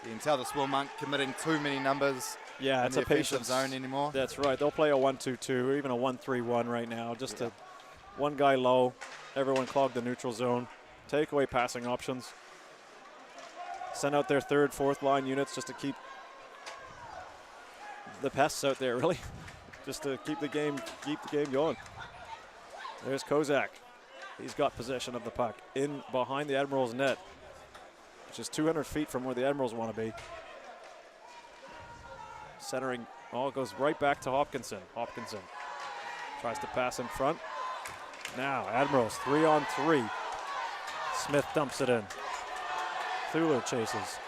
You can tell the Swarm aren't committing too many numbers. Yeah, it's a patience zone anymore. That's right. They'll play a 1-2-2 or even a 1-3-1 right now. Just to one guy low. Everyone clog the neutral zone. Take away passing options. send out their third, fourth line units just to keep the pests out there, really, just to keep the game going. There's Kozak. He's got possession of the puck in behind the Admirals' net, which is 200 feet from where the Admirals want to be. Centering, goes right back to Hopkinson. Hopkinson tries to pass in front. Now, Admirals 3-on-3. Smith dumps it in. Thuler chases.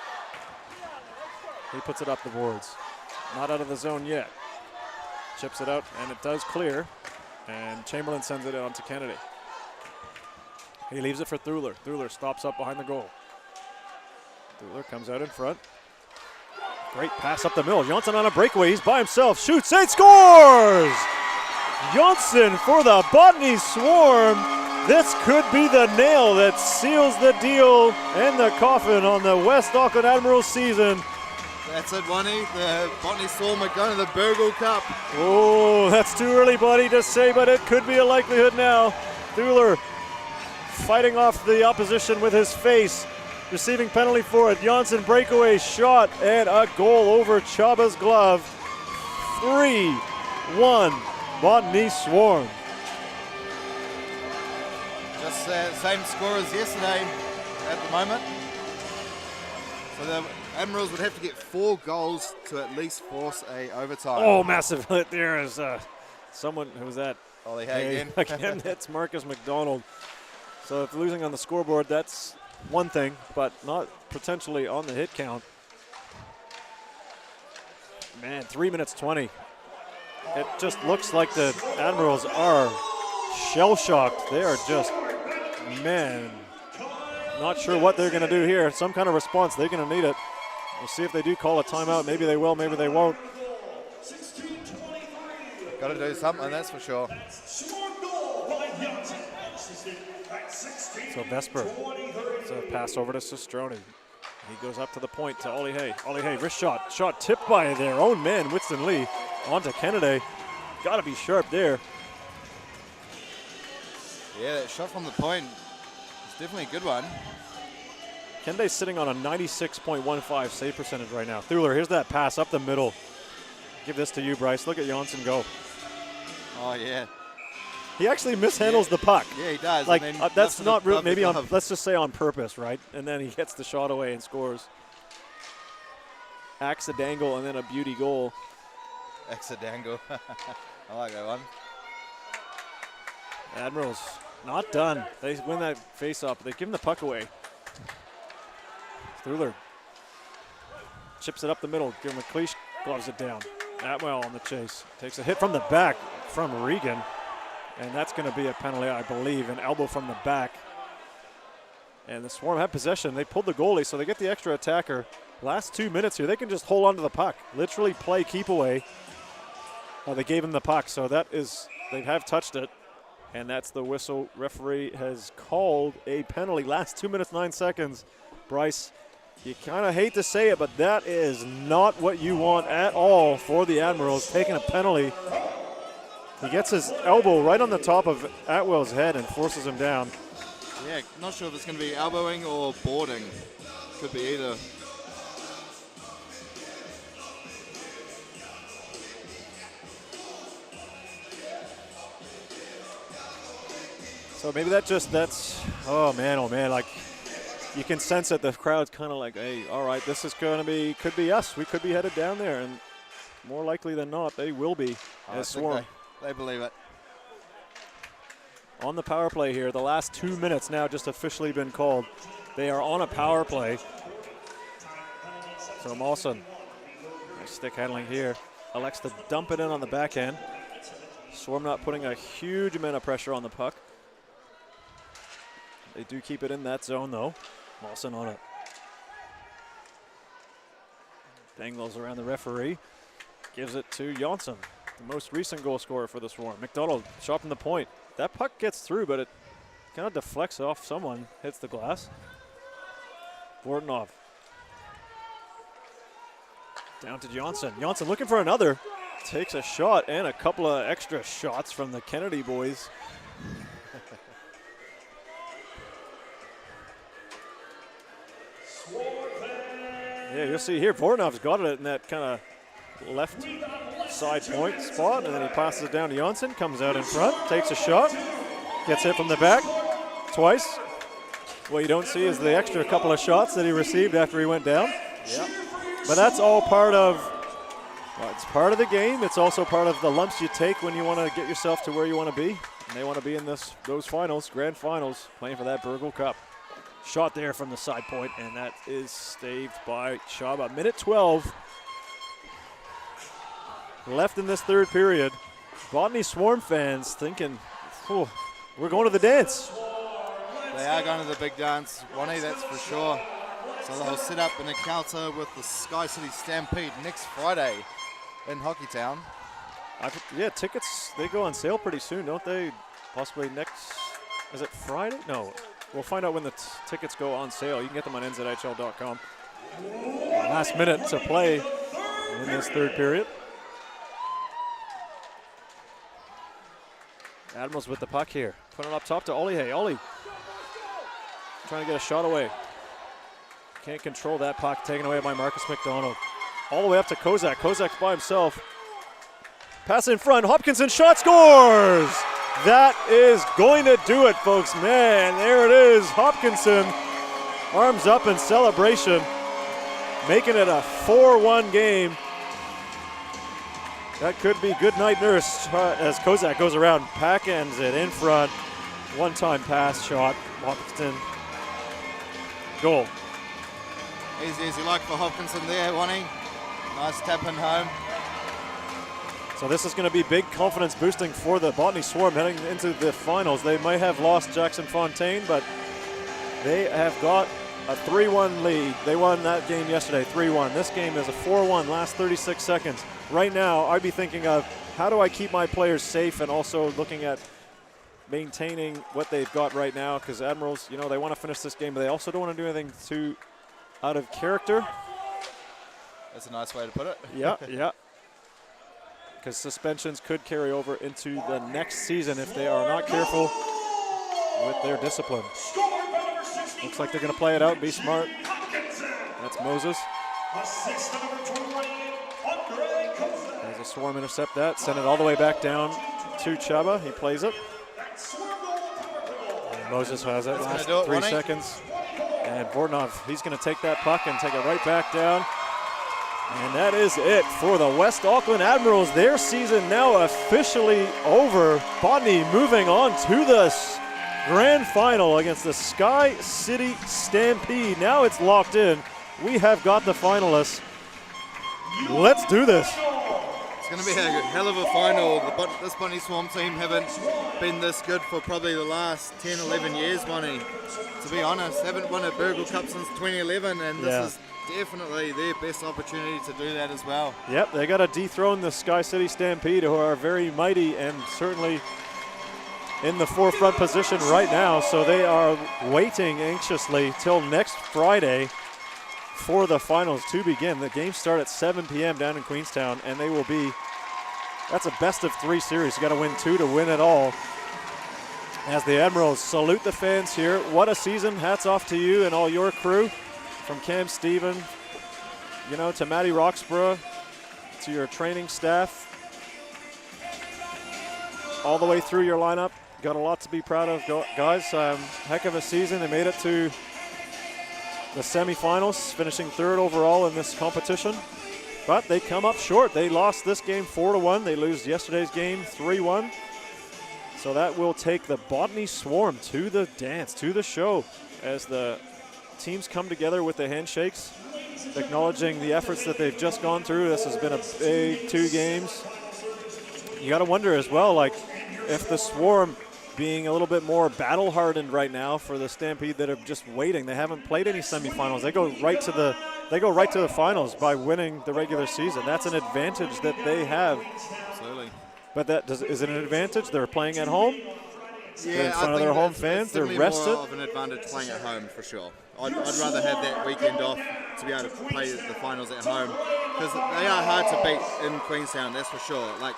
He puts it up the boards. Not out of the zone yet. Chips it out, and it does clear. And Chamberlain sends it on to Kennedy. He leaves it for Thuler. Thuler stops up behind the goal. Thuler comes out in front. Great pass up the middle. Johnson on a breakaway. He's by himself. Shoots and scores! Johnson for the Botany Swarm. This could be the nail that seals the deal and the coffin on the West Auckland Admirals season. That's it, Bonnie. The Botany Swarm are going to the Burgle Cup. Oh, that's too early, buddy, to say, but it could be a likelihood now. Thuler fighting off the opposition with his face. Receiving penalty for it. Janssen breakaway shot and a goal over Chaba's glove. 3-1 Botany Swarm. Just same score as yesterday at the moment. So the Admirals would have to get 4 goals to at least force a overtime. Oh, massive hit there is someone, who was that? Ollie Hay again. Again, that's Marcus McDonald. So if losing on the scoreboard, that's one thing, but not potentially on the hit count. Man, 3 minutes 20. It just looks like the Admirals are shell-shocked. They are just, man, not sure what they're going to do here. Some kind of response. They're going to need it. We'll see if they do call a timeout. Maybe they will, maybe they won't. Got to do something, that's for sure. So Vesper, it's a pass over to Sestroni. He goes up to the point to Ollie Hay. Ollie Hay, wrist shot. Shot tipped by their own man, Winston Lee, onto Kennedy. Got to be sharp there. Yeah, that shot from the point is definitely a good one. Kennedy's sitting on a 96.15 save percentage right now. Thuler, here's that pass up the middle. Give this to you, Bryce. Look at Janssen go. Oh, yeah. He actually mishandles the puck. Yeah, he does. Like, and then that's lifts it not real, above maybe the on, glove. let's just say on purpose, right? And then he gets the shot away and scores. Accidental and then a beauty goal. Accidental. I like that one. Admirals not done. They win that face-off. They give him the puck away. Thuler chips it up the middle. Give him a cleach, gloves it down. Atwell on the chase. Takes a hit from the back from Regan. And that's going to be a penalty, I believe. An elbow from the back. And the Swarm have possession. They pulled the goalie, so they get the extra attacker. Last 2 minutes here, they can just hold on to the puck. Literally play keep away. They gave him the puck, so that is, they have touched it. And that's the whistle. Referee has called a penalty. Last 2 minutes, 9 seconds. Bryce, you kind of hate to say it, but that is not what you want at all for the Admirals, taking a penalty. He gets his elbow right on the top of Atwell's head and forces him down. Yeah, not sure if it's going to be elbowing or boarding. Could be either. So maybe that's, oh man, like you can sense that the crowd's kind of like, hey, all right, this is going to be, could be us. We could be headed down there, and more likely than not, they will be as Swarm. They believe it. On the power play here, the last 2 minutes now just officially been called. They are on a power play. So Mawson, nice stick handling here, elects to dump it in on the back end. Swarm not putting a huge amount of pressure on the puck. They do keep it in that zone though. Mawson on it. Dangles around the referee. Gives it to Janssen, the most recent goal scorer for the Swarm. McDonald sharpened the point. That puck gets through, but it kind of deflects off someone, hits the glass. Vortonov. Down to Janssen. Janssen looking for another. Takes a shot and a couple of extra shots from the Kennedy boys. Yeah, you'll see here, Vornov's got it in that kind of left side point spot, and then he passes it down to Janssen, comes out in front, takes a shot, gets hit from the back twice. What you don't see is the extra couple of shots that he received after he went down. Yeah. But that's all part of, well, it's part of the game. It's also part of the lumps you take when you want to get yourself to where you want to be. And they want to be in those finals, grand finals, playing for that Burgle Cup. Shot there from the side point, and that is staved by Chaba. Minute 12 left in this third period. Botany Swarm fans thinking, "Phew, we're going to the dance." They are going to the big dance, Ronnie, that's for sure. So they'll set up an encounter with the Sky City Stampede next Friday in Hockeytown. Yeah, tickets, they go on sale pretty soon, don't they? Possibly next, is it Friday? No. We'll find out when the tickets go on sale. You can get them on NZIHL.com. Last minute to play in this third period. Admirals with the puck here. Put it up top to Ollie. Ollie trying to get a shot away. Can't control that puck, taken away by Marcus McDonald. All the way up to Kozak. Kozak's by himself. Pass in front. Hopkinson shot, scores! That is going to do it, folks. Man, there it is. Hopkinson, arms up in celebration, making it a 4-1 game. That could be good night nurse as Kozak goes around, backends it in front. One-time pass shot. Hopkinson, goal. Easy luck for Hopkinson there, Ronnie. Nice tap in home. So this is going to be big confidence boosting for the Botany Swarm heading into the finals. They might have lost Jackson Fontaine, but they have got a 3-1 lead. They won that game yesterday, 3-1. This game is a 4-1, last 36 seconds. Right now, I'd be thinking of how do I keep my players safe and also looking at maintaining what they've got right now, because Admirals, you know, they want to finish this game, but they also don't want to do anything too out of character. That's a nice way to put it. Yeah. Because suspensions could carry over into the next season if they are not careful with their discipline. Looks like they're going to play it out, be smart. That's Moses. There's a Swarm intercept that, send it all the way back down to Chaba. He plays it. And Moses has it, last 3 seconds. And Vornov, he's going to take that puck and take it right back down. And that is it for the West Auckland Admirals. Their season now officially over. Botany moving on to the grand final against the Sky City Stampede. Now it's locked in. We have got the finalists. Let's do this. It's going to be a hell of a final. This Botany Swarm team haven't been this good for probably the last 10, 11 years, Bonnie. To be honest, haven't won a Burgle Cup since 2011, and this is definitely their best opportunity to do that as well. Yep, they got to dethrone the Sky City Stampede, who are very mighty and certainly in the forefront position right now. So they are waiting anxiously till next Friday for the finals to begin. The games start at 7 p.m. down in Queenstown, and they will be, that's a best-of-3 series. You got to win 2 to win it all. As the Admirals salute the fans here. What a season. Hats off to you and all your crew. From Cam Stephen, you know, to Matty Roxburgh, to your training staff, all the way through your lineup. Got a lot to be proud of, guys. Heck of a season. They made it to the semifinals, finishing 3rd overall in this competition. But they come up short. They lost this game 4-1. They lose yesterday's game 3-1. So that will take the Botany Swarm to the dance, to the show, as the teams come together with the handshakes, acknowledging the efforts that they've just gone through. This has been a big 2 games. You got to wonder as well, like, if the Swarm being a little bit more battle hardened right now for the Stampede that are just waiting. They haven't played any semifinals. They go right to the finals by winning the regular season. That's an advantage that they have. Absolutely. But is it an advantage? They're playing at home. They're in front of their home fans. They're rested. More of an advantage playing at home for sure. I'd rather have that weekend off to be able to play the finals at home, because they are hard to beat in Queenstown, that's for sure. Like,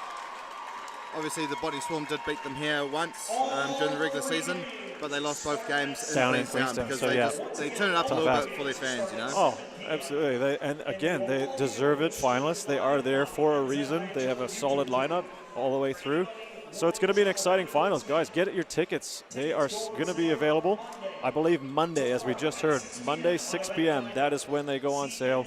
obviously the Botany Swarm did beat them here once during the regular season, but they lost both games Down in in Queenstown Queenstown, because so they turn it up a Tough little ask. bit for their fans, you know. Oh, absolutely. And again, they deserve it. Finalists. They are there for a reason. They have a solid lineup all the way through. So it's going to be an exciting finals, guys. Get your tickets. They are going to be available, I believe, Monday, as we just heard. Monday, 6 p.m. That is when they go on sale.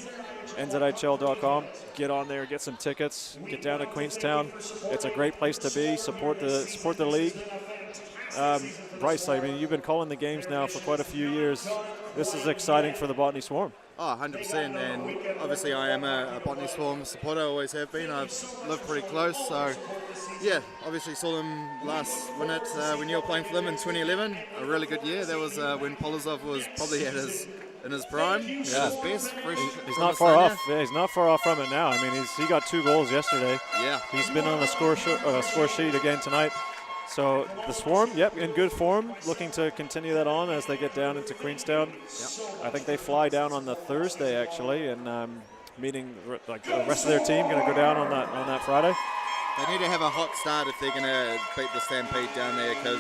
NZIHL.com. Get on there, get some tickets, get down to Queenstown. It's a great place to be. Support the league. Bryce, I mean, you've been calling the games now for quite a few years. This is exciting for the Botany Swarm. Oh, 100%, and obviously I am a Botany Swarm supporter, always have been. I've lived pretty close, so yeah, obviously saw them last win it when you were playing for them in 2011. A really good year. That was when Polozov was probably in his prime, at his best. He's not far off. Yeah, he's not far off from it now. I mean, he got 2 goals yesterday. Yeah. He's been on the score sheet again tonight. So the Swarm, yep, in good form, looking to continue that on as they get down into Queenstown. Yep. I think they fly down on the Thursday, actually, and meeting like the rest of their team, going to go down on that Friday. They need to have a hot start if they're going to beat the Stampede down there, because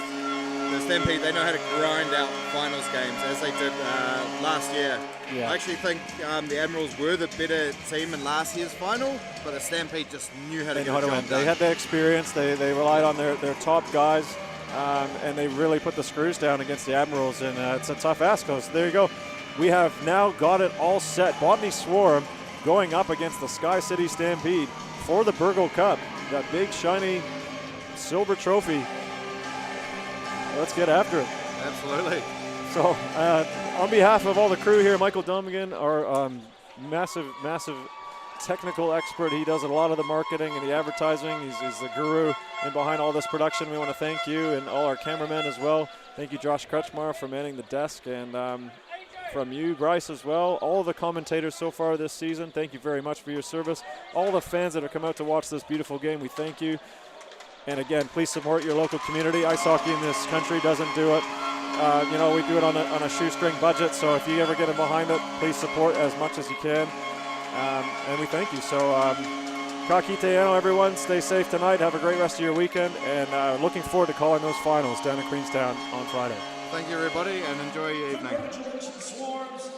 the Stampede, they know how to grind out finals games as they did last year. Yeah. I actually think the Admirals were the better team in last year's final, but the Stampede just knew how to get the job done. They had that experience. They relied on their top guys, and they really put the screws down against the Admirals, and it's a tough ask. So there you go. We have now got it all set. Botany Swarm going up against the Sky City Stampede for the Burgle Cup. That big, shiny silver trophy. Let's get after it. Absolutely. So, on behalf of all the crew here, Michael Domigan, our massive technical expert. He does a lot of the marketing and the advertising. He's the guru in behind all this production. We want to thank you and all our cameramen as well. Thank you, Josh Kretschmar, for manning the desk, and from you, Bryce, as well. All the commentators so far this season, thank you very much for your service. All the fans that have come out to watch this beautiful game, we thank you. And again, please support your local community. Ice hockey in this country doesn't do it. We do it on a shoestring budget, so if you ever get in behind it, please support as much as you can. And we thank you. So, ka kite ano, everyone. Stay safe tonight. Have a great rest of your weekend. And looking forward to calling those finals down in Queenstown on Friday. Thank you, everybody, and enjoy your evening. Congratulations, Swarms.